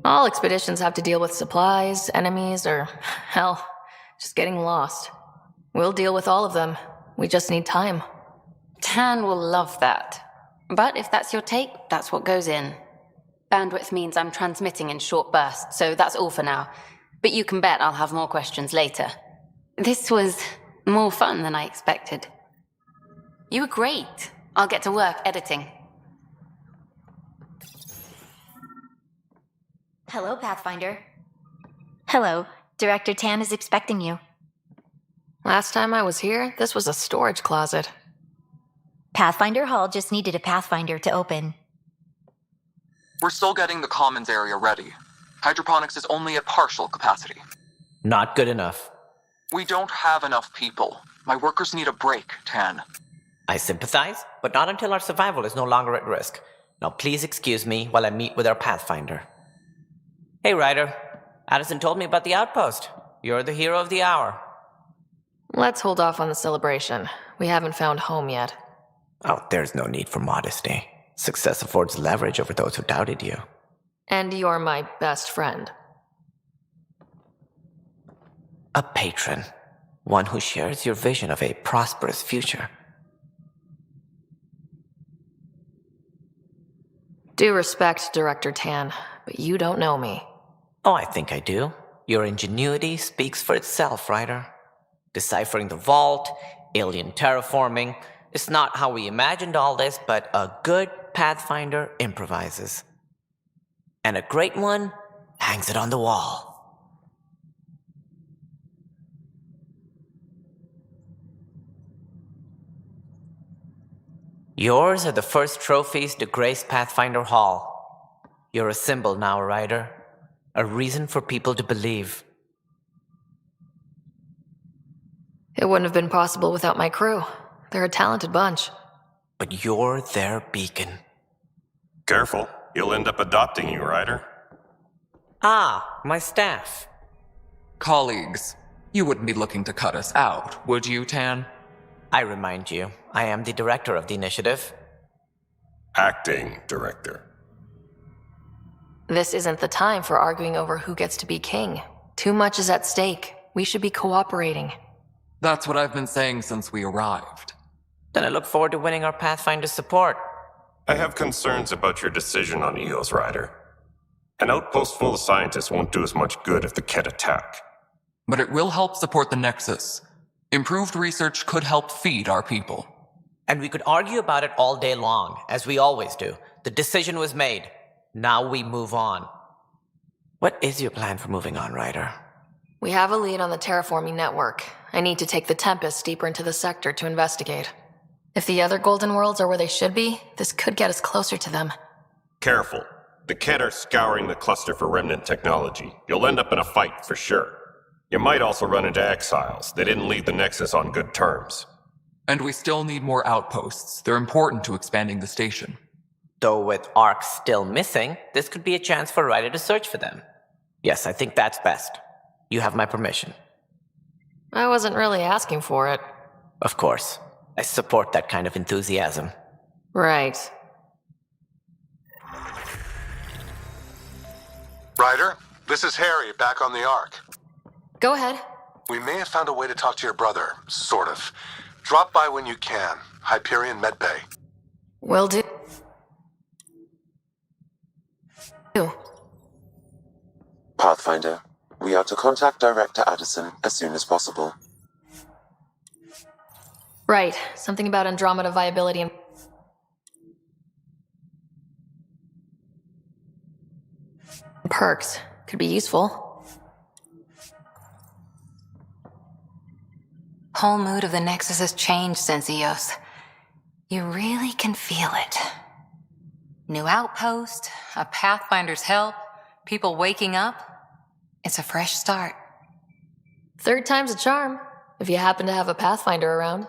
All expeditions have to deal with supplies, enemies, or, hell, just getting lost. We'll deal with all of them. We just need time. Tan will love that. But if that's your take, that's what goes in. Bandwidth means I'm transmitting in short bursts, so that's all for now. But you can bet I'll have more questions later. This was more fun than I expected. You were great. I'll get to work editing. Hello, Pathfinder. Hello. Director Tan is expecting you. Last time I was here, this was a storage closet. Pathfinder Hall just needed a Pathfinder to open. We're still getting the commons area ready. Hydroponics is only at partial capacity. Not good enough. We don't have enough people. My workers need a break, Tan. I sympathize, but not until our survival is no longer at risk. Now please excuse me while I meet with our Pathfinder. Hey, Ryder. Addison told me about the outpost. You're the hero of the hour. Let's hold off on the celebration. We haven't found home yet. Oh, there's no need for modesty. Success affords leverage over those who doubted you. And you're my best friend. A patron. One who shares your vision of a prosperous future. Due respect, Director Tan, but you don't know me. Oh, I think I do. Your ingenuity speaks for itself, Ryder. Deciphering the vault, alien terraforming. It's not how we imagined all this, but a good Pathfinder improvises. And a great one hangs it on the wall. Yours are the first trophies to grace Pathfinder Hall. You're a symbol now, Ryder. A reason for people to believe. It wouldn't have been possible without my crew. They're a talented bunch. But you're their beacon. Careful, you'll end up adopting you, Ryder. Ah, my staff. Colleagues, you wouldn't be looking to cut us out, would you, Tan? I remind you, I am the director of the initiative. Acting director. This isn't the time for arguing over who gets to be king. Too much is at stake. We should be cooperating. That's what I've been saying since we arrived. Then I look forward to winning our Pathfinder's support. I have concerns about your decision on Eos, Ryder. An outpost full of scientists won't do as much good if the Ket attack. But it will help support the Nexus. Improved research could help feed our people. And we could argue about it all day long, as we always do. The decision was made. Now we move on. What is your plan for moving on, Ryder? We have a lead on the terraforming network. I need to take the Tempest deeper into the sector to investigate. If the other Golden Worlds are where they should be, this could get us closer to them. Careful. The Ket are scouring the cluster for remnant technology. You'll end up in a fight for sure. You might also run into exiles. They didn't leave the Nexus on good terms. And we still need more outposts. They're important to expanding the station. Though with Arcs still missing, this could be a chance for Ryder to search for them. Yes, I think that's best. You have my permission. I wasn't really asking for it. Of course. I support that kind of enthusiasm. Right. Ryder, this is Harry, back on the Ark. Go ahead. We may have found a way to talk to your brother, sort of. Drop by when you can. Hyperion Medbay. Will do. Pathfinder, we are to contact Director Addison as soon as possible. Right. Something about Andromeda viability and... perks. Could be useful. Whole mood of the Nexus has changed since EOS. You really can feel it. New outpost, a Pathfinder's help, people waking up. It's a fresh start. Third time's a charm, if you happen to have a Pathfinder around.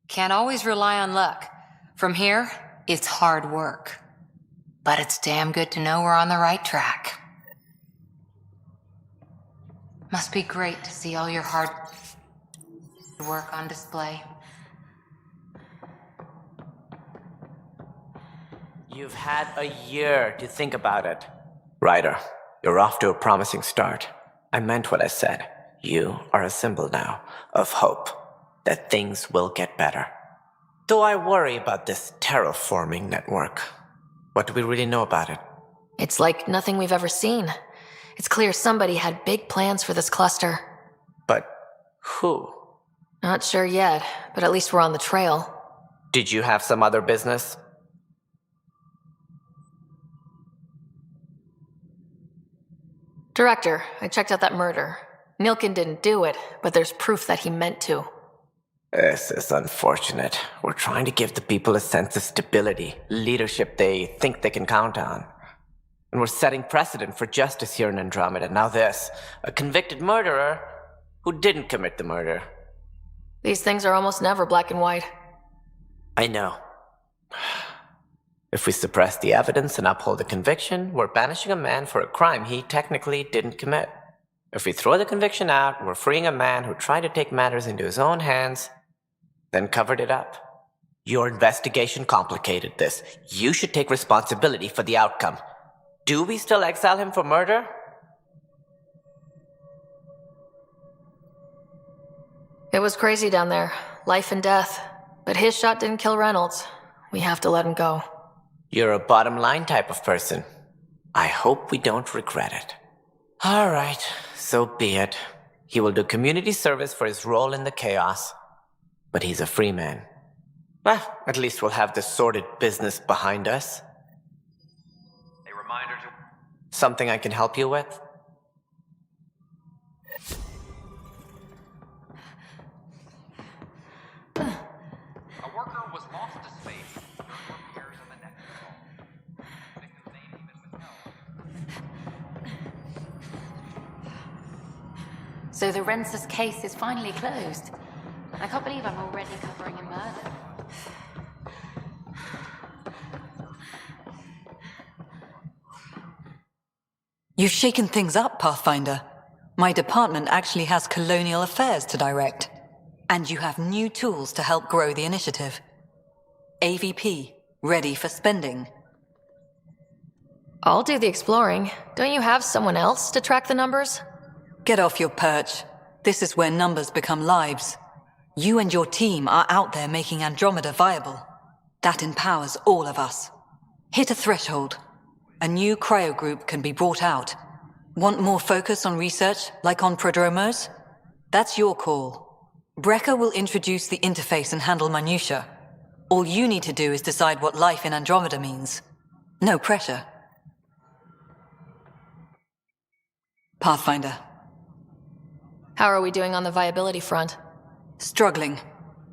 Can't always rely on luck. From here, it's hard work. But it's damn good to know we're on the right track. Must be great to see all your hard work on display. You've had a year to think about it. Ryder, you're off to a promising start. I meant what I said. You are a symbol now of hope that things will get better. Though I worry about this terraforming network. What do we really know about it? It's like nothing we've ever seen. It's clear somebody had big plans for this cluster. But who? Not sure yet, but at least we're on the trail. Did you have some other business? Director, I checked out that murder. Nilkin didn't do it, but there's proof that he meant to. This is unfortunate. We're trying to give the people a sense of stability, leadership they think they can count on. And we're setting precedent for justice here in Andromeda. Now this, a convicted murderer who didn't commit the murder. These things are almost never black and white. I know. If we suppress the evidence and uphold the conviction, we're banishing a man for a crime he technically didn't commit. If we throw the conviction out, we're freeing a man who tried to take matters into his own hands, then covered it up. Your investigation complicated this. You should take responsibility for the outcome. Do we still exile him for murder? It was crazy down there. Life and death. But his shot didn't kill Reynolds. We have to let him go. You're a bottom line type of person. I hope we don't regret it. All right, so be it. He will do community service for his role in the chaos. But he's a free man. Well, at least we'll have this sordid business behind us. A reminder to... Something I can help you with? A worker was lost to space during repairs on the Nexus. Victim's name even withheld. So the Rensis case is finally closed. I can't believe I'm already covering a murder. You've shaken things up, Pathfinder. My department actually has colonial affairs to direct. And you have new tools to help grow the initiative. AVP, ready for spending. I'll do the exploring. Don't you have someone else to track the numbers? Get off your perch. This is where numbers become lives. You and your team are out there making Andromeda viable. That empowers all of us. Hit a threshold. A new cryo group can be brought out. Want more focus on research, like on prodromos? That's your call. Brecker will introduce the interface and handle minutiae. All you need to do is decide what life in Andromeda means. No pressure. Pathfinder. How are we doing on the viability front? Struggling.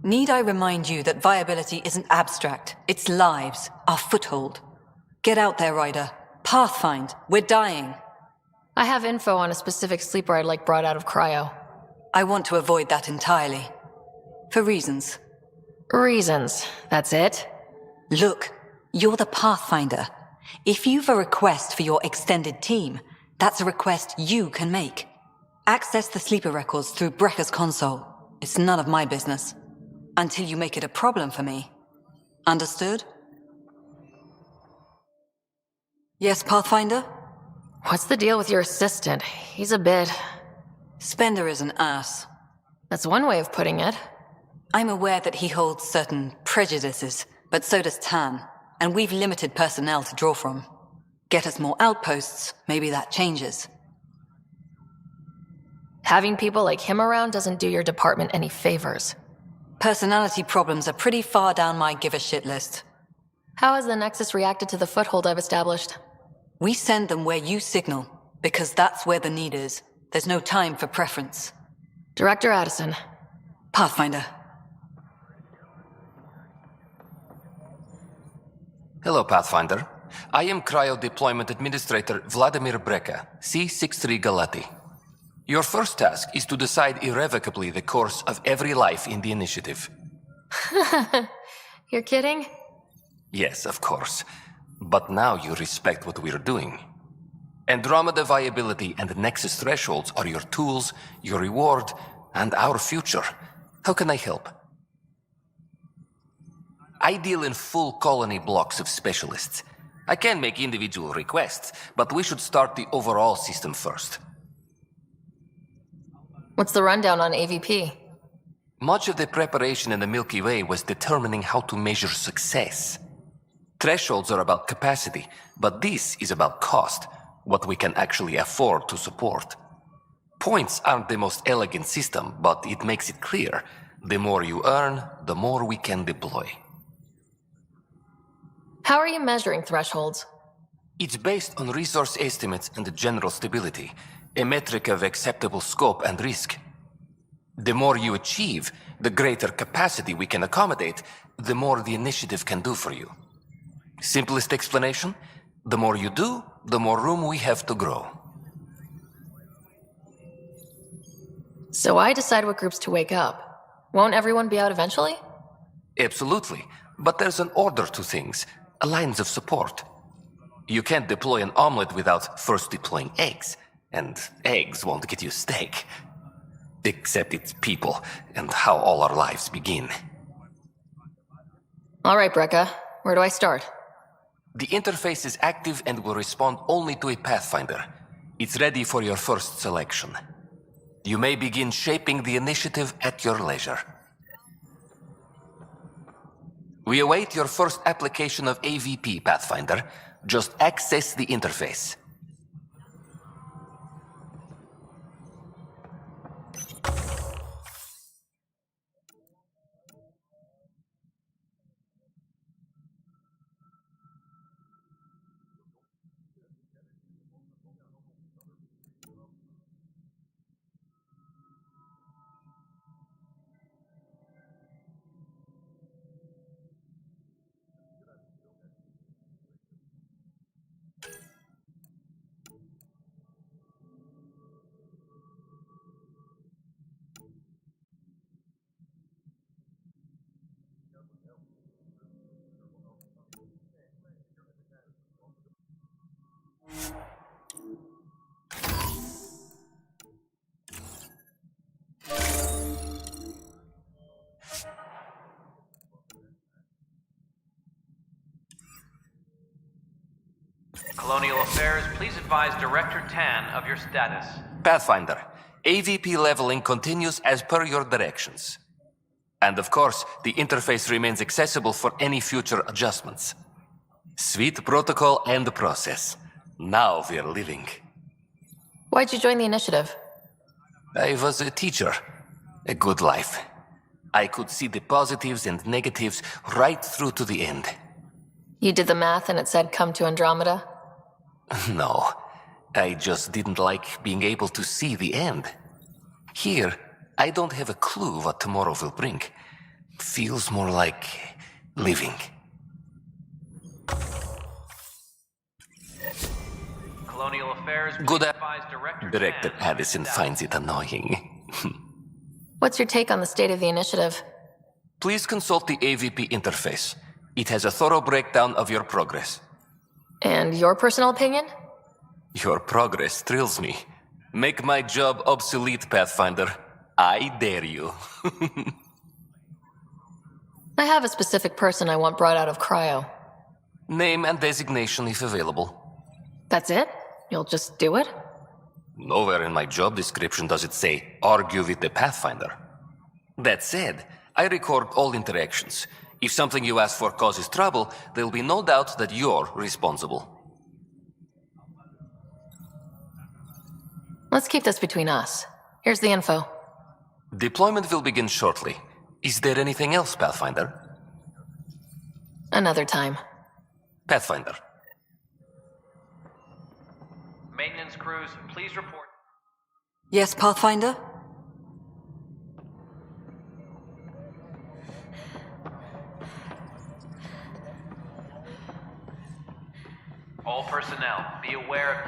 Need I remind you that viability isn't abstract, it's lives, our foothold. Get out there, Ryder. Pathfind, we're dying. I have info on a specific sleeper I'd like brought out of cryo. I want to avoid that entirely. For reasons. Reasons, that's it? Look, you're the Pathfinder. If you've a request for your extended team, that's a request you can make. Access the sleeper records through Brecker's console. It's none of my business. Until you make it a problem for me. Understood? Yes, Pathfinder? What's the deal with your assistant? He's a bit... Spender is an ass. That's one way of putting it. I'm aware that he holds certain prejudices, but so does Tan, and we've limited personnel to draw from. Get us more outposts, maybe that changes. Having people like him around doesn't do your department any favors. Personality problems are pretty far down my give-a-shit list. How has the Nexus reacted to the foothold I've established? We send them where you signal, because that's where the need is. There's no time for preference. Director Addison, Pathfinder. Hello, Pathfinder. I am Cryo Deployment Administrator Vladimir Breka, C-63 Galati. Your first task is to decide irrevocably the course of every life in the initiative. You're kidding? Yes, of course. But now you respect what we're doing. Andromeda viability and Nexus thresholds are your tools, your reward, and our future. How can I help? I deal in full colony blocks of specialists. I can make individual requests, but we should start the overall system first. What's the rundown on AVP? Much of the preparation in the Milky Way was determining how to measure success. Thresholds are about capacity, but this is about cost, what we can actually afford to support. Points aren't the most elegant system, but it makes it clear. The more you earn, the more we can deploy. How are you measuring thresholds? It's based on resource estimates and general stability, a metric of acceptable scope and risk. The more you achieve, the greater capacity we can accommodate, the more the initiative can do for you. Simplest explanation, the more you do, the more room we have to grow. So I decide what groups to wake up. Won't everyone be out eventually? Absolutely, but there's an order to things. Lines of support. You can't deploy an omelet without first deploying eggs, and eggs won't get you steak. Except it's people, and how all our lives begin. All right, Breka. Where do I start? The interface is active and will respond only to a Pathfinder. It's ready for your first selection. You may begin shaping the initiative at your leisure. We await your first application of AVP, Pathfinder. Just access the interface. Colonial Affairs, please advise Director Tan of your status. Pathfinder, AVP leveling continues as per your directions. And of course, the interface remains accessible for any future adjustments. Sweet protocol and process. Now we're living. Why'd you join the initiative? I was a teacher. A good life. I could see the positives and negatives right through to the end. You did the math and it said come to Andromeda? No, I just didn't like being able to see the end. Here, I don't have a clue what tomorrow will bring. Feels more like living. Colonial Affairs, please Good advise Director Director Tan. Addison finds it annoying. What's your take on the state of the initiative? Please consult the AVP interface. It has a thorough breakdown of your progress. And your personal opinion? Your progress thrills me. Make my job obsolete, Pathfinder. I dare you. I have a specific person I want brought out of cryo. Name and designation if available. That's it? You'll just do it? Nowhere in my job description does it say, argue with the Pathfinder. That said, I record all interactions. If something you ask for causes trouble, there'll be no doubt that you're responsible. Let's keep this between us. Here's the info. Deployment will begin shortly. Is there anything else, Pathfinder? Another time. Pathfinder. Maintenance crews, please report. Yes, Pathfinder?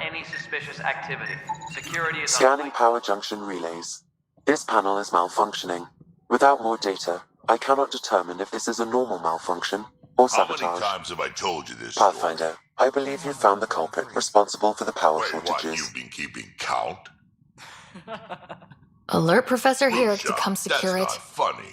any suspicious activity. Security is Scanning power junction relays. This panel is malfunctioning. Without more data, I cannot determine if this is a normal malfunction or sabotage. How many times have I told you this? Pathfinder, I believe you found the culprit responsible for the power shortages. What, you've been keeping count? Alert Professor here to come secure it. That's not funny.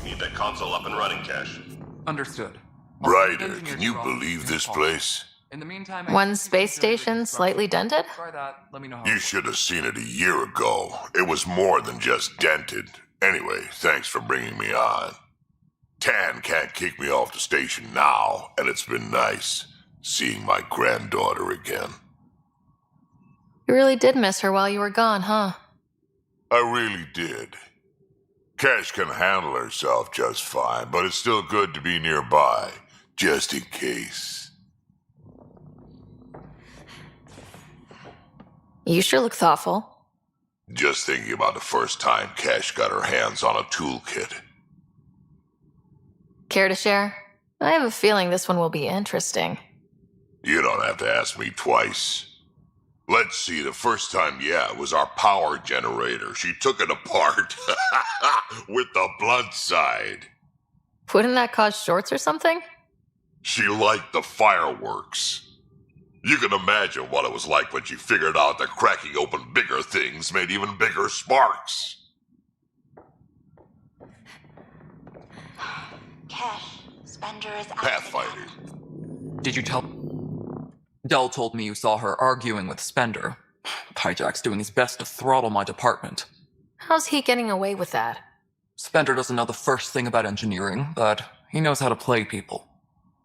We need that console up and running, Cash. Understood. Ryder, can you believe this place? In the meantime, One space station slightly dented? Try that. Let me know how. You should have seen it a year ago. It was more than just dented. Anyway, thanks for bringing me on. Tan can't kick me off the station now, and it's been nice seeing my granddaughter again. You really did miss her while you were gone, huh? I really did. Cash can handle herself just fine, but it's still good to be nearby, just in case. You sure look thoughtful. Just thinking about the first time Cash got her hands on a toolkit. Care to share? I have a feeling this one will be interesting. You don't have to ask me twice. Let's see, the first time, it was our power generator. She took it apart with the blunt side. Wouldn't that cause shorts or something? She liked the fireworks. You can imagine what it was like when she figured out that cracking open bigger things made even bigger sparks. Cash, Spender is out. Pathfinder. Did you tell... Dell told me you saw her arguing with Spender. Hijack's doing his best to throttle my department. How's he getting away with that? Spender doesn't know the first thing about engineering, but he knows how to play people.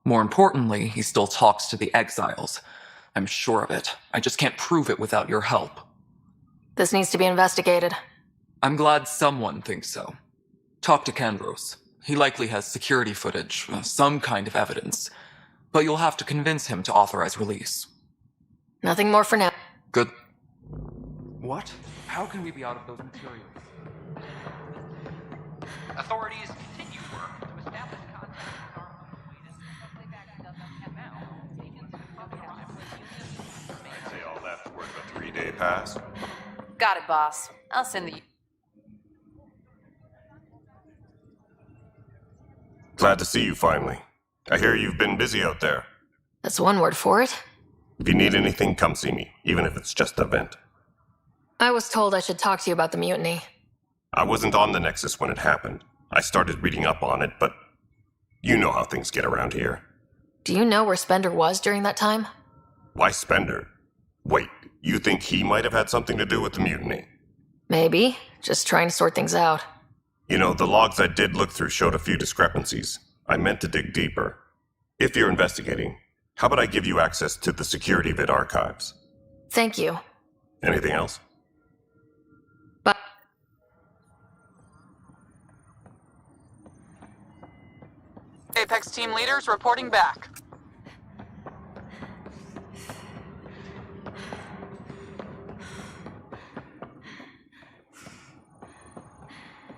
More importantly, he still talks to the exiles. I'm sure of it. I just can't prove it without your help. This needs to be investigated. I'm glad someone thinks so. Talk to Kandros. He likely has security footage, some kind of evidence. But you'll have to convince him to authorize release. Nothing more for now. Good. What? How can we be out of those materials? Authorities continue work to establish contact with our I'd say all that's worth a 3-day pass. Got it, boss. I'll send the... Glad to see you finally. I hear you've been busy out there. That's one word for it. If you need anything, come see me, even if it's just a vent. I was told I should talk to you about the mutiny. I wasn't on the Nexus when it happened. I started reading up on it, but you know how things get around here. Do you know where Spender was during that time? Why Spender? Wait, you think he might have had something to do with the mutiny? Maybe. Just trying to sort things out. You know, the logs I did look through showed a few discrepancies. I meant to dig deeper. If you're investigating, how about I give you access to the security vid archives? Thank you. Anything else? But Apex team leaders reporting back.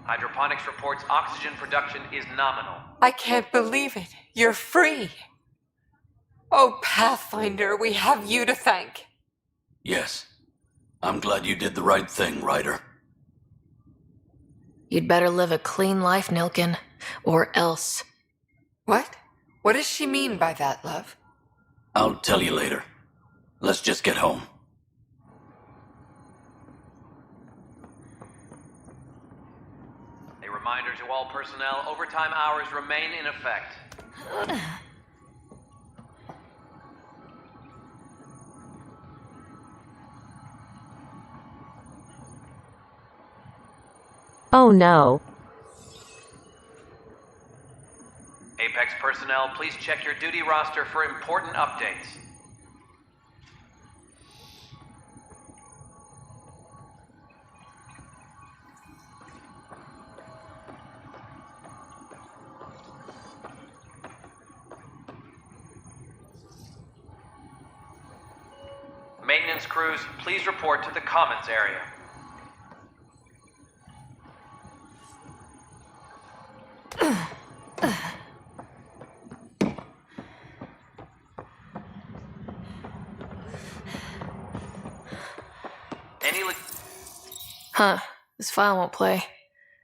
Hydroponics reports oxygen production is nominal. I can't believe it. You're free. Oh, Pathfinder, we have you to thank. Yes. I'm glad you did the right thing, Ryder. You'd better live a clean life, Nilkin. Or else. What? What does she mean by that, love? I'll tell you later. Let's just get home. A reminder to all personnel, overtime hours remain in effect. Oh no. Apex personnel, please check your duty roster for important updates. Maintenance crews, please report to the commons area. Huh. This file won't play.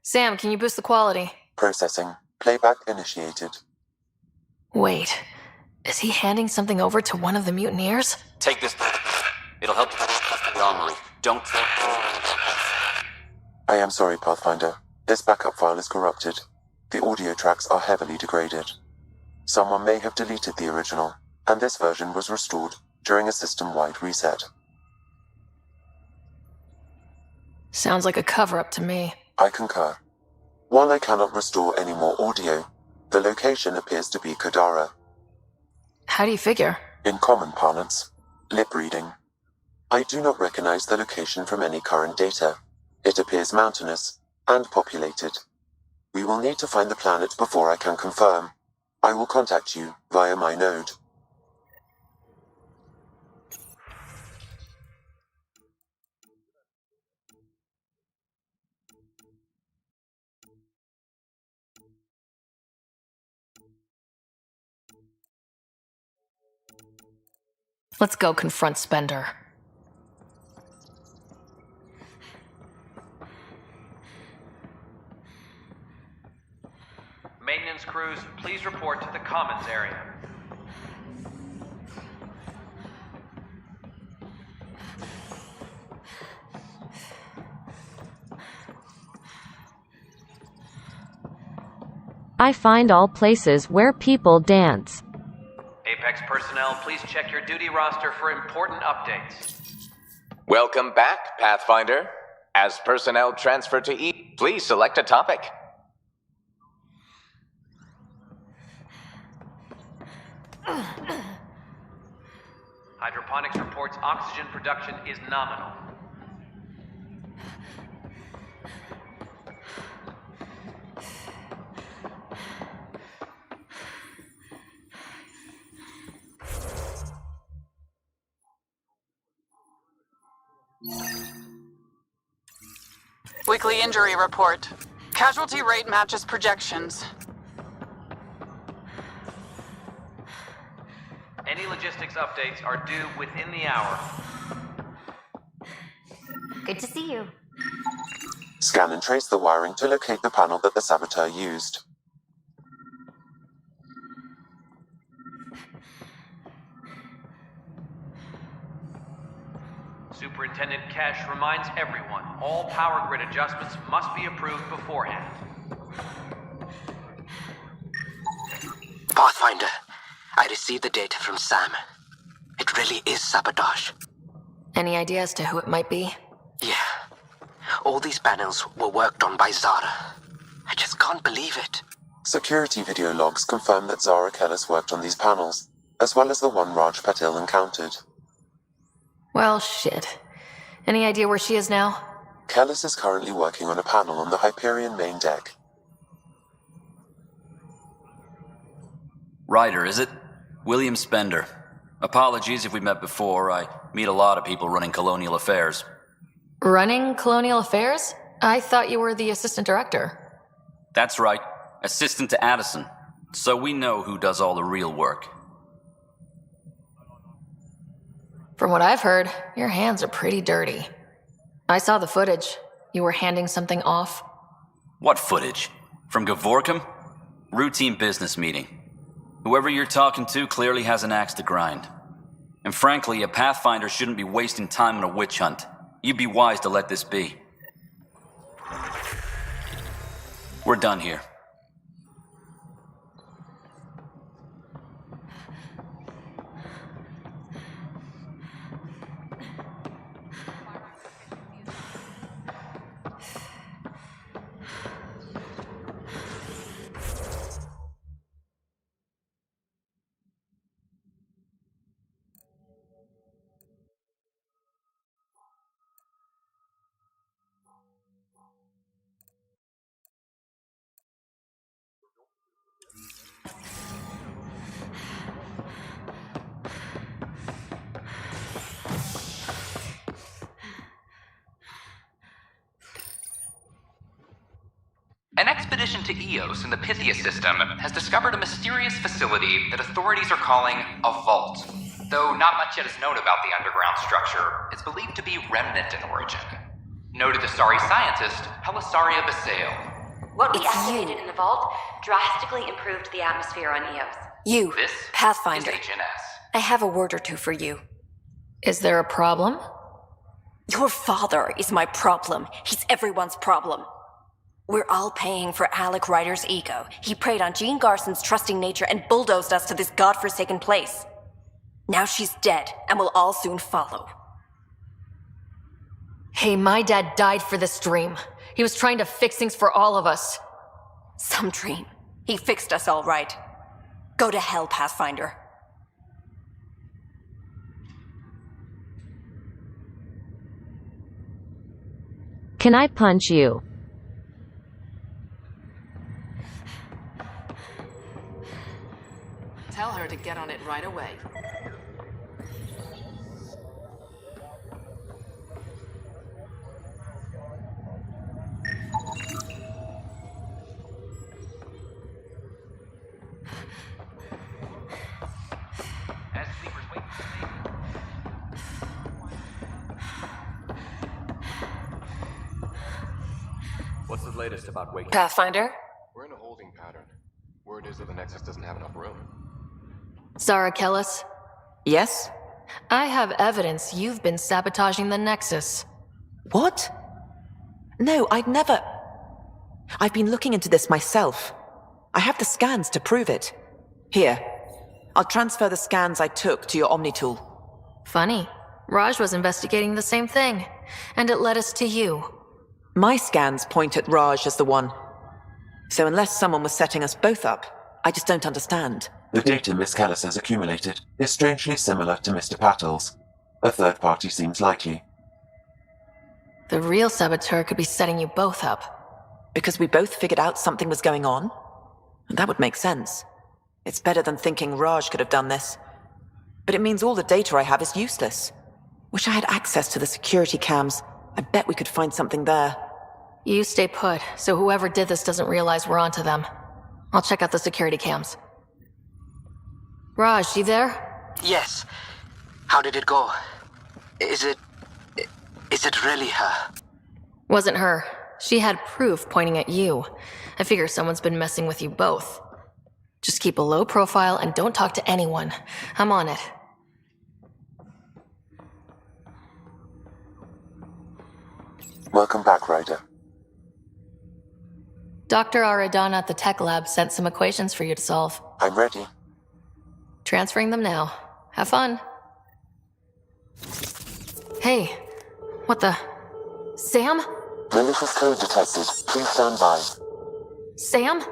Sam, can you boost the quality? Processing. Playback initiated. Wait. Is he handing something over to one of the mutineers? Take this. It'll help the armory. Don't. I am sorry, Pathfinder. This backup file is corrupted. The audio tracks are heavily degraded. Someone may have deleted the original, and this version was restored during a system-wide reset. Sounds like a cover-up to me. I concur. While I cannot restore any more audio, the location appears to be Kadara. How do you figure? In common parlance, lip reading. I do not recognize the location from any current data. It appears mountainous and populated. We will need to find the planet before I can confirm. I will contact you via my node. Let's go confront Spender. Maintenance crews, please report to the commons area. I find all places where people dance. Apex personnel, please check your duty roster for important updates. Welcome back, Pathfinder. As personnel transfer to E, please select a topic. Hydroponics reports oxygen production is nominal. Weekly injury report. Casualty rate matches projections. Any logistics updates are due within the hour. Good to see you. Scan and trace the wiring to locate the panel that the saboteur used. Superintendent Kesh reminds everyone, all power grid adjustments must be approved beforehand. Pathfinder, I received the data from Sam. It really is sabotage. Any idea as to who it might be? Yeah. All these panels were worked on by Zara. I just can't believe it. Security video logs confirm that Zara Kellis worked on these panels, as well as the one Raj Patil encountered. Well, shit. Any idea where she is now? Kellis is currently working on a panel on the Hyperion main deck. Ryder, is it? William Spender. Apologies if we met before. I meet a lot of people running Colonial Affairs. Running Colonial Affairs? I thought you were the assistant director. That's right. Assistant to Addison. So we know who does all the real work. From what I've heard, your hands are pretty dirty. I saw the footage. You were handing something off. What footage? From Gavorkum? Routine business meeting. Whoever you're talking to clearly has an axe to grind. And frankly, a Pathfinder shouldn't be wasting time on a witch hunt. You'd be wise to let this be. We're done here. An expedition to Eos in the Pythia system has discovered a mysterious facility that authorities are calling a vault. Though not much yet is known about the underground structure, it's believed to be remnant in origin. Noted Asari scientist Helisaria Basale. What we activated in the vault drastically improved the atmosphere on Eos. You, This Pathfinder. is HNS. I have a word or two for you. Is there a problem? Your father is my problem. He's everyone's problem. We're all paying for Alec Ryder's ego. He preyed on Jean Garson's trusting nature and bulldozed us to this godforsaken place. Now she's dead, and we'll all soon follow. Hey, my dad died for this dream. He was trying to fix things for all of us. Some dream. He fixed us all right. Go to hell, Pathfinder. Can I punch you? Tell her to get on it right away. As sleepers wait for me. What's the latest about waking? Pathfinder? We're in a holding pattern. Word is that the Nexus doesn't have enough room. Zara Kellis? Yes? I have evidence you've been sabotaging the Nexus. What? No, I'd never. I've been looking into this myself. I have the scans to prove it. Here, I'll transfer the scans I took to your Omni tool. Funny. Raj was investigating the same thing, and it led us to you. My scans point at Raj as the one. So unless someone was setting us both up, I just don't understand. The data Miss Callis has accumulated is strangely similar to Mr. Patel's. A third party seems likely. The real saboteur could be setting you both up. Because we both figured out something was going on? That would make sense. It's better than thinking Raj could have done this. But it means all the data I have is useless. Wish I had access to the security cams. I bet we could find something there. You stay put, so whoever did this doesn't realize we're onto them. I'll check out the security cams. Raj, you there? Yes. How did it go? Is it really her? Wasn't her. She had proof pointing at you. I figure someone's been messing with you both. Just keep a low profile and don't talk to anyone. I'm on it. Welcome back, Ryder. Dr. Aradana at the tech lab sent some equations for you to solve. I'm ready. Transferring them now. Have fun. Hey, what the... Sam? Malicious code detected. Please stand by. Sam?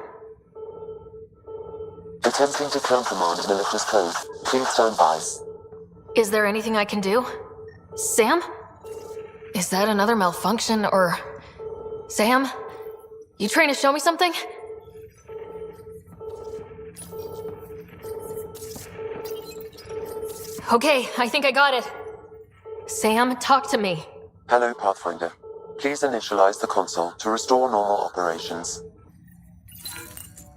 Attempting to countermand malicious code. Please stand by. Is there anything I can do? Sam? Is that another malfunction, or... Sam? You trying to show me something? Okay, I think I got it. Sam, talk to me. Hello, Pathfinder. Please initialize the console to restore normal operations.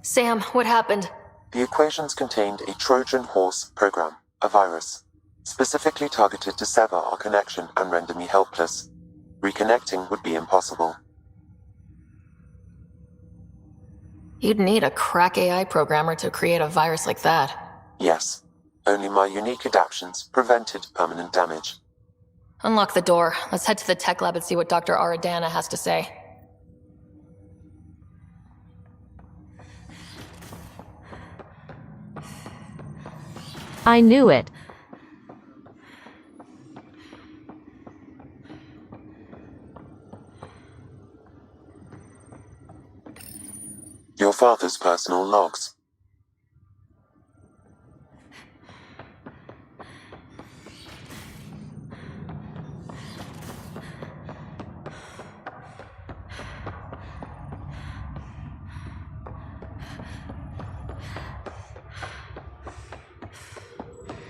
Sam, what happened? The equations contained a Trojan horse program, a virus, specifically targeted to sever our connection and render me helpless. Reconnecting would be impossible. You'd need a crack AI programmer to create a virus like that. Yes. Only my unique adaptions prevented permanent damage. Unlock the door. Let's head to the tech lab and see what Dr. Aradana has to say. I knew it. Your father's personal logs.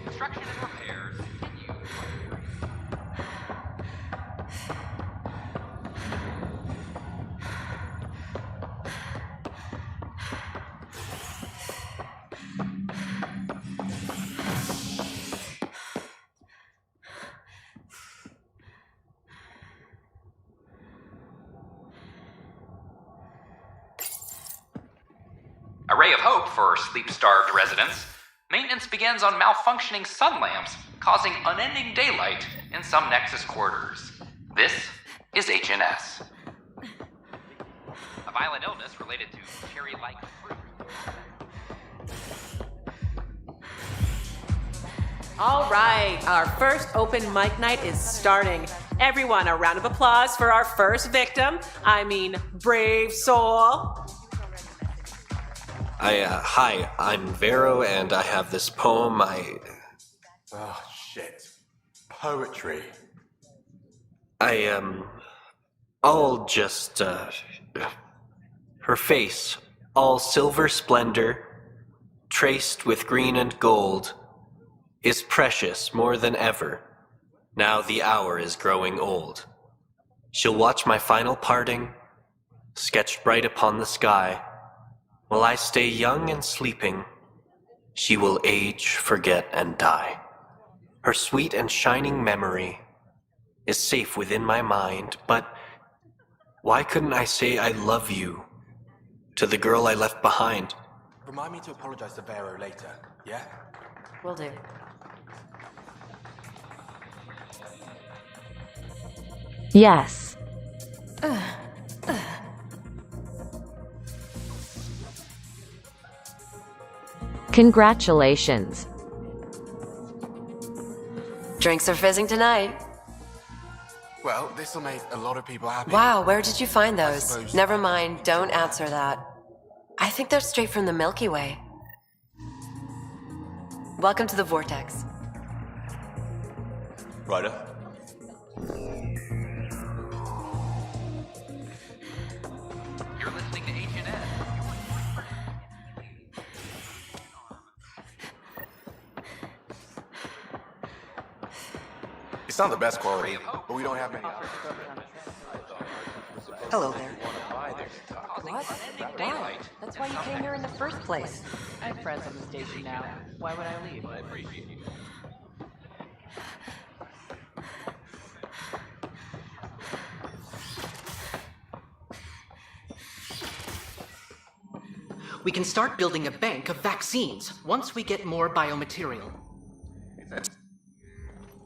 Construction and repairs continue. ray of hope for sleep-starved residents, maintenance begins on malfunctioning sun lamps, causing unending daylight in some Nexus quarters. This is HNS. A violent illness related to cherry-like fruit. All right, our first open mic night is starting. Everyone, a round of applause for our first victim. Brave soul. Hi, I'm Vero, and I have this poem. Oh, shit. Poetry. All just, her face, all silver splendor, traced with green and gold, is precious more than ever. Now the hour is growing old. She'll watch my final parting, sketched bright upon the sky. While I stay young and sleeping, she will age, forget, and die. Her sweet and shining memory is safe within my mind, but why couldn't I say I love you to the girl I left behind? Remind me to apologize to Vero later, yeah? Will do. Yes. Congratulations. Drinks are fizzing tonight. Well, this'll make a lot of people happy. Wow, where did you find those? suppose- Never mind, don't answer that. I think they're straight from the Milky Way. Welcome to the Vortex. Ryder? You're listening to HNS. It's not the best quality, but we don't have many. Hello there. What? Why? That's why you came here in the first place. I have friends on the station now. Why would I leave? We can start building a bank of vaccines once we get more biomaterial.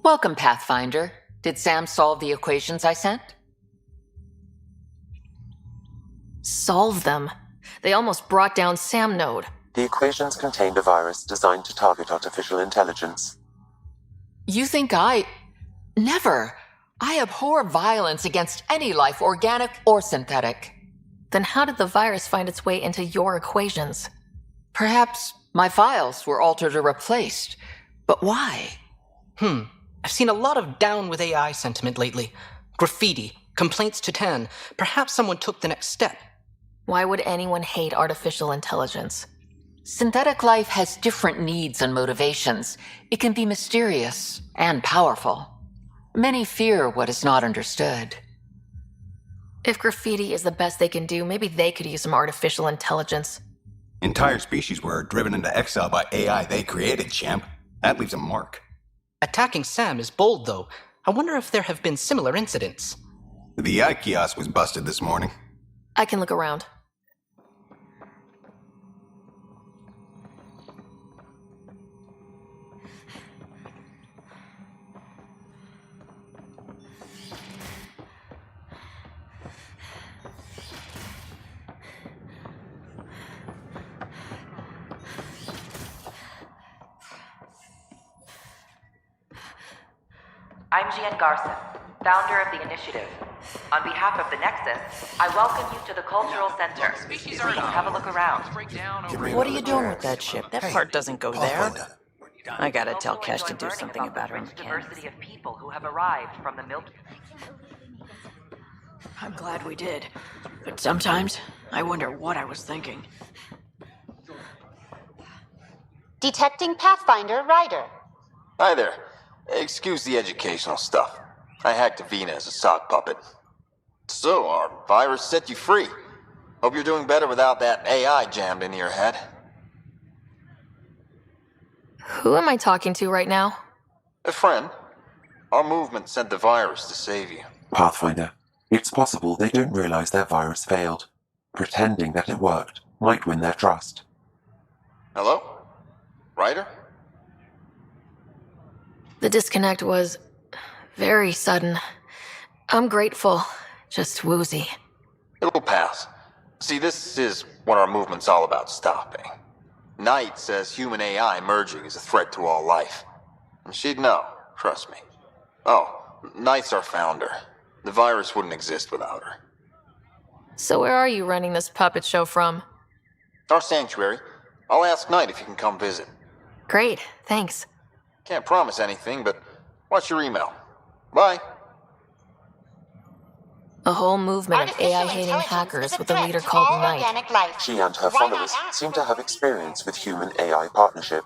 Welcome, Pathfinder. Did Sam solve the equations I sent? Solve them. They almost brought down Sam Node. The equations contained a virus designed to target artificial intelligence. You think Never. I abhor violence against any life, organic or synthetic. Then how did the virus find its way into your equations? Perhaps my files were altered or replaced. But why? I've seen a lot of down with AI sentiment lately. Graffiti, complaints to 10. Perhaps someone took the next step. Why would anyone hate artificial intelligence? Synthetic life has different needs and motivations. It can be mysterious and powerful. Many fear what is not understood. If graffiti is the best they can do, maybe they could use some artificial intelligence. Entire species were driven into exile by AI they created, champ. That leaves a mark. Attacking Sam is bold, though. I wonder if there have been similar incidents. The AI kiosk was busted this morning. I can look around. I'm Jian Garson, founder of the initiative. On behalf of the Nexus, I welcome you to the Cultural Center. Please have a look around. What are you doing with that ship? That part doesn't go there. I gotta tell Cash to do something about her mechanics. Diversity of people who have arrived from the Milky. I'm glad we did. But sometimes, I wonder what I was thinking. Detecting Pathfinder Ryder. Hi there. Excuse the educational stuff. I hacked Avina as a sock puppet. So, our virus set you free. Hope you're doing better without that AI jammed into your head. Who am I talking to right now? A friend. Our movement sent the virus to save you. Pathfinder, it's possible they don't realize their virus failed. Pretending that it worked might win their trust. Hello? Ryder? The disconnect was very sudden. I'm grateful, just woozy. It'll pass. See, this is what our movement's all about stopping. Knight says human AI merging is a threat to all life. And she'd know, trust me. Oh, Knight's our founder. The virus wouldn't exist without her. So where are you running this puppet show from? Our sanctuary. I'll ask Knight if you can come visit. Great, thanks. Can't promise anything, but watch your email. Bye. A whole movement of AI-hating hackers with a leader called Knight. She and her followers seem to have experience with human-AI partnership.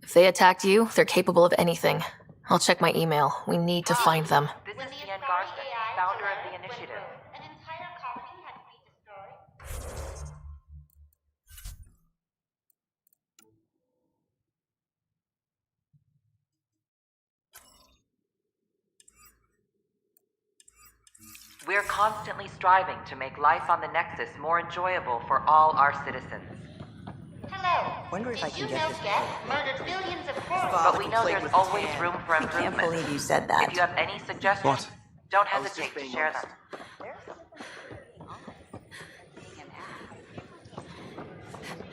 If they attacked you, they're capable of anything. I'll check my email. We need to find them. This is Ian Garson, founder of the initiative. We're constantly striving to make life on the Nexus more enjoyable for all our citizens. Hello. Wonder if I can get this. Murdered billions of horrors. But we know there's always room for I improvement. can't believe you said that. If you have any suggestions, don't hesitate to share them.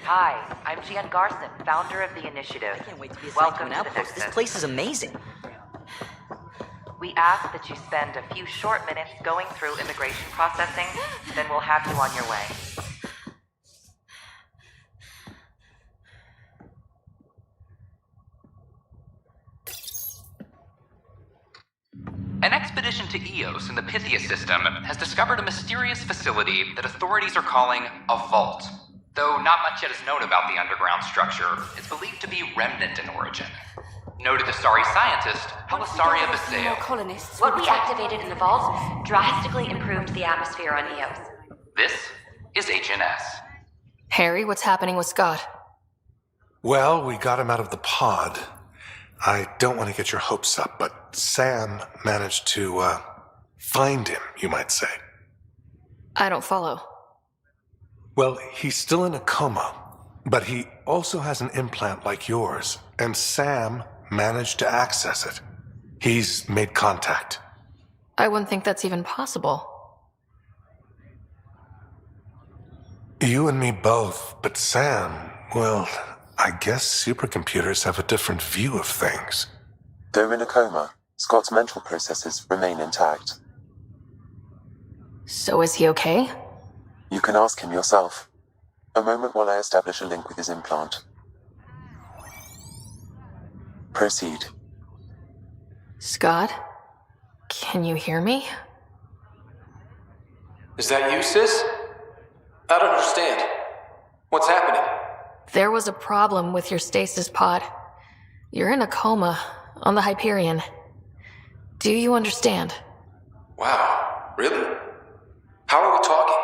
Hi, I'm Gian Garson, founder of the initiative. I can't wait to be Welcome assigned to to an the outpost. This Nexus. place is amazing. We ask that you spend a few short minutes going through immigration processing, then we'll have you on your way. An expedition to Eos in the Pythia system has discovered a mysterious facility that authorities are calling a vault. Though not much yet is known about the underground structure, it's believed to be remnant in origin. Noted Asari scientist, Helisaria Baseo. What we activated in the vault drastically improved the atmosphere on Eos. This is HNS. Harry, what's happening with Scott? Well, we got him out of the pod. I don't want to get your hopes up, but Sam managed to, find him, you might say. I don't follow. Well, he's still in a coma, but he also has an implant like yours, and Sam managed to access it. He's made contact. I wouldn't think that's even possible. You and me both, but Sam, well, I guess supercomputers have a different view of things. Though in a coma, Scott's mental processes remain intact. So is he okay? You can ask him yourself. A moment while I establish a link with his implant. Proceed. Scott? Can you hear me? Is that you, sis? I don't understand. What's happening? There was a problem with your stasis pod. You're in a coma on the Hyperion. Do you understand? Wow, really? How are we talking?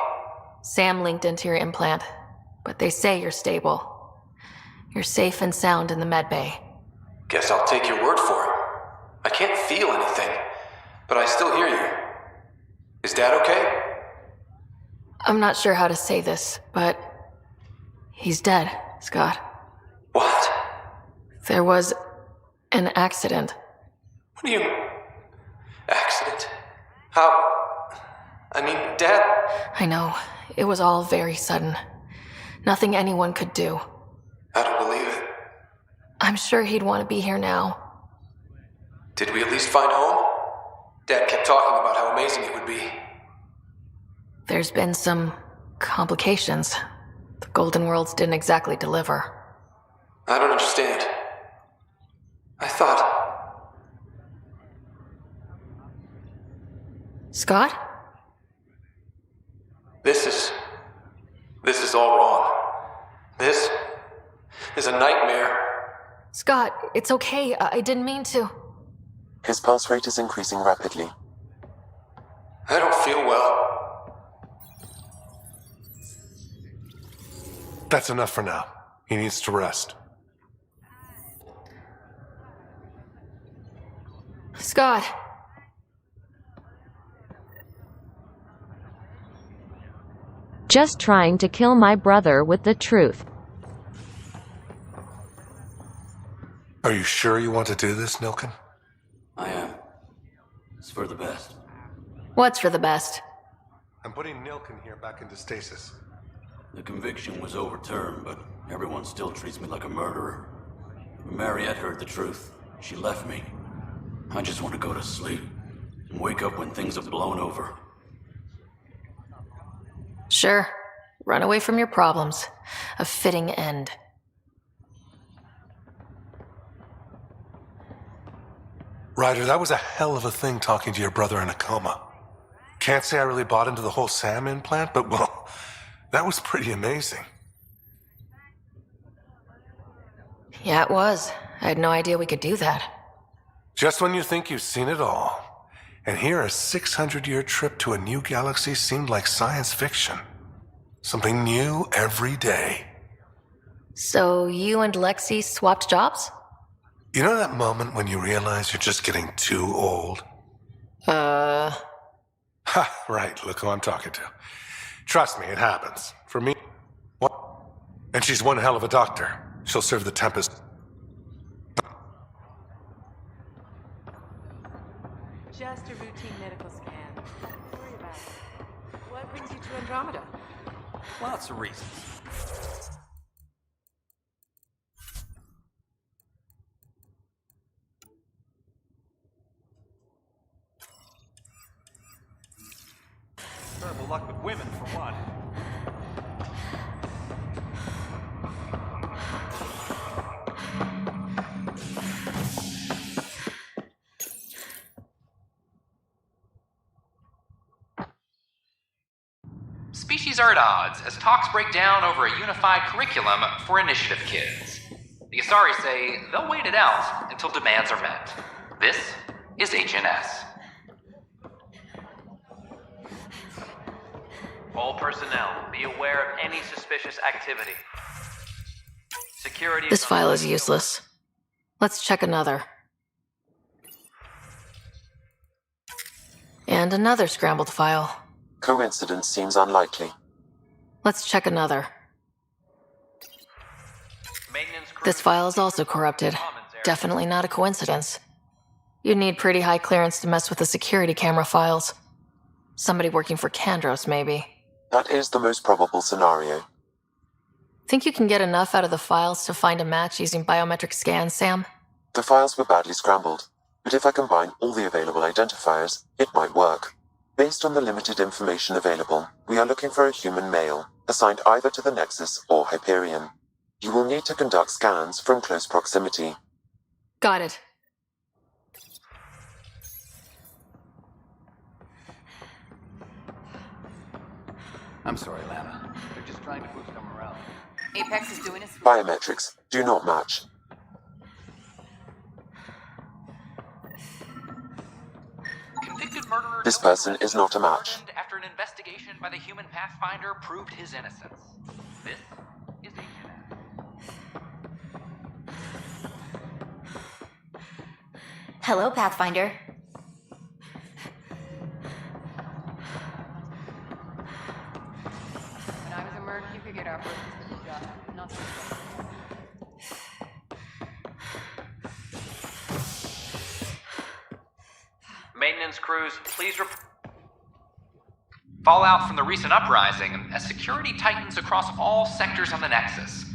Sam linked into your implant, but they say you're stable. You're safe and sound in the medbay. Guess I'll take your word for it. I can't feel anything, but I still hear you. Is Dad okay? I'm not sure how to say this, but he's dead, Scott. What? There was an accident. What do you... Accident? How... I mean, Dad... I know. It was all very sudden. Nothing anyone could do. I don't believe it. I'm sure he'd want to be here now. Did we at least find home? Dad kept talking about how amazing it would be. There's been some complications. The Golden Worlds didn't exactly deliver. I don't understand. I thought... Scott? This is all wrong. This is a nightmare. Scott, it's okay. I didn't mean to. His pulse rate is increasing rapidly. I don't feel well. That's enough for now. He needs to rest. Scott. Just trying to kill my brother with the truth. Are you sure you want to do this, Nilkin? I am. It's for the best. What's for the best? I'm putting Nilkin here back into stasis. The conviction was overturned, but everyone still treats me like a murderer. When Mariette heard the truth, she left me. I just want to go to sleep and wake up when things have blown over. Sure. Run away from your problems. A fitting end. Ryder, that was a hell of a thing talking to your brother in a coma. Can't say I really bought into the whole Sam implant, but well, that was pretty amazing. Yeah, it was. I had no idea we could do that. Just when you think you've seen it all. And here a 600-year trip to a new galaxy seemed like science fiction. Something new every day. So you and Lexi swapped jobs? You know that moment when you realize you're just getting too old? Ha, right, look who I'm talking to. Trust me, it happens. For me, what? And she's one hell of a doctor. She'll serve the Tempest. Just a routine medical scan. Don't worry about it. What brings you to Andromeda? Lots of reasons. Terrible luck with women, for one. Species are at odds as talks break down over a unified curriculum for initiative kids. The Asari say they'll wait it out until demands are met. This is HNS. All personnel, be aware of any suspicious activity. Security. This file is useless. Let's check another. And another scrambled file. Coincidence seems unlikely. Let's check another. This file is also corrupted. Definitely not a coincidence. You'd need pretty high clearance to mess with the security camera files. Somebody working for Kandros, maybe. That is the most probable scenario. Think you can get enough out of the files to find a match using biometric scans, Sam? The files were badly scrambled, but if I combine all the available identifiers, it might work. Based on the limited information available, we are looking for a human male, assigned either to the Nexus or Hyperion. You will need to conduct scans from close proximity. Got it. I'm sorry, Lana. They're just trying to boost our morale. Apex is doing a sweep. Biometrics do not match. Convicted murderer This person is not a match. after an investigation by the human Pathfinder proved his innocence. This is HNS. Hello, Pathfinder. When I was a merc, you could get our first job. Not so Maintenance crews, please report. Fallout from the recent uprising as security tightens across all sectors on the Nexus.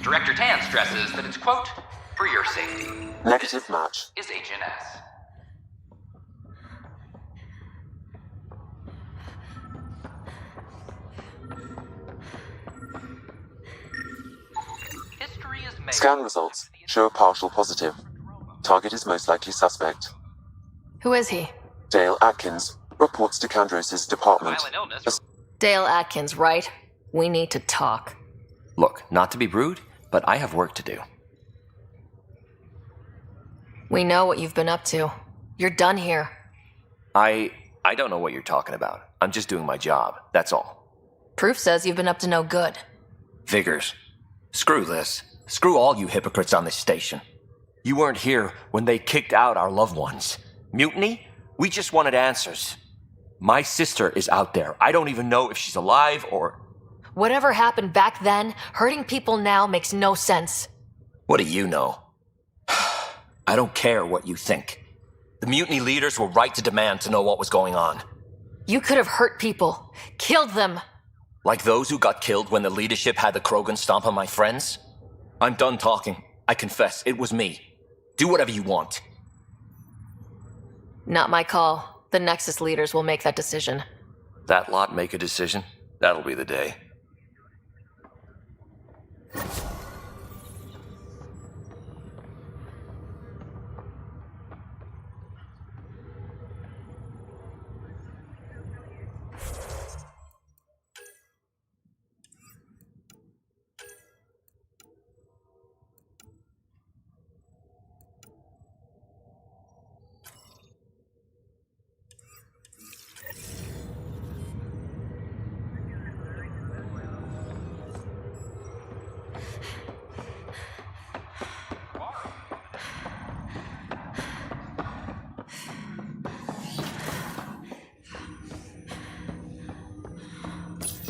Director Tan stresses that it's, quote, for your safety. Negative match. Is HNS. History is made. Scan results show a partial positive. Target is most likely suspect. Who is he? Dale Atkins reports to Kandros' department. Dale Atkins, right? We need to talk. Look, not to be rude, but I have work to do. We know what you've been up to. You're done here. I don't know what you're talking about. I'm just doing my job, that's all. Proof says you've been up to no good. Vigors. Screw this. Screw all you hypocrites on this station. You weren't here when they kicked out our loved ones. Mutiny? We just wanted answers. My sister is out there. I don't even know if she's alive or... Whatever happened back then, hurting people now makes no sense. What do you know? I don't care what you think. The mutiny leaders were right to demand to know what was going on. You could have hurt people, killed them. Like those who got killed when the leadership had the Krogan stomp on my friends? I'm done talking. I confess, it was me. Do whatever you want. Not my call. The Nexus leaders will make that decision. That lot make a decision? That'll be the day.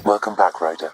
Welcome back, Ryder.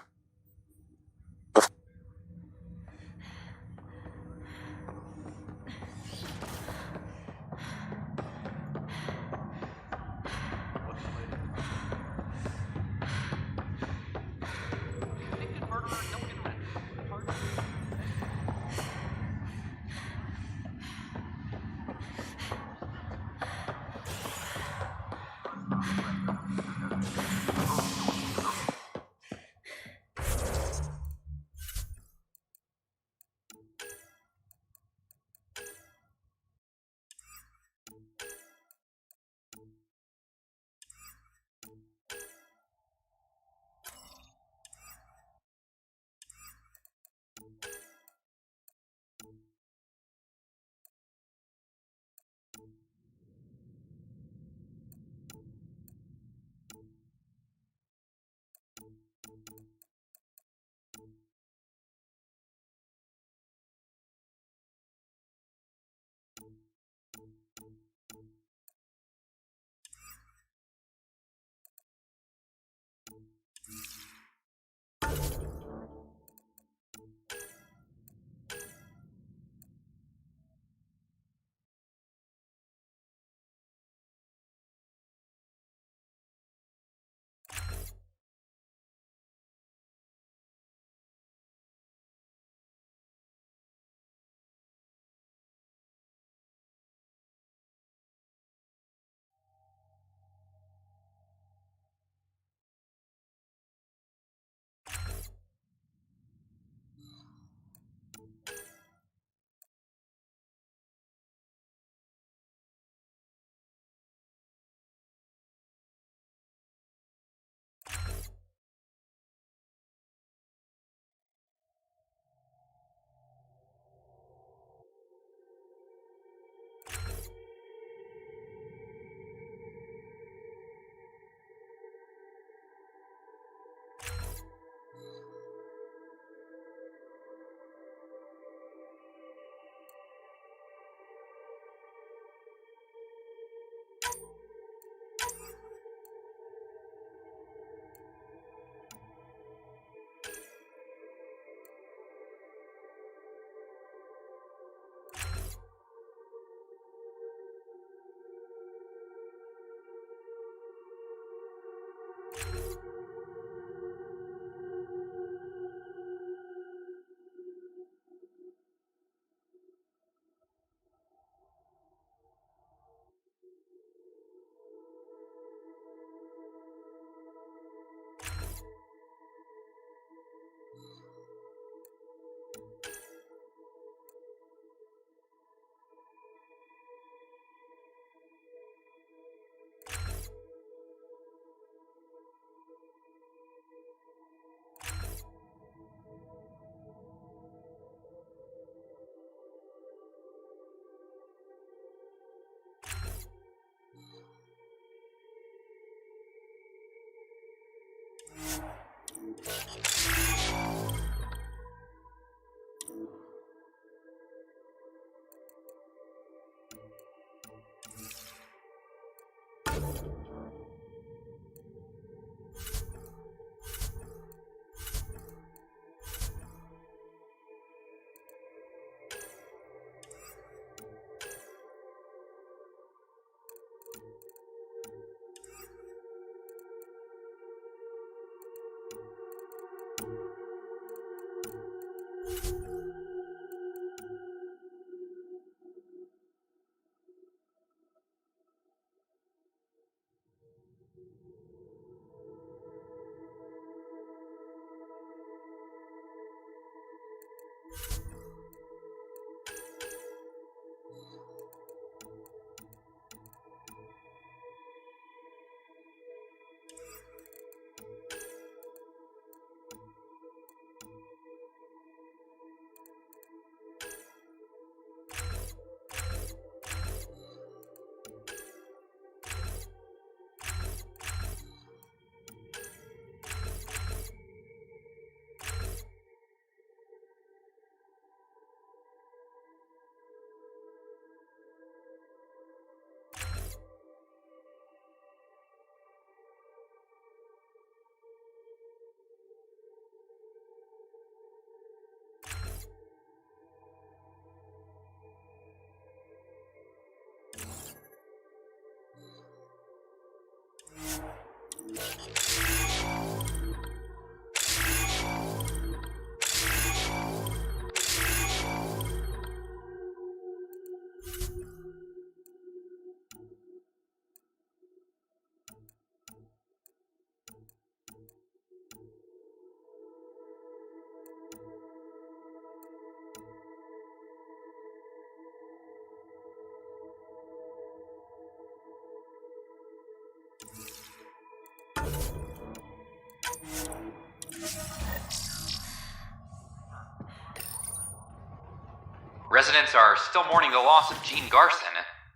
Residents are still mourning the loss of Gene Garson.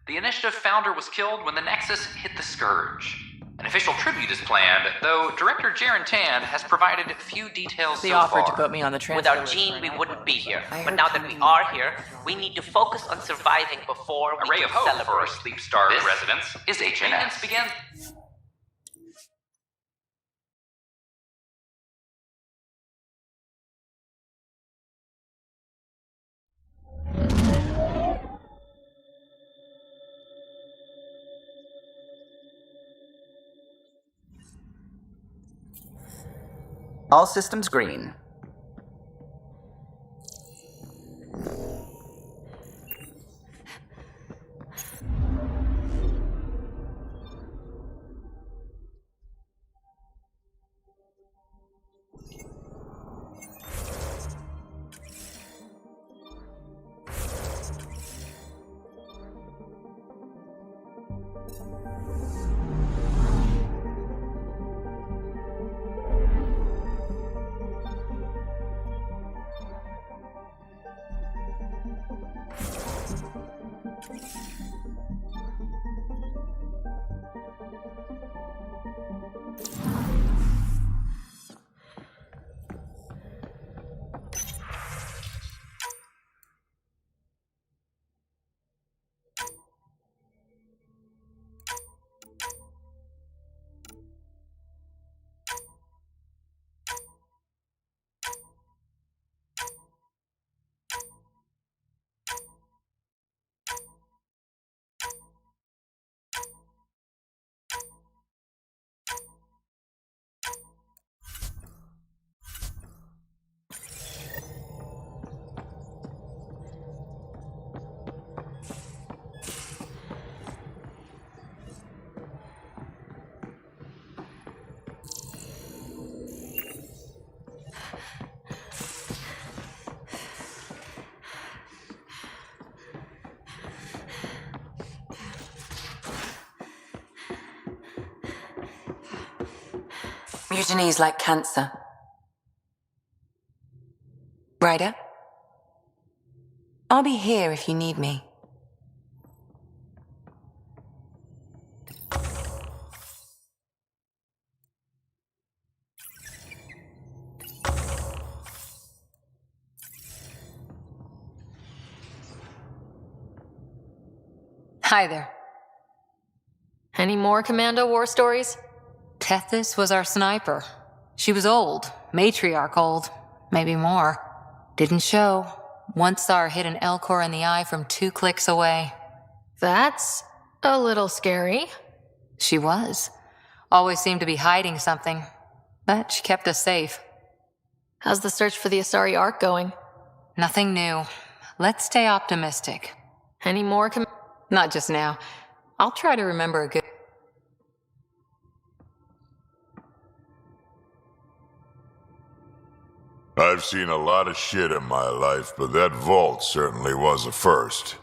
The initiative founder was killed when the Nexus hit the Scourge. An official tribute is planned, though Director Jaren Tan has provided few details They so offered far. to put me on the transfer Without list Gene, for we an wouldn't be here. I But heard now that we are here, we need to focus on surviving before A we ray can of hope celebrate. for sleep-starved residents is HNS. Maintenance begins. All systems green. Mutiny is like cancer. Ryder? I'll be here if you need me. Hi there. Any more Commando war stories? Tethys was our sniper. She was old, matriarch old, maybe more. Didn't show. Once saw her hit an Elcor in the eye from 2 clicks away. That's a little scary. She was. Always seemed to be hiding something. But she kept us safe. How's the search for the Asari Ark going? Nothing new. Let's stay optimistic. Any more Not just now. I'll try to remember a good... I've seen a lot of shit in my life, but that vault certainly was a first.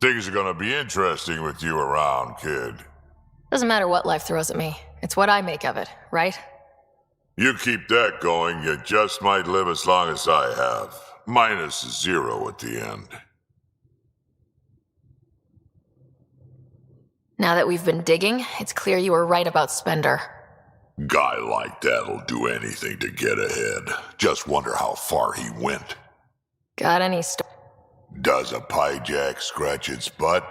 Things are gonna be interesting with you around, kid. Doesn't matter what life throws at me. It's what I make of it, right? You keep that going, you just might live as long as I have. Minus 0 at the end. Now that we've been digging, it's clear you were right about Spender. Guy like that'll do anything to get ahead. Just wonder how far he went. Got any Does a piejack scratch its butt?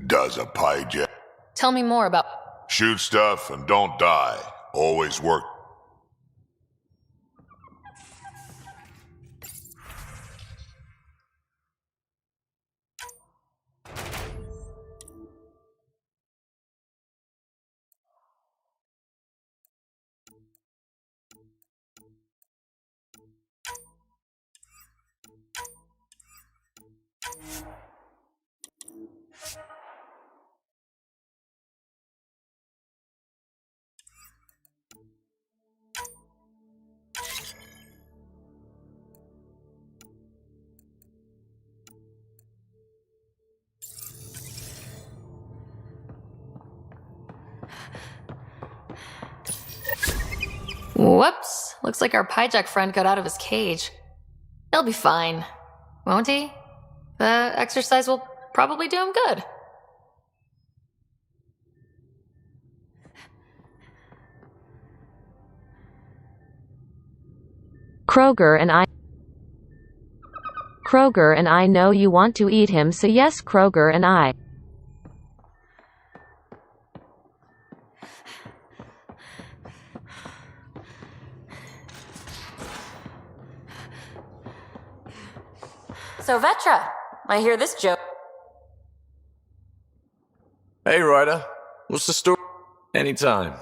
Does a piejack... Tell me more about... Shoot stuff and don't die. Always work Whoops. Looks like our Pyjack friend got out of his cage. He'll be fine, won't he? The exercise will probably do him good. Kroger and I know you want to eat him, so yes, Kroger and I. So, Vetra, I hear this joke. Hey, Ryder. What's the story? Anytime.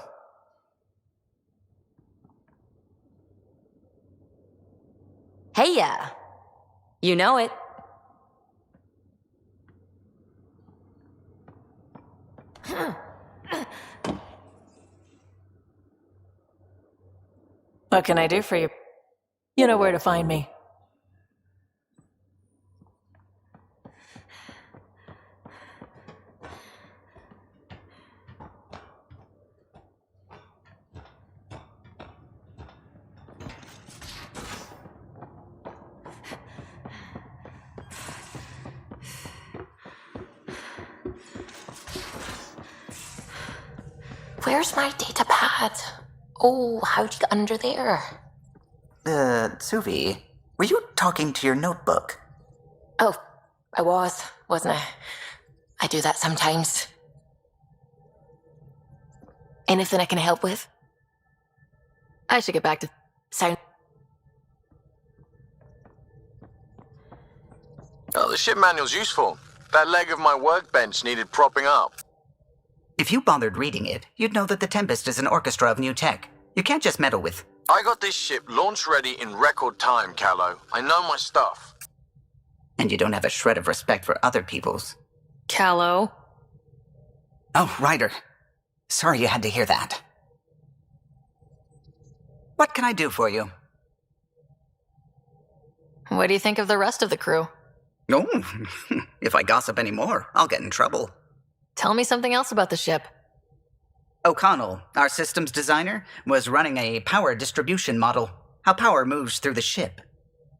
Hey, yeah. You know it. What can I do for you? You know where to find me. Where's my data pad? Oh, how'd you get under there? Suvi, were you talking to your notebook? Oh, I wasn't I? I do that sometimes. Anything I can help with? I should get back to sound. Oh, the ship manual's useful. That leg of my workbench needed propping up. If you bothered reading it, you'd know that the Tempest is an orchestra of new tech. You can't just meddle with... I got this ship launch ready in record time, Callow. I know my stuff. And you don't have a shred of respect for other people's. Callow. Oh, Ryder. Sorry you had to hear that. What can I do for you? What do you think of the rest of the crew? Oh, if I gossip anymore, I'll get in trouble. Tell me something else about the ship. O'Connell, our systems designer, was running a power distribution model, how power moves through the ship.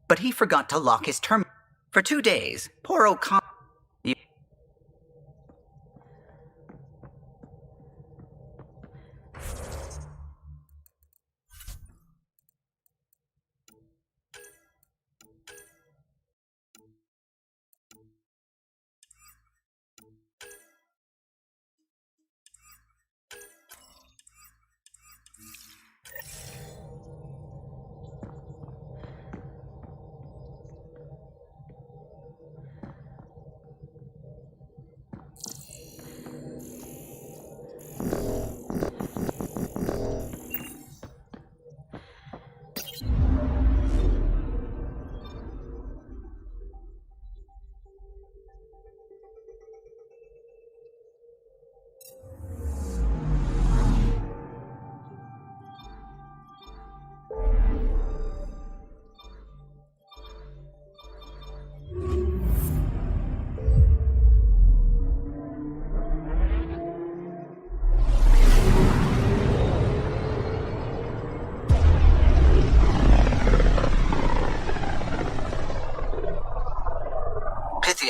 But he forgot to lock his terminal. For 2 days, poor O'Connell...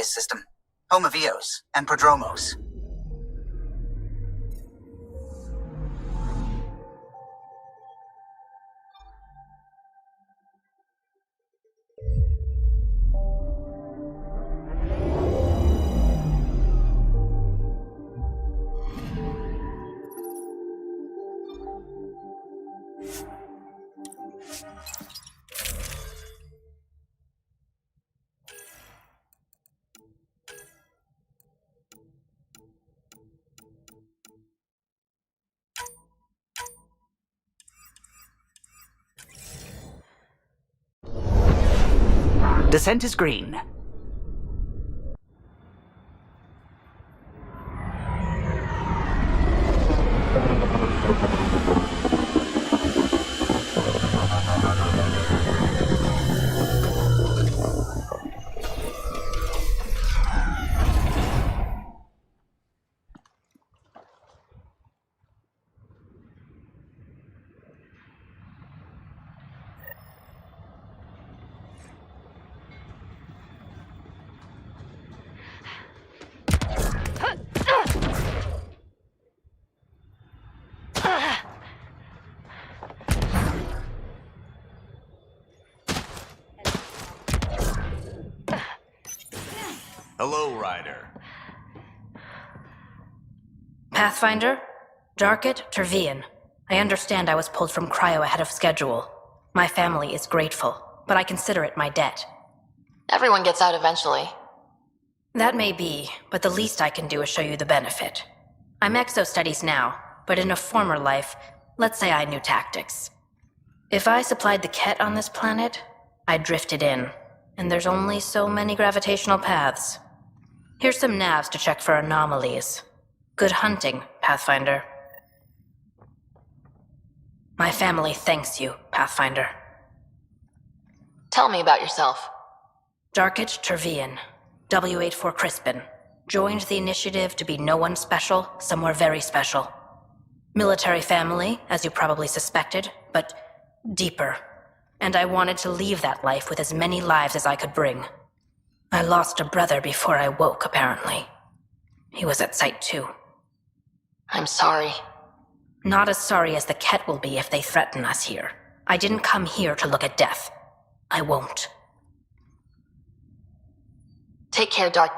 system, home of Eos and Prodromos. Descent is green. Hello, Ryder. Pathfinder? Darket Tervian. I understand I was pulled from cryo ahead of schedule. My family is grateful, but I consider it my debt. Everyone gets out eventually. That may be, but the least I can do is show you the benefit. I'm exo-studies now, but in a former life, let's say I knew tactics. If I supplied the Ket on this planet, I drifted in, and there's only so many gravitational paths. Here's some navs to check for anomalies. Good hunting, Pathfinder. My family thanks you, Pathfinder. Tell me about yourself. Darket Tervian, W84 Crispin. Joined the initiative to be no one special, somewhere very special. Military family, as you probably suspected, but deeper. And I wanted to leave that life with as many lives as I could bring. I lost a brother before I woke, apparently. He was at Site 2. I'm sorry. Not as sorry as the Ket will be if they threaten us here. I didn't come here to look at death. I won't. Take care, Dark.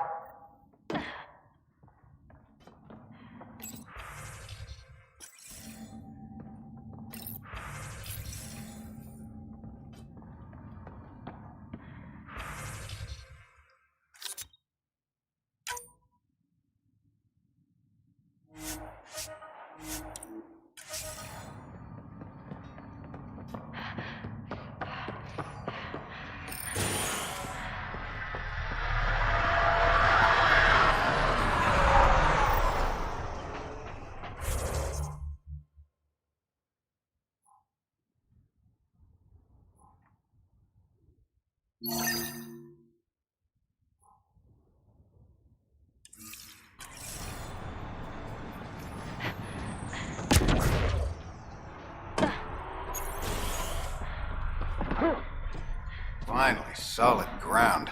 Finally, solid ground.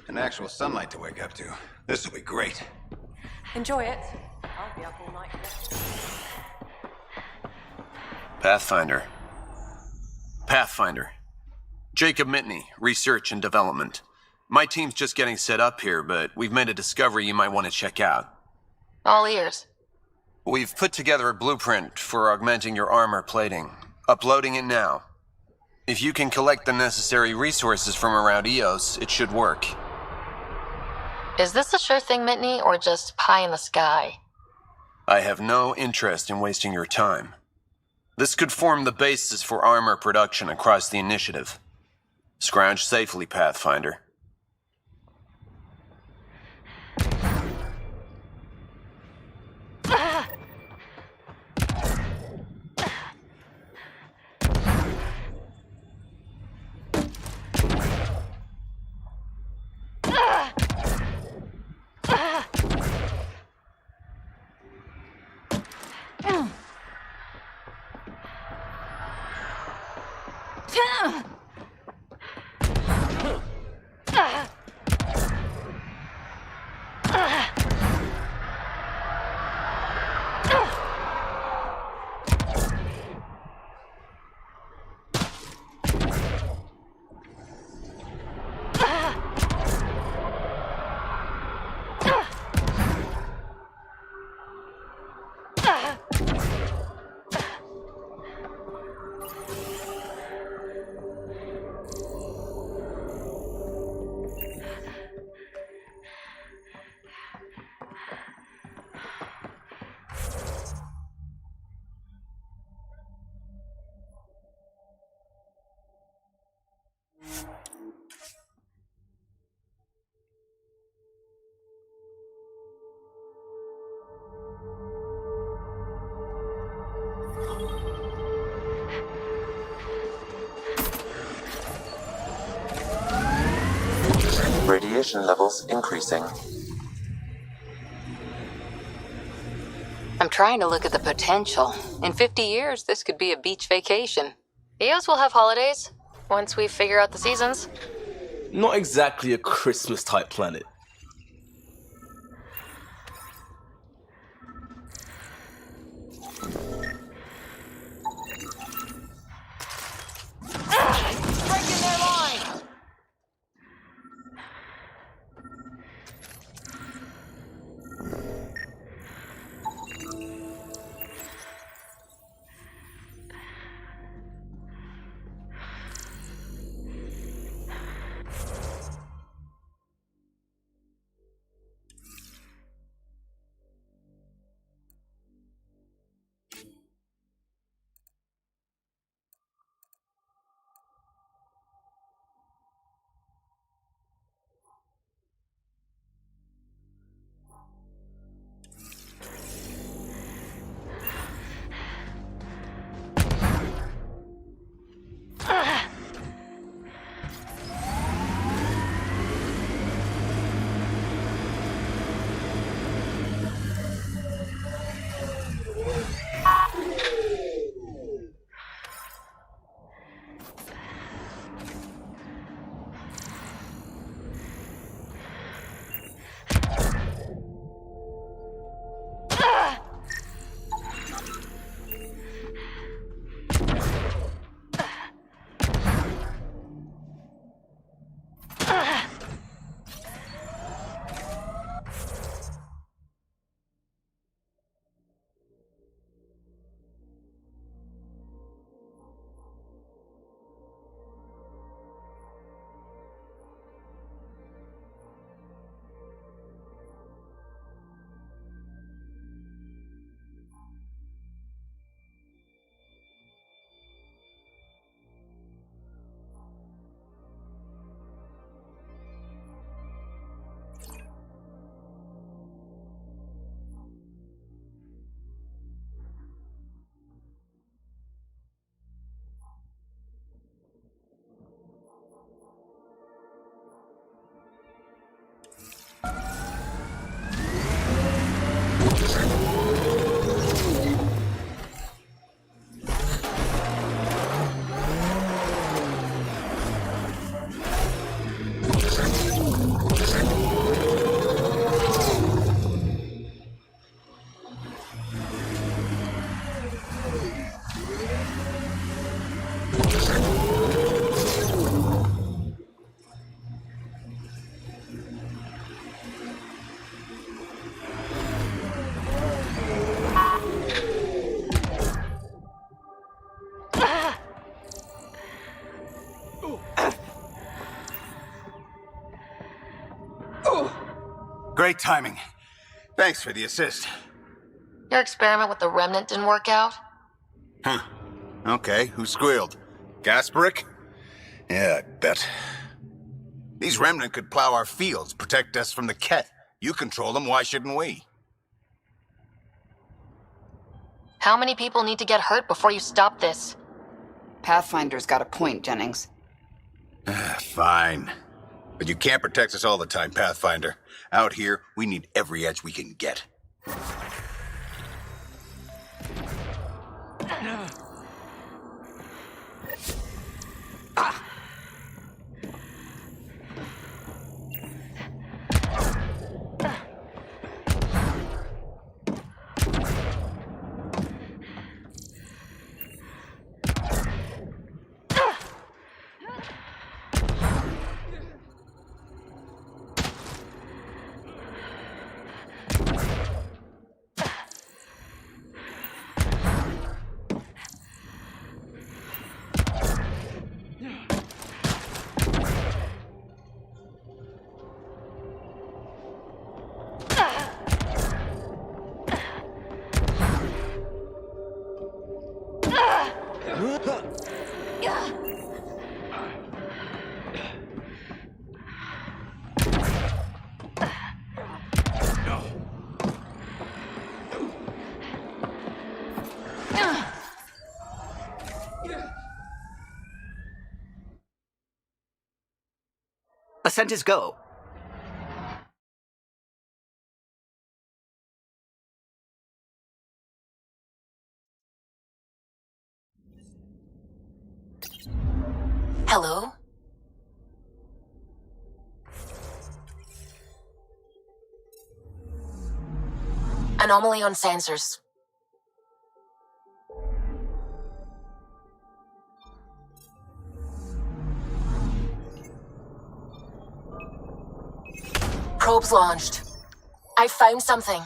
And actual sunlight to wake up to. This will be great. Enjoy it. I'll be up all night. Pathfinder. Pathfinder. Jacob Mitney, Research and Development. My team's just getting set up here, but we've made a discovery you might want to check out. All ears. We've put together a blueprint for augmenting your armor plating. Uploading it now. If you can collect the necessary resources from around Eos, it should work. Is this a sure thing, Mitney, or just pie in the sky? I have no interest in wasting your time. This could form the basis for armor production across the initiative. Scrounge safely, Pathfinder. Radiation levels increasing. I'm trying to look at the potential. In 50 years, this could be a beach vacation. Eos will have holidays, once we figure out the seasons. Not exactly a Christmas-type planet. Breaking their line! Great timing. Thanks for the assist. Your experiment with the remnant didn't work out? Huh. Okay, who squealed? Gasparic? Yeah, I bet. These remnant could plow our fields, protect us from the Ket. You control them, why shouldn't we? How many people need to get hurt before you stop this? Pathfinder's got a point, Jennings. Fine. But you can't protect us all the time, Pathfinder. Out here, we need every edge we can get. Ascent is go. Hello? Anomaly on sensors. Probes launched. I found something.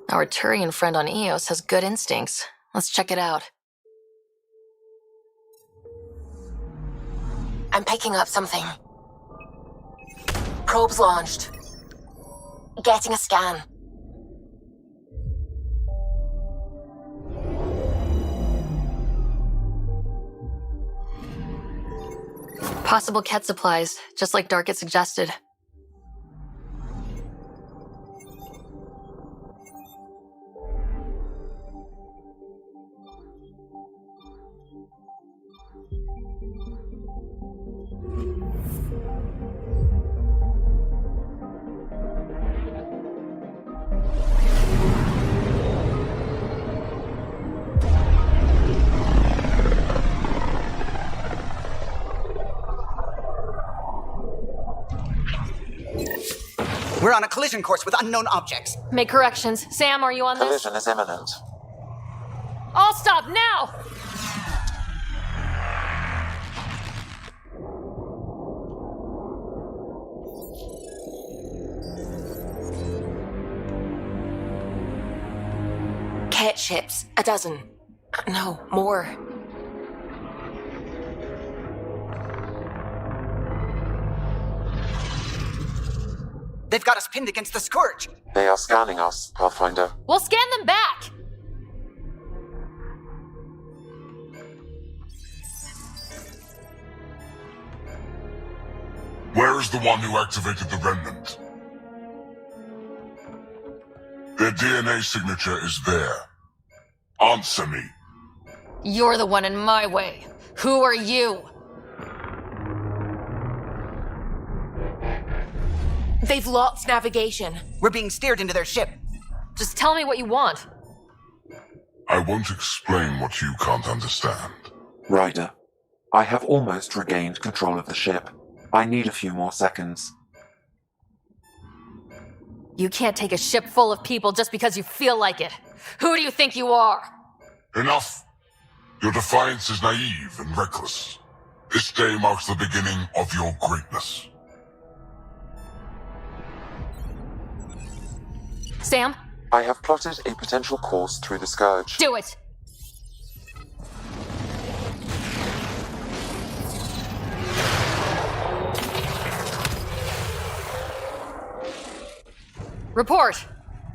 Our Turian friend on Eos has good instincts. Let's check it out. I'm picking up something. Probes launched. Getting a scan. Possible Ket supplies, just like Dark had suggested. We're on a collision course with unknown objects. Make corrections. Sam, are you on this? Collision is imminent. All stop now! Ket ships. 12. No, more. They've got us pinned against the Scourge. They are scanning us, Pathfinder. We'll scan them back! Where is the one who activated the remnant? Their DNA signature is there. Answer me. You're the one in my way. Who are you? They've lost navigation. We're being steered into their ship. Just tell me what you want. I won't explain what you can't understand. Ryder, I have almost regained control of the ship. I need a few more seconds. You can't take a ship full of people just because you feel like it. Who do you think you are? Enough! Your defiance is naive and reckless. This day marks the beginning of your greatness. Sam? I have plotted a potential course through the Scourge. Do it! Report!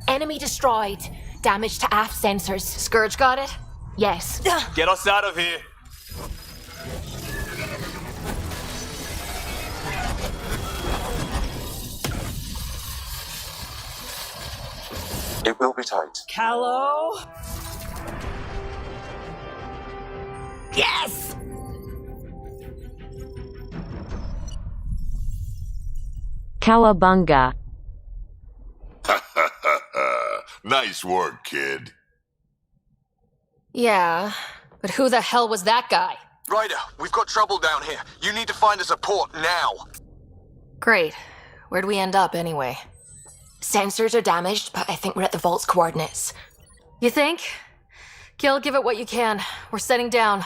Enemy destroyed. Damage to aft sensors. Scourge got it? Yes. Get us out of here. It will be tight. Callow? Yes! Cowabunga. Nice work, kid. Yeah, but who the hell was that guy? Ryder, we've got trouble down here. You need to find us a port now. Great. Where'd we end up anyway? Sensors are damaged, but I think we're at the vault's coordinates. You think? Gil, give it what you can. We're setting down.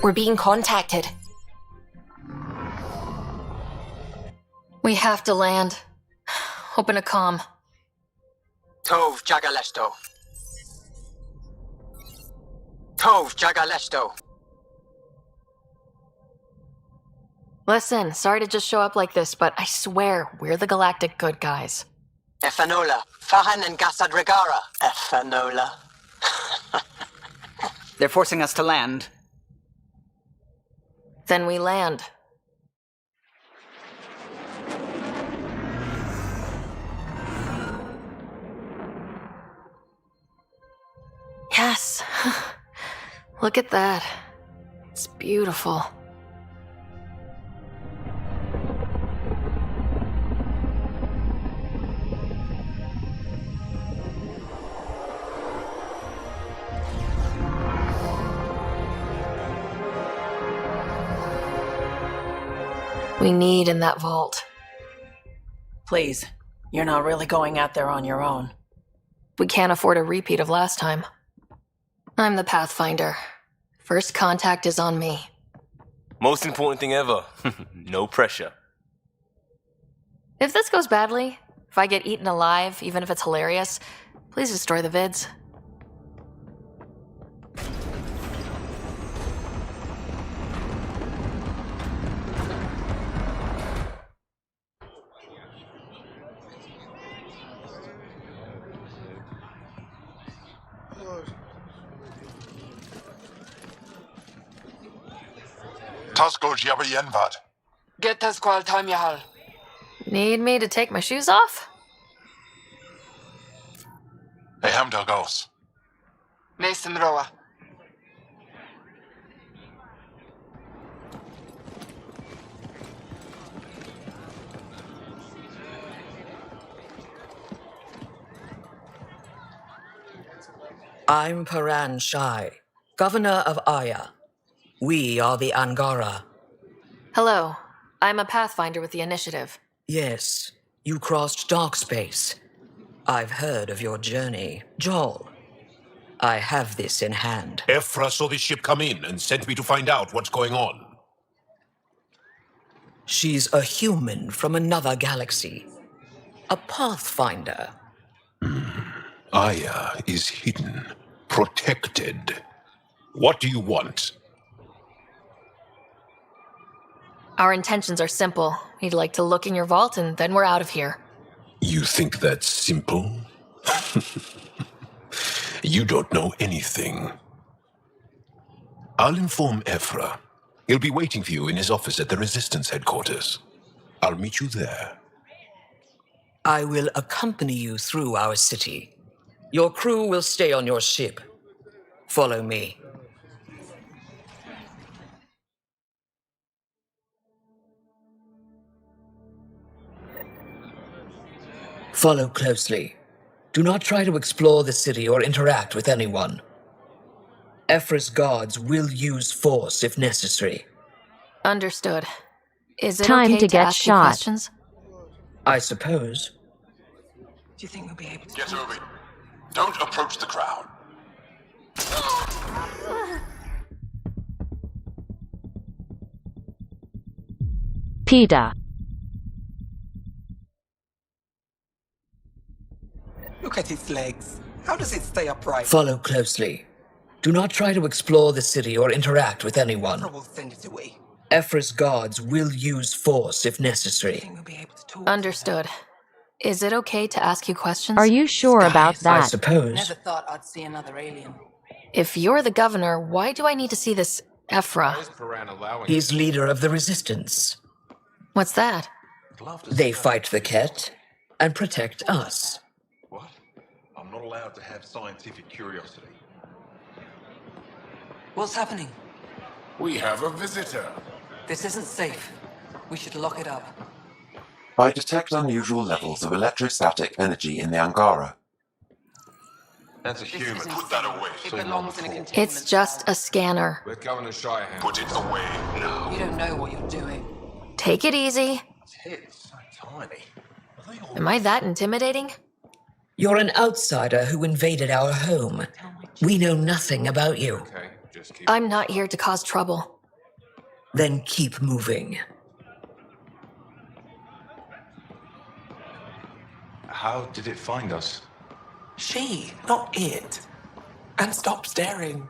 We're being contacted. We have to land. Open a comm. Tov Jagalesto. Tov Jagalesto. Listen, sorry to just show up like this, but I swear we're the galactic good guys. Efanola. Fahan and Gasadregara. Efanola. They're forcing us to land. Then we land. Yes. Look at that. It's beautiful. We need in that vault. Please, you're not really going out there on your own. We can't afford a repeat of last time. I'm the Pathfinder. First contact is on me. Most important thing ever. No pressure. If this goes badly, if I get eaten alive, even if it's hilarious, please destroy the vids. Tasko Jabayenvat. Get us qual time yahal. Need me to take my shoes off? Hey, Hamdal goes. Nathan Roa. I'm Paran Shai, Governor of Aya. We are the Angara. Hello. I'm a Pathfinder with the Initiative. Yes, you crossed dark space. I've heard of your journey. Joel, I have this in hand. Ephra saw this ship come in and sent me to find out what's going on. She's a human from another galaxy. A Pathfinder. Aya is hidden, protected. What do you want? Our intentions are simple. We'd like to look in your vault and then we're out of here. You think that's simple? You don't know anything. I'll inform Ephra. He'll be waiting for you in his office at the Resistance headquarters. I'll meet you there. I will accompany you through our city. Your crew will stay on your ship. Follow me. Follow closely. Do not try to explore the city or interact with anyone. Ephra's guards will use force if necessary. Understood. Is it Time okay to get ask you shot. questions? I suppose. Do you think we'll be able to... Get over. Don't approach the crowd. PETA. Look at its legs. How does it stay upright? Follow closely. Do not try to explore the city or interact with anyone. We'll send it away. Ephra's guards will use force if necessary. Understood. Is it okay to ask you questions? Are you sure about I that? suppose. Never thought I'd see another alien. If you're the governor, why do I need to see this Ephra? He's leader of the Resistance. What's that? They fight the Ket and protect us. What? I'm not allowed to have scientific curiosity. What's happening? We have a visitor. This isn't safe. We should lock it up. I detect unusual levels of electrostatic energy in the Angara. That's a human. Put that away. It belongs in a containment. It's just a scanner. Let Governor Shirehan. Put it away now. You don't know what you're doing. Take it easy. It's so tiny. Am I that intimidating? You're an outsider who invaded our home. We know nothing about you. Okay, just keep. I'm not here to cause trouble. Then keep moving. How did it find us? She, not it. And stop staring.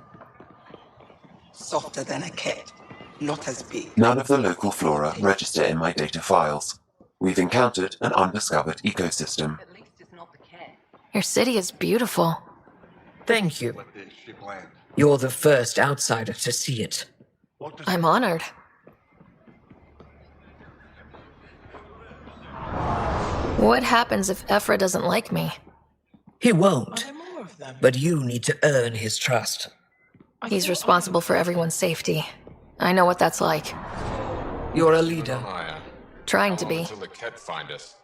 Softer than a cat, not as big. None of the local flora register in my data files. We've encountered an undiscovered ecosystem. At least it's not the cat. Your city is beautiful. Thank you. Let this ship land. You're the first outsider to see it. I'm honored. What happens if Ephra doesn't like me? He won't. But you need to earn his trust. He's responsible for everyone's safety. I know what that's like. You're a leader. Trying to be. Until the cat find us.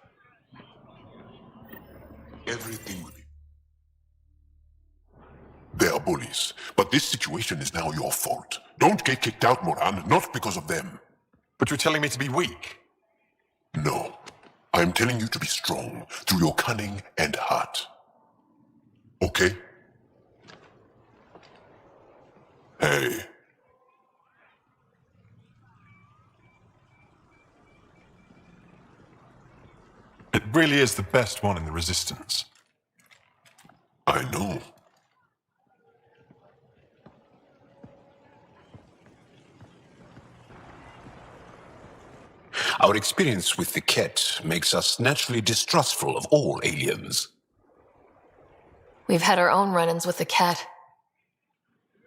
Everything will be. They are bullies, but this situation is now your fault. Don't get kicked out, Moran, not because of them. But you're telling me to be weak? No. I am telling you to be strong through your cunning and heart. Okay? Hey. It really is the best one in the Resistance. I know. Our experience with the Ket makes us naturally distrustful of all aliens. We've had our own run-ins with the cat.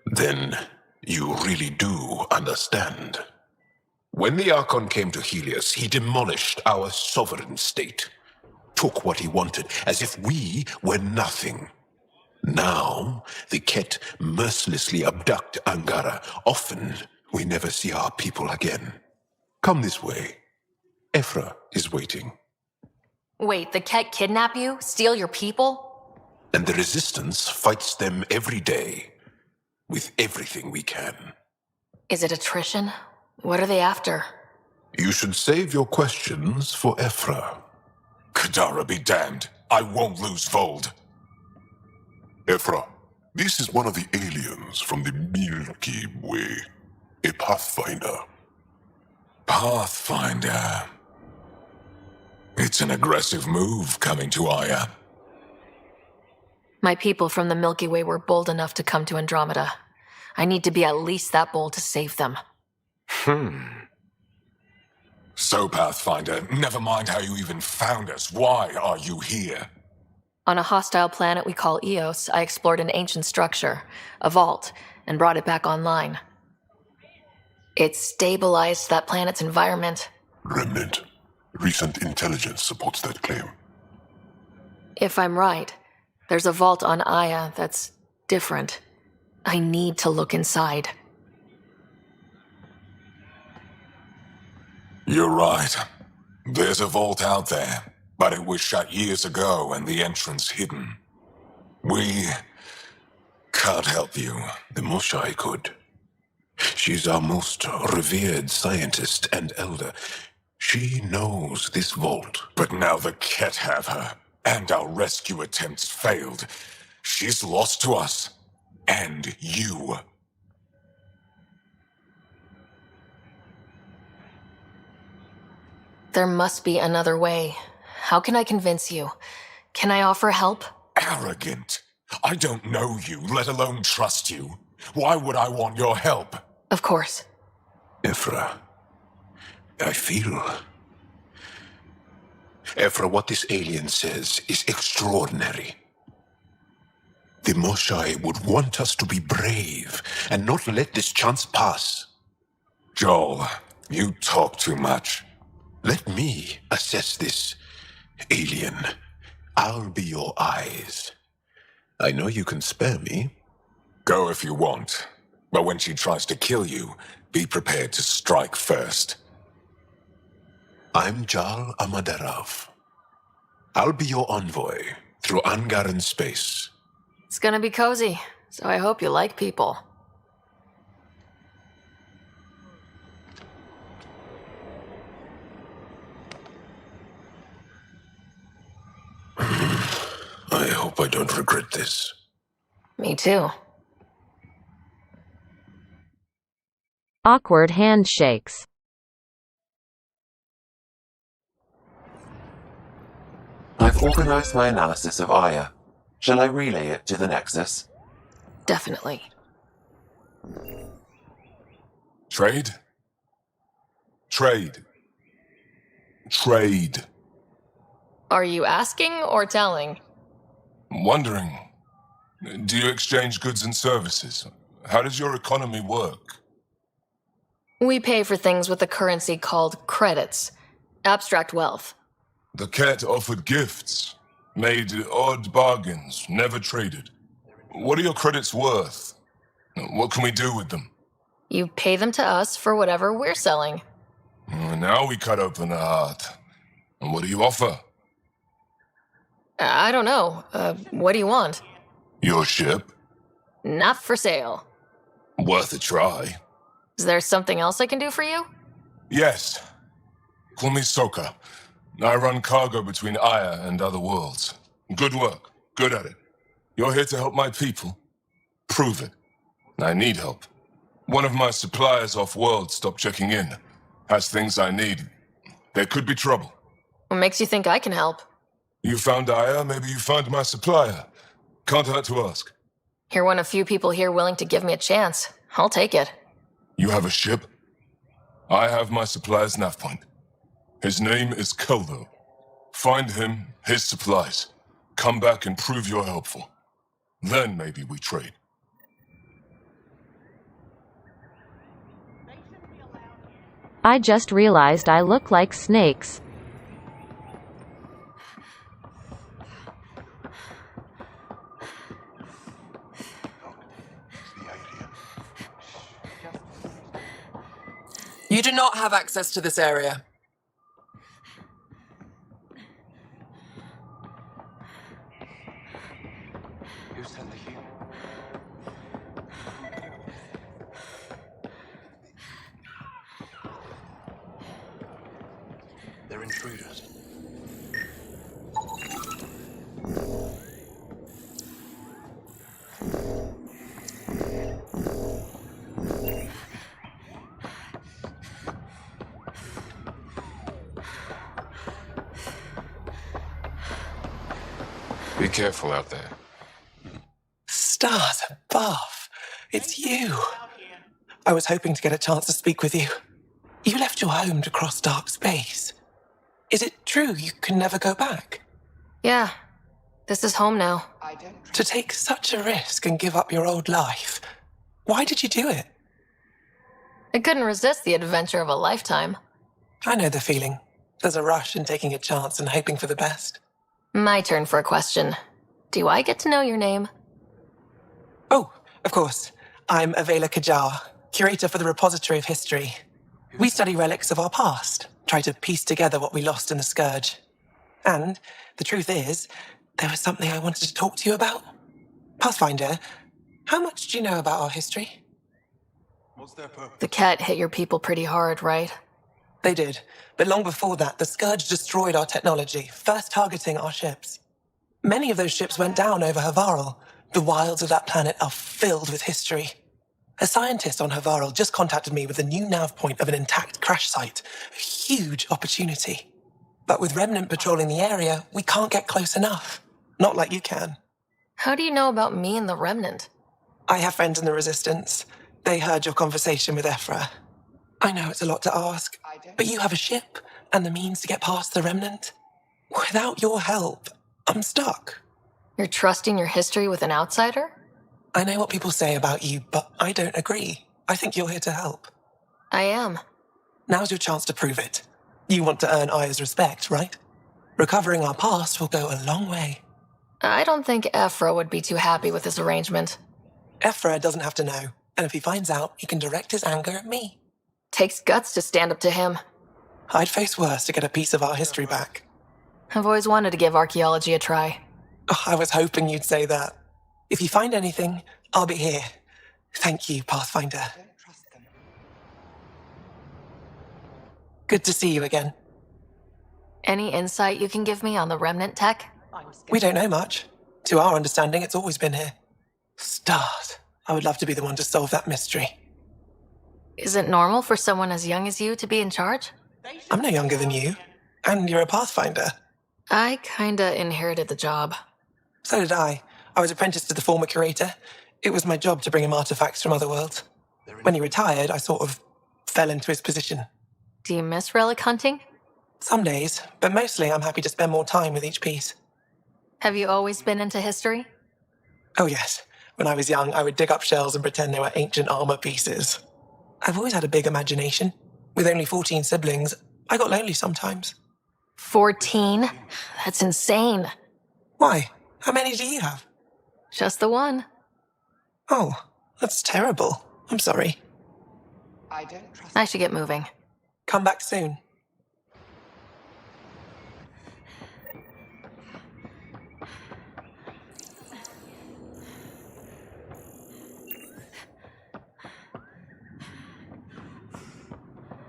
Then you really do understand. When the Archon came to Helios, he demolished our sovereign state, took what he wanted, as if we were nothing. Now, the Ket mercilessly abduct Angara. Often, we never see our people again. Come this way. Ephra is waiting. Wait, the cat kidnap you? Steal your people? And the Resistance fights them every day, with everything we can. Is it attrition? What are they after? You should save your questions for Ephra. Kadara be damned. I won't lose Vold. Ephra, this is one of the aliens from the Milky Way. A Pathfinder. Pathfinder. It's an aggressive move coming to Aya. My people from the Milky Way were bold enough to come to Andromeda. I need to be at least that bold to save them. So, Pathfinder, never mind how you even found us. Why are you here? On a hostile planet we call Eos, I explored an ancient structure, a vault, and brought it back online. It stabilized that planet's environment. Remnant. Recent intelligence supports that claim. If I'm right, there's a vault on Aya that's different. I need to look inside. You're right. There's a vault out there, but it was shut years ago and the entrance hidden. We can't help you. The Moshai could. She's our most revered scientist and elder. She knows this vault. But now the Ket have her, and our rescue attempts failed. She's lost to us. And you. There must be another way. How can I convince you? Can I offer help? Arrogant. I don't know you, let alone trust you. Why would I want your help? Of course. Ephra, I feel... Ephra, what this alien says is extraordinary. The Moshai would want us to be brave and not let this chance pass. Joel, you talk too much. Let me assess this, alien. I'll be your eyes. I know you can spare me. Go if you want. But when she tries to kill you, be prepared to strike first. I'm Jal Amaderov. I'll be your envoy through Angaran space. It's gonna be cozy, so I hope you like people. I hope I don't regret this. Me too. Awkward handshakes. I've organized my analysis of Aya. Shall I relay it to the Nexus? Definitely. Trade? Trade. Trade. Are you asking or telling? Wondering, do you exchange goods and services? How does your economy work? We pay for things with a currency called credits. Abstract wealth. The Ket offered gifts, made odd bargains, never traded. What are your credits worth? What can we do with them? You pay them to us for whatever we're selling. Now we cut open the heart. And what do you offer? I don't know. What do you want? Your ship? Not for sale. Worth a try. Is there something else I can do for you? Yes. Call me Soka. I run cargo between Aya and other worlds. Good work. Good at it. You're here to help my people. Prove it. I need help. One of my suppliers off-world stopped checking in. Has things I need. There could be trouble. What makes you think I can help? You found Aya, maybe you found my supplier. Can't hurt to ask. You're one of few people here willing to give me a chance. I'll take it. You have a ship? I have my supplier's nav point. His name is Keldo. Find him, his supplies. Come back and prove you're helpful. Then maybe we trade. I just realized I look like snakes. You do not have access to this area. They're intruders. Be careful out there. Stars above. It's you. I was hoping to get a chance to speak with you. You left your home to cross dark space. Is it true you can never go back? Yeah. This is home now. To take such a risk and give up your old life, why did you do it? I couldn't resist the adventure of a lifetime. I know the feeling. There's a rush in taking a chance and hoping for the best. My turn for a question. Do I get to know your name? Oh, of course. I'm Avela Kajar, curator for the Repository of History. We study relics of our past, try to piece together what we lost in the Scourge. And the truth is, there was something I wanted to talk to you about. Pathfinder, how much do you know about our history? The cat hit your people pretty hard, right? They did, but long before that, the Scourge destroyed our technology, first targeting our ships. Many of those ships went down over Havarl. The wilds of that planet are filled with history. A scientist on Havarl just contacted me with a new nav point of an intact crash site. A huge opportunity. But with Remnant patrolling the area, we can't get close enough. Not like you can. How do you know about me and the Remnant? I have friends in the Resistance. They heard your conversation with Ephra. I know it's a lot to ask, but you have a ship and the means to get past the Remnant. Without your help, I'm stuck. You're trusting your history with an outsider? I know what people say about you, but I don't agree. I think you're here to help. I am. Now's your chance to prove it. You want to earn Aya's respect, right? Recovering our past will go a long way. I don't think Ephra would be too happy with this arrangement. Ephra doesn't have to know, and if he finds out, he can direct his anger at me. Takes guts to stand up to him. I'd face worse to get a piece of our history back. I've always wanted to give archaeology a try. Oh, I was hoping you'd say that. If you find anything, I'll be here. Thank you, Pathfinder. Good to see you again. Any insight you can give me on the Remnant tech? We don't know much. To our understanding, it's always been here. Start. I would love to be the one to solve that mystery. Is it normal for someone as young as you to be in charge? I'm no younger than you. And you're a Pathfinder. I kinda inherited the job. So did I. I was apprenticed to the former curator. It was my job to bring him artifacts from other worlds. When he retired, I sort of fell into his position. Do you miss relic hunting? Some days, but mostly I'm happy to spend more time with each piece. Have you always been into history? Oh yes. When I was young, I would dig up shells and pretend they were ancient armor pieces. I've always had a big imagination. With only 14 siblings, I got lonely sometimes. 14? That's insane. Why? How many do you have? Just the one. Oh, that's terrible. I'm sorry. I should get moving. Come back soon.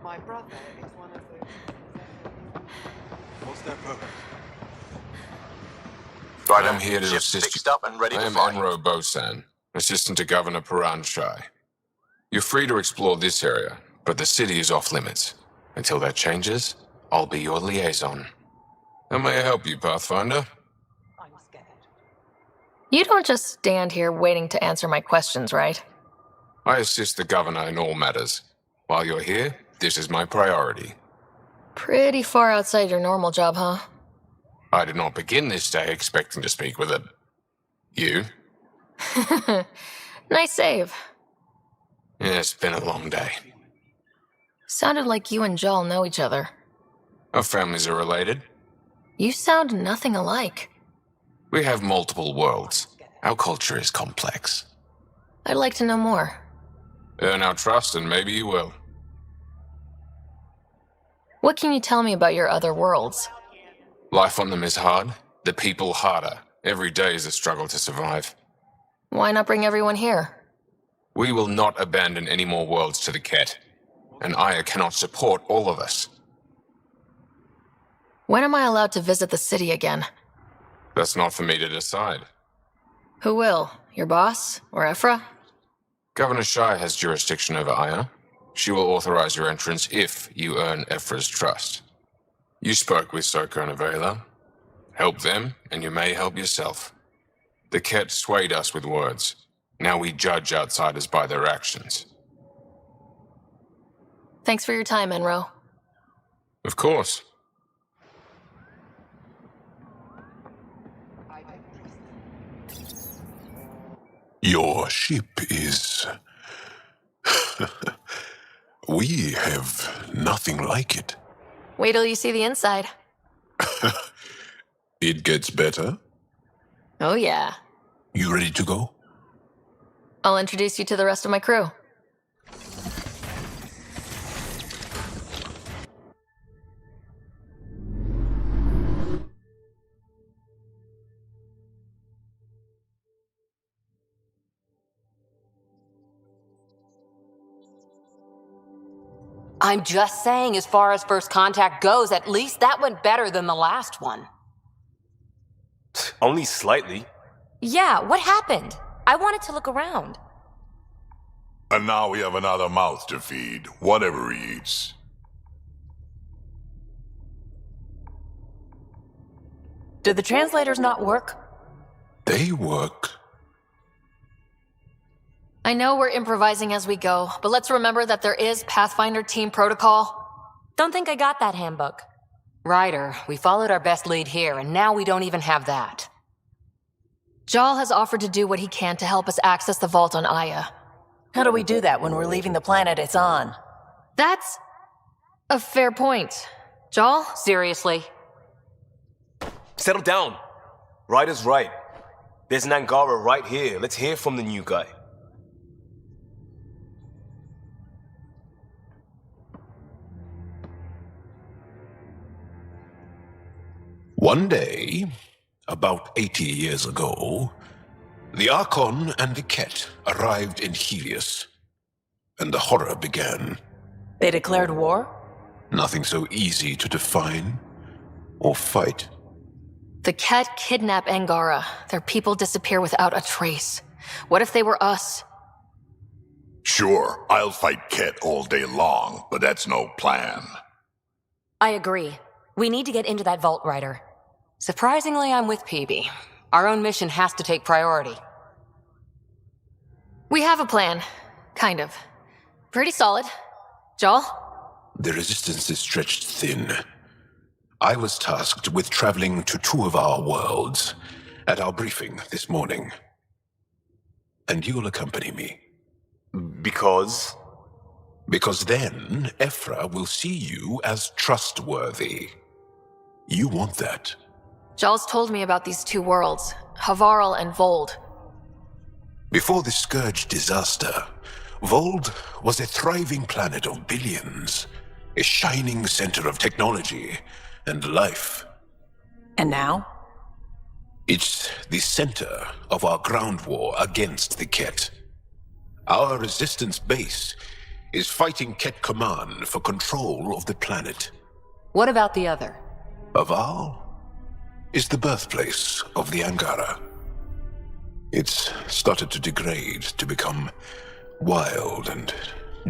My brother is one of those... What's their purpose? I'm here to Ship's assist fixed you. up and ready I to am fly. Enro Bosan, assistant to Governor Paran Shai. You're free to explore this area, but the city is off limits. Until that changes, I'll be your liaison. How may I help you, Pathfinder? You don't just stand here waiting to answer my questions, right? I assist the governor in all matters. While you're here, this is my priority. Pretty far outside your normal job, huh? I did not begin this day expecting to speak with it. You? Nice save. It's been a long day. Sounded like you and Jal know each other. Our families are related. You sound nothing alike. We have multiple worlds. Our culture is complex. I'd like to know more. Earn our trust and maybe you will. What can you tell me about your other worlds? Life on them is hard, the people harder. Every day is a struggle to survive. Why not bring everyone here? We will not abandon any more worlds to the Ket, and Aya cannot support all of us. When am I allowed to visit the city again? That's not for me to decide. Who will? Your boss? Or Ephra? Governor Shai has jurisdiction over Aya. She will authorize your entrance if you earn Ephra's trust. You spoke with Soko and Avela. Help them, and you may help yourself. The Ket swayed us with words. Now we judge outsiders by their actions. Thanks for your time, Enro. Of course. Your ship is We have nothing like it. Wait till you see the inside. It gets better. Oh, yeah. You ready to go? I'll introduce you to the rest of my crew. I'm just saying, as far as first contact goes, at least that went better than the last one. Only slightly. Yeah, what happened? I wanted to look around. And now we have another mouth to feed, whatever he eats. Did the translators not work? They work. I know we're improvising as we go, but let's remember that there is Pathfinder team protocol. Don't think I got that handbook. Ryder, we followed our best lead here, and now we don't even have that. Jal has offered to do what he can to help us access the vault on Aya. How do we do that when we're leaving the planet it's on? That's a fair point. Jal? Seriously? Settle down. Ryder's right. There's an Angara right here. Let's hear from the new guy. One day, about 80 years ago, the Archon and the Ket arrived in Helios, and the horror began. They declared war? Nothing so easy to define or fight. The Ket kidnap Angara. Their people disappear without a trace. What if they were us? Sure, I'll fight Ket all day long, but that's no plan. I agree. We need to get into that vault, Ryder. Surprisingly, I'm with PB. Our own mission has to take priority. We have a plan. Kind of. Pretty solid. Jal? The resistance is stretched thin. I was tasked with traveling to two of our worlds at our briefing this morning. And you'll accompany me. Because? Because then Ephra will see you as trustworthy. You want that. Jal's told me about these two worlds, Havarl and Vold. Before the Scourge disaster, Vold was a thriving planet of billions, a shining center of technology and life. And now? It's the center of our ground war against the Ket. Our resistance base is fighting Ket Command for control of the planet. What about the other? Havarl is the birthplace of the Angara. It's started to degrade, to become wild and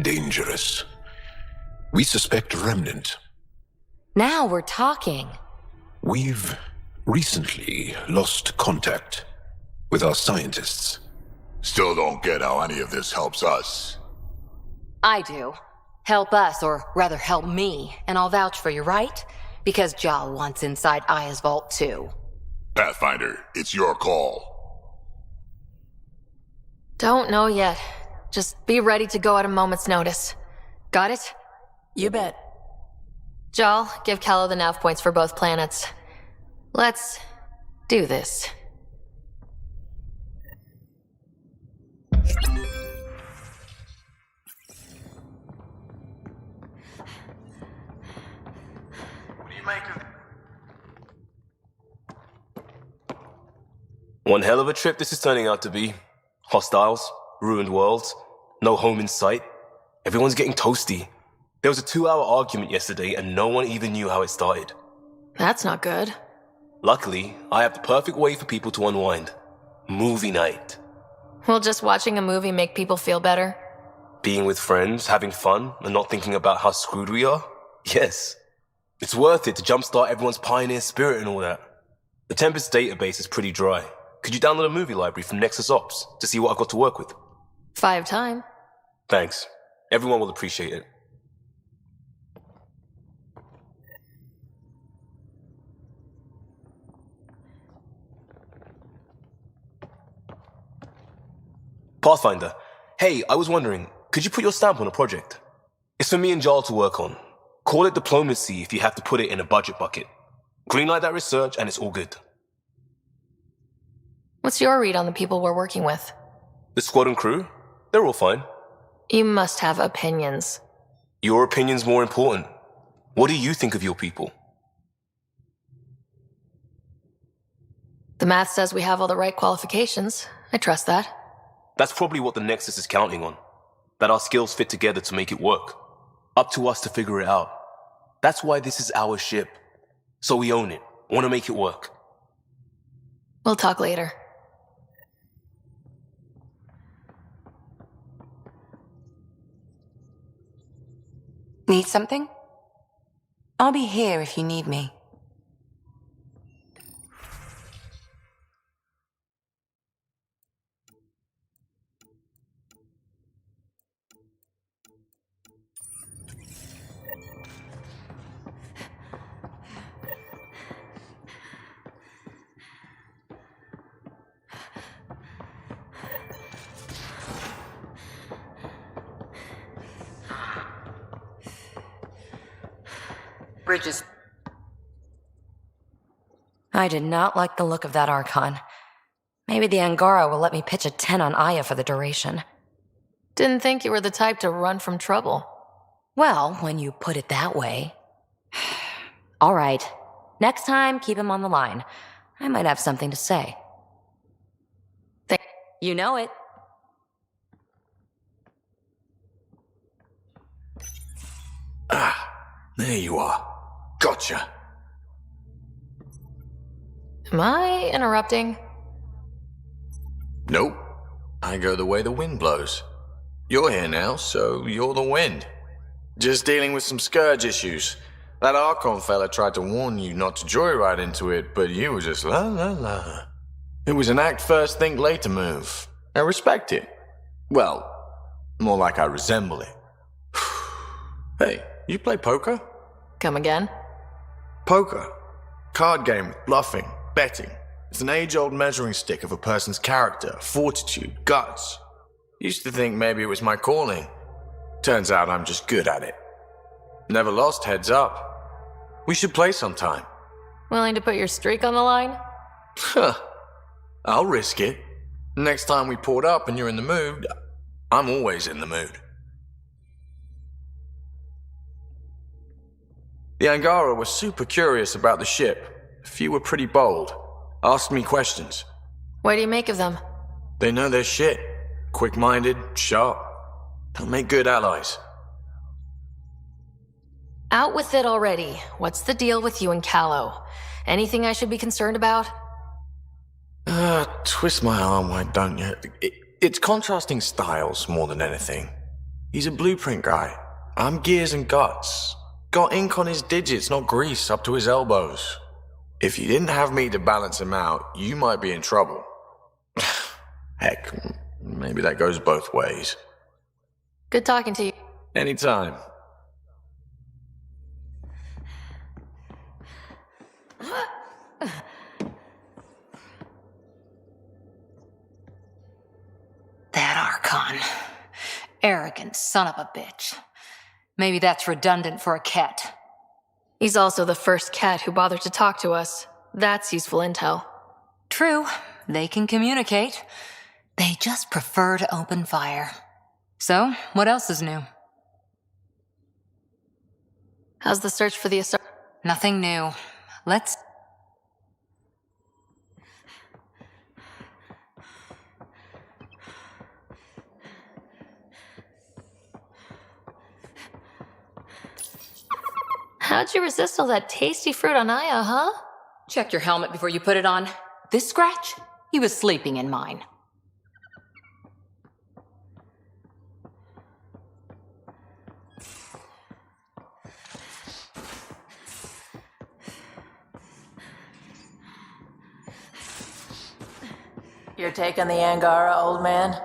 dangerous. We suspect Remnant. Now we're talking. We've recently lost contact with our scientists. Still don't get how any of this helps us. I do. Help us, or rather help me, and I'll vouch for you, right? Because Jal wants inside Aya's vault too. Pathfinder, it's your call. Don't know yet. Just be ready to go at a moment's notice. Got it? You bet. Jal, give Callow the nav points for both planets. Let's do this. One hell of a trip this is turning out to be. Hostiles, ruined worlds, no home in sight. Everyone's getting toasty. There was a 2-hour argument yesterday and no one even knew how it started. That's not good. Luckily, I have the perfect way for people to unwind. Movie night. Will just watching a movie make people feel better? Being with friends, having fun, and not thinking about how screwed we are? Yes. It's worth it to jumpstart everyone's pioneer spirit and all that. The Tempest database is pretty dry. Could you download a movie library from Nexus Ops to see what I've got to work with? 5 time. Thanks. Everyone will appreciate it. Pathfinder, hey, I was wondering, could you put your stamp on a project? It's for me and Jarl to work on. Call it diplomacy if you have to put it in a budget bucket. Greenlight that research and it's all good. What's your read on the people we're working with? The squad and crew? They're all fine. You must have opinions. Your opinion's more important. What do you think of your people? The math says we have all the right qualifications. I trust that. That's probably what the Nexus is counting on. That our skills fit together to make it work. Up to us to figure it out. That's why this is our ship. So we own it. Want to make it work. We'll talk later. Need something? I'll be here if you need me. Bridges. I did not like the look of that Archon. Maybe the Angara will let me pitch a 10 on Aya for the duration. Didn't think you were the type to run from trouble. Well, when you put it that way. All right. Next time, keep him on the line. I might have something to say. You know it. There you are. Gotcha. Am I interrupting? Nope. I go the way the wind blows. You're here now, so you're the wind. Just dealing with some scourge issues. That Archon fella tried to warn you not to joyride into it, but you were just la la la. It was an act first, think later move. I respect it. Well, more like I resemble it. Hey, you play poker? Come again? Poker. Card game with bluffing, betting. It's an age-old measuring stick of a person's character, fortitude, guts. Used to think maybe it was my calling. Turns out I'm just good at it. Never lost heads up. We should play sometime. Willing to put your streak on the line? Huh. I'll risk it. Next time we port up and you're in the mood, I'm always in the mood. The Angara were super curious about the ship. A few were pretty bold. Asked me questions. What do you make of them? They know their shit. Quick-minded, sharp. They'll make good allies. Out with it already. What's the deal with you and Callow? Anything I should be concerned about? Twist my arm, why don't you? It's contrasting styles more than anything. He's a blueprint guy. I'm gears and guts. Got ink on his digits, not grease, up to his elbows. If you didn't have me to balance him out, you might be in trouble. Heck, maybe that goes both ways. Good talking to you. Anytime. That Archon. Arrogant son of a bitch. Maybe that's redundant for a cat. He's also the first cat who bothered to talk to us. That's useful intel. True, they can communicate. They just prefer to open fire. So, what else is new? How's the search for the Nothing new. Let's... How'd you resist all that tasty fruit on Aya, huh? Check your helmet before you put it on. This scratch? He was sleeping in mine. You're taking the Angara, old man?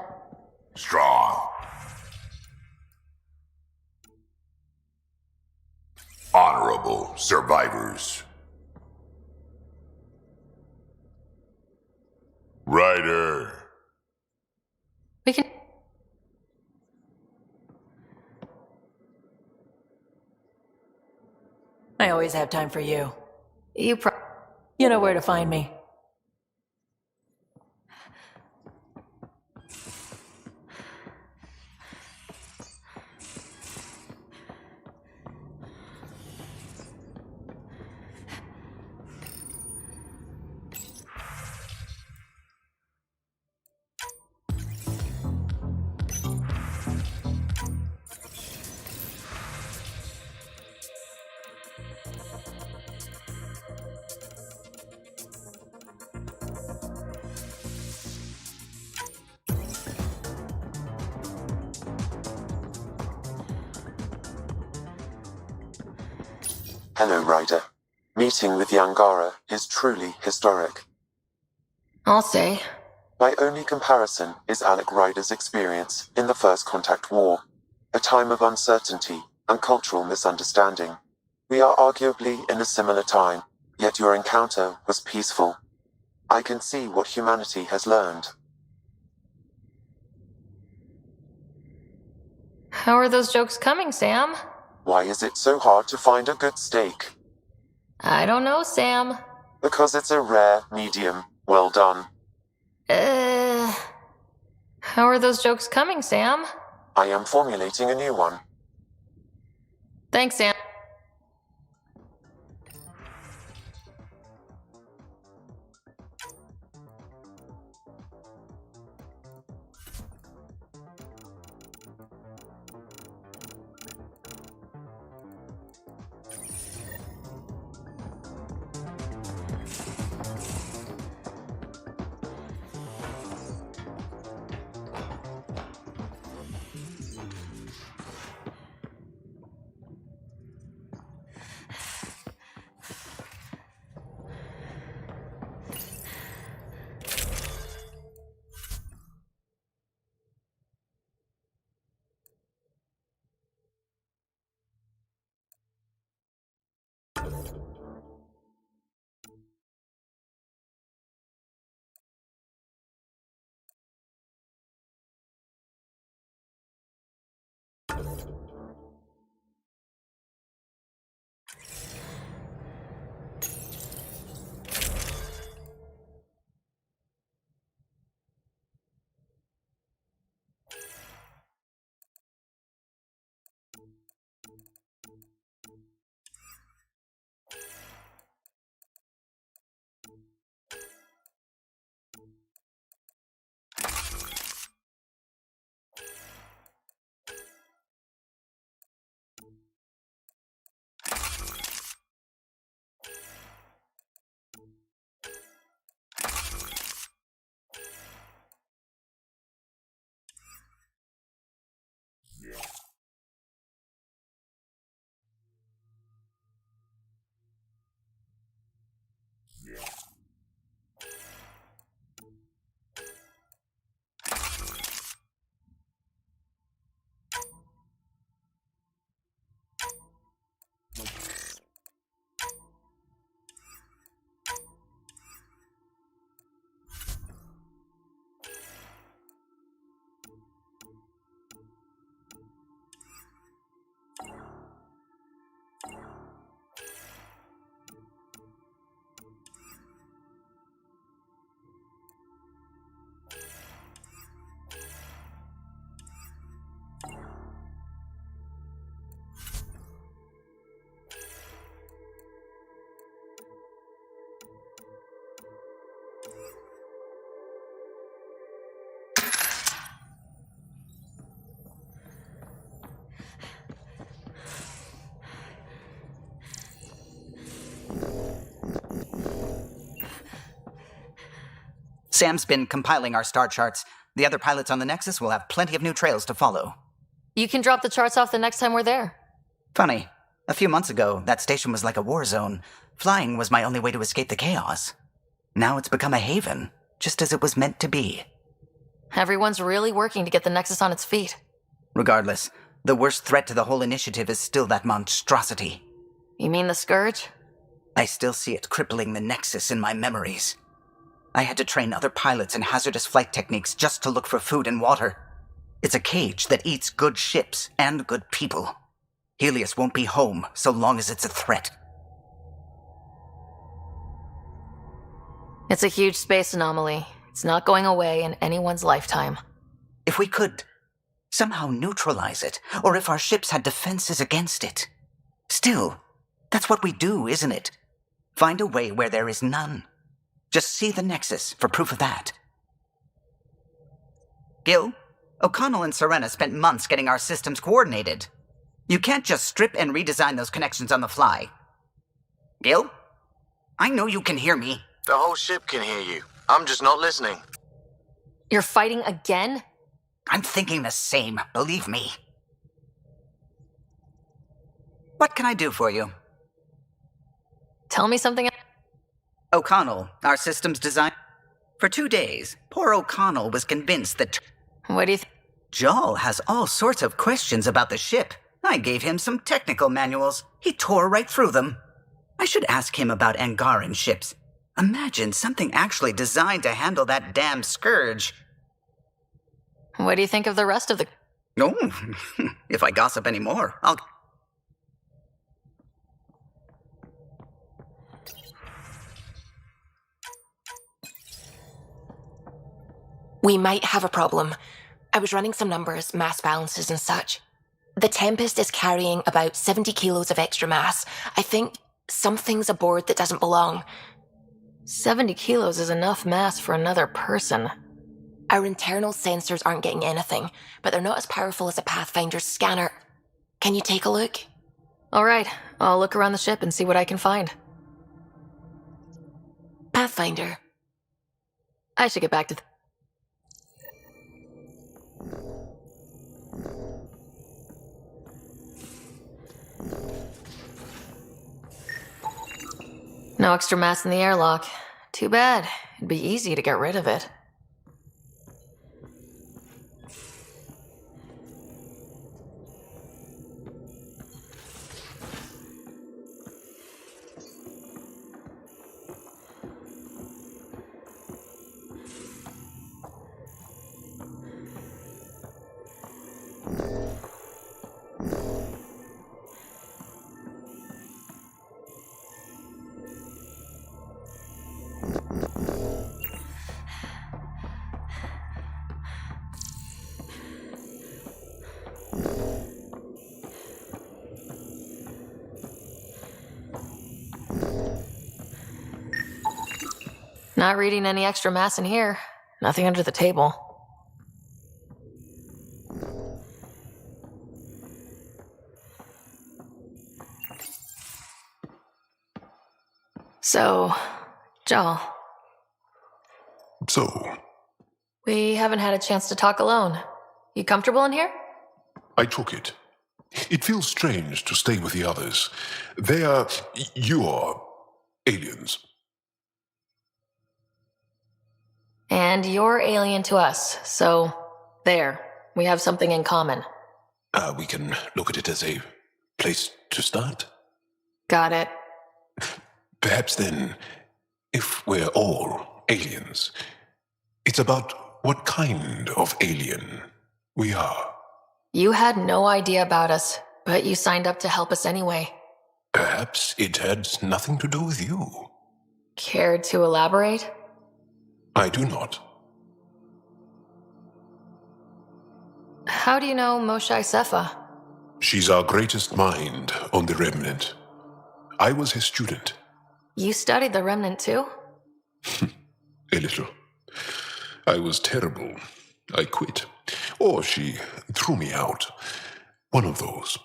Strong. Honorable survivors. Ryder. We can... I always have time for you. You know where to find me. Hello, Ryder. Meeting with the Angara is truly historic. I'll say. My only comparison is Alec Ryder's experience in the First Contact War, a time of uncertainty and cultural misunderstanding. We are arguably in a similar time, yet your encounter was peaceful. I can see what humanity has learned. How are those jokes coming, Sam? Why is it so hard to find a good steak? I don't know, Sam. Because it's a rare medium. Well done. How are those jokes coming, Sam? I am formulating a new one. Thanks, Sam. Sam's been compiling our star charts. The other pilots on the Nexus will have plenty of new trails to follow. You can drop the charts off the next time we're there. Funny. A few months ago, that station was like a war zone. Flying was my only way to escape the chaos. Now it's become a haven, just as it was meant to be. Everyone's really working to get the Nexus on its feet. Regardless, the worst threat to the whole initiative is still that monstrosity. You mean the Scourge? I still see it crippling the Nexus in my memories. I had to train other pilots in hazardous flight techniques just to look for food and water. It's a cage that eats good ships and good people. Helios won't be home so long as it's a threat. It's a huge space anomaly. It's not going away in anyone's lifetime. If we could somehow neutralize it, or if our ships had defenses against it. Still, that's what we do, isn't it? Find a way where there is none. Just see the Nexus for proof of that. Gil, O'Connell and Serena spent months getting our systems coordinated. You can't just strip and redesign those connections on the fly. Gil? I know you can hear me. The whole ship can hear you. I'm just not listening. You're fighting again? I'm thinking the same, believe me. What can I do for you? Tell me something. O'Connell, our systems designer. For 2 days, poor O'Connell was convinced that... What do you think? Jal has all sorts of questions about the ship. I gave him some technical manuals. He tore right through them. I should ask him about Angaran ships. Imagine something actually designed to handle that damn scourge. What do you think of the rest of the... No, if I gossip anymore, I'll... We might have a problem. I was running some numbers, mass balances and such. The Tempest is carrying about 70 kilos of extra mass. I think something's aboard that doesn't belong. 70 kilos is enough mass for another person. Our internal sensors aren't getting anything, but they're not as powerful as a Pathfinder's scanner. Can you take a look? All right, I'll look around the ship and see what I can find. Pathfinder. I should get back to... No extra mass in the airlock. Too bad. It'd be easy to get rid of it. Not reading any extra mass in here. Nothing under the table. So, Jal. So, We haven't had a chance to talk alone. You comfortable in here? I took it. It feels strange to stay with the others. They are... you are... aliens. And you're alien to us, so there. We have something in common. We can look at it as a place to start. Got it. Perhaps then, if we're all aliens, it's about what kind of alien we are. You had no idea about us, but you signed up to help us anyway. Perhaps it had nothing to do with you. Care to elaborate? I do not. How do you know Moshe Sefa? She's our greatest mind on the Remnant. I was his student. You studied the Remnant too? A little. I was terrible. I quit. Or she threw me out. One of those.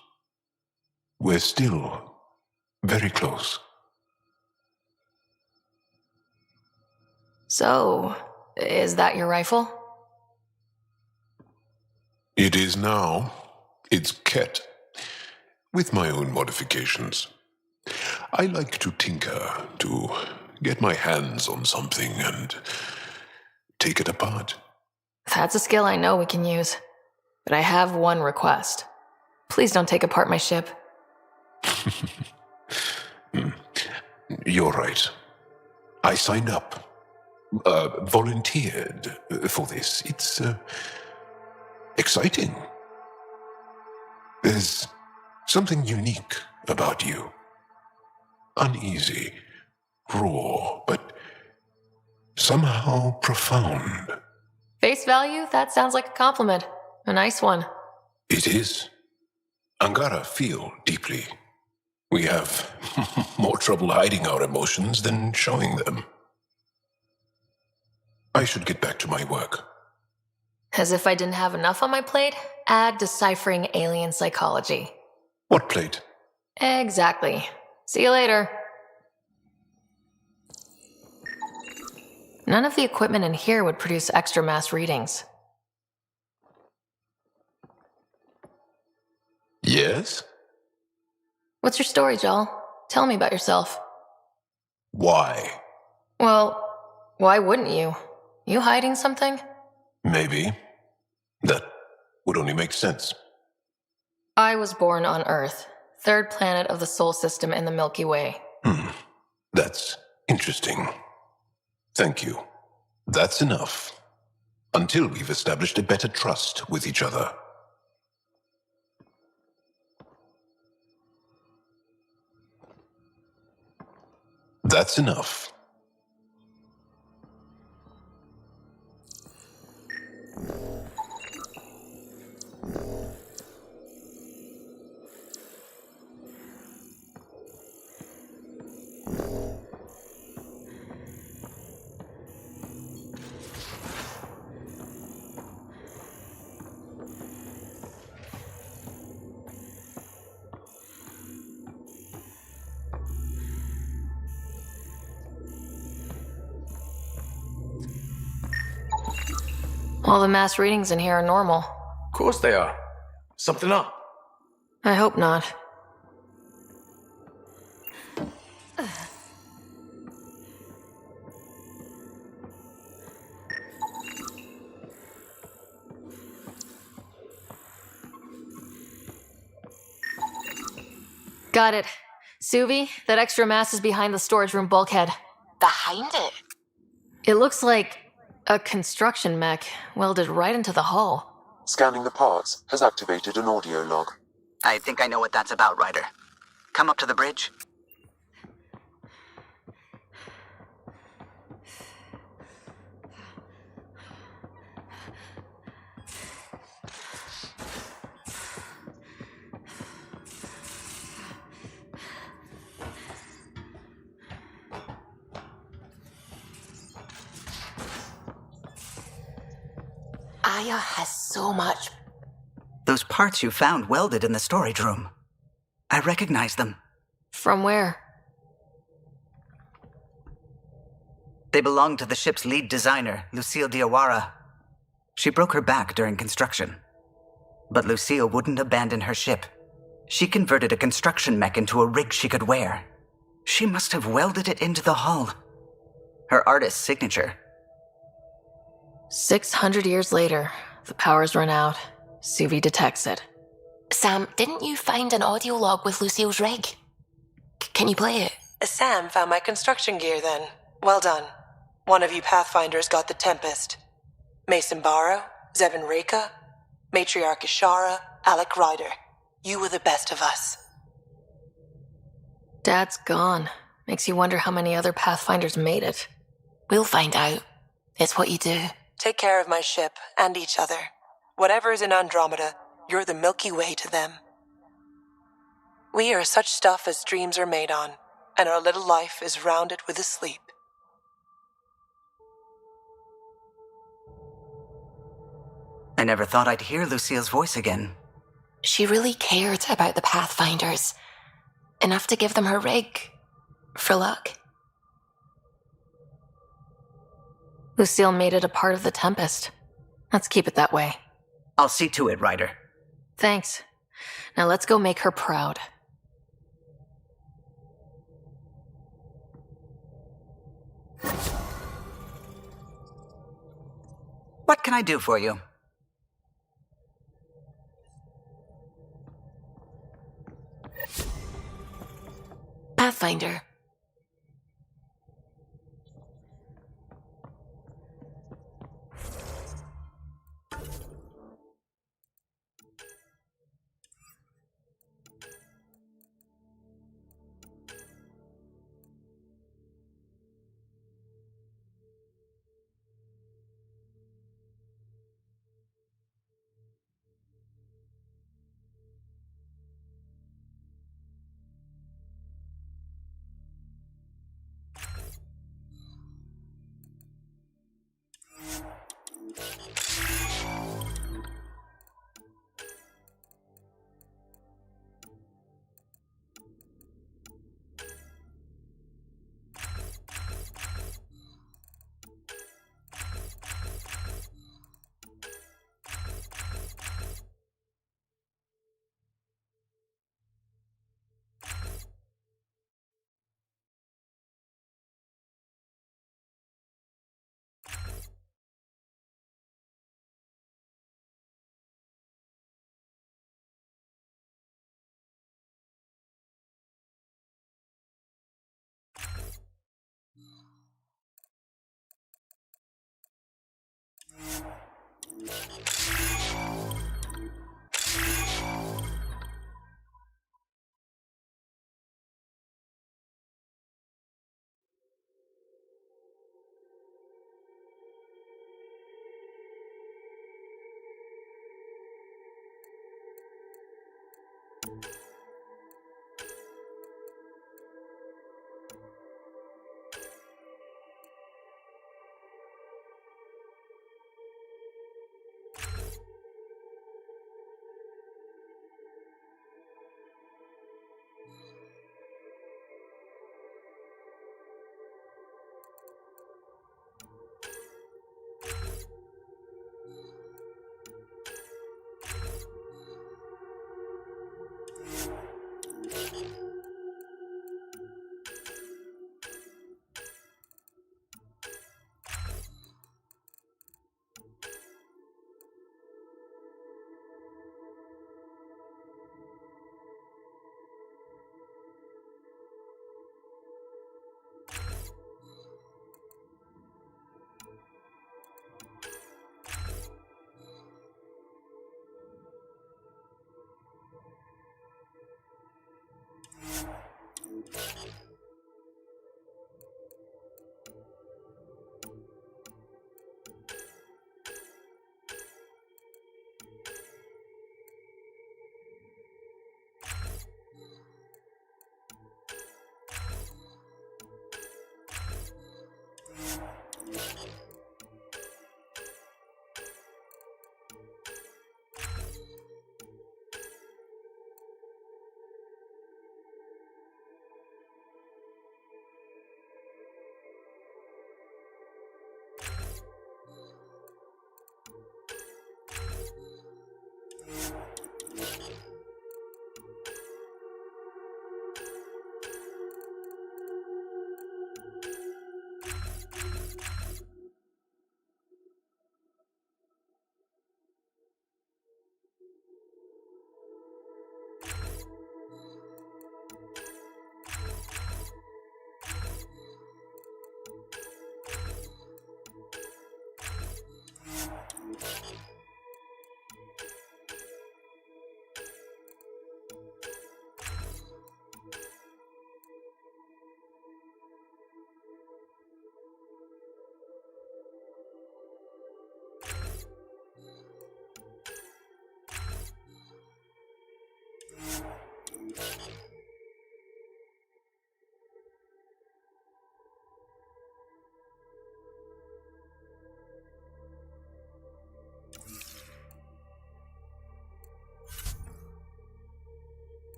We're still very close. So, is that your rifle? It is now. It's Ket. With my own modifications. I like to tinker, to get my hands on something and take it apart. That's a skill I know we can use. But I have one request. Please don't take apart my ship. You're right. I signed up. Volunteered for this. It's exciting. There's something unique about you. Uneasy, raw, but Somehow profound. Face value? That sounds like a compliment. A nice one. It is. Angara feel deeply. We have more trouble hiding our emotions than showing them. I should get back to my work. As if I didn't have enough on my plate, add deciphering alien psychology. What plate? Exactly. See you later. None of the equipment in here would produce extra mass readings. Yes? What's your story, Joel? Tell me about yourself. Why? Well, why wouldn't you? You hiding something? Maybe. That would only make sense. I was born on Earth, third planet of the Sol system in the Milky Way. That's interesting. Thank you. That's enough. Until we've established a better trust with each other. That's enough. All the mass readings in here are normal. Of course they are. Something up. I hope not. Got it. Suvi, that extra mass is behind the storage room bulkhead. Behind it? It looks like a construction mech welded right into the hull. Scanning the parts has activated an audio log. I think I know what that's about, Ryder. Come up to the bridge. Aya has so much. Those parts you found welded in the storage room. I recognize them. From where? They belong to the ship's lead designer, Lucille Diawara. She broke her back during construction. But Lucille wouldn't abandon her ship. She converted a construction mech into a rig she could wear. She must have welded it into the hull. Her artist's signature. 600 years later, the power's run out. Suvi detects it. Sam, didn't you find an audio log with Lucille's rig? Can you play it? Sam found my construction gear then. Well done. One of you Pathfinders got the Tempest. Mason Barrow, Zevin Reka, Matriarch Ishara, Alec Ryder. You were the best of us. Dad's gone. Makes you wonder how many other Pathfinders made it. We'll find out. It's what you do. Take care of my ship and each other. Whatever is in Andromeda, you're the Milky Way to them. We are such stuff as dreams are made on, and our little life is rounded with a sleep. I never thought I'd hear Lucille's voice again. She really cared about the Pathfinders. Enough to give them her rig. For luck. Lucille made it a part of the Tempest. Let's keep it that way. I'll see to it, Ryder. Thanks. Now let's go make her proud. What can I do for you? Pathfinder.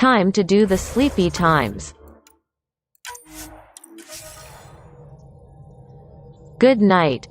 Time to do the sleepy times. Good night.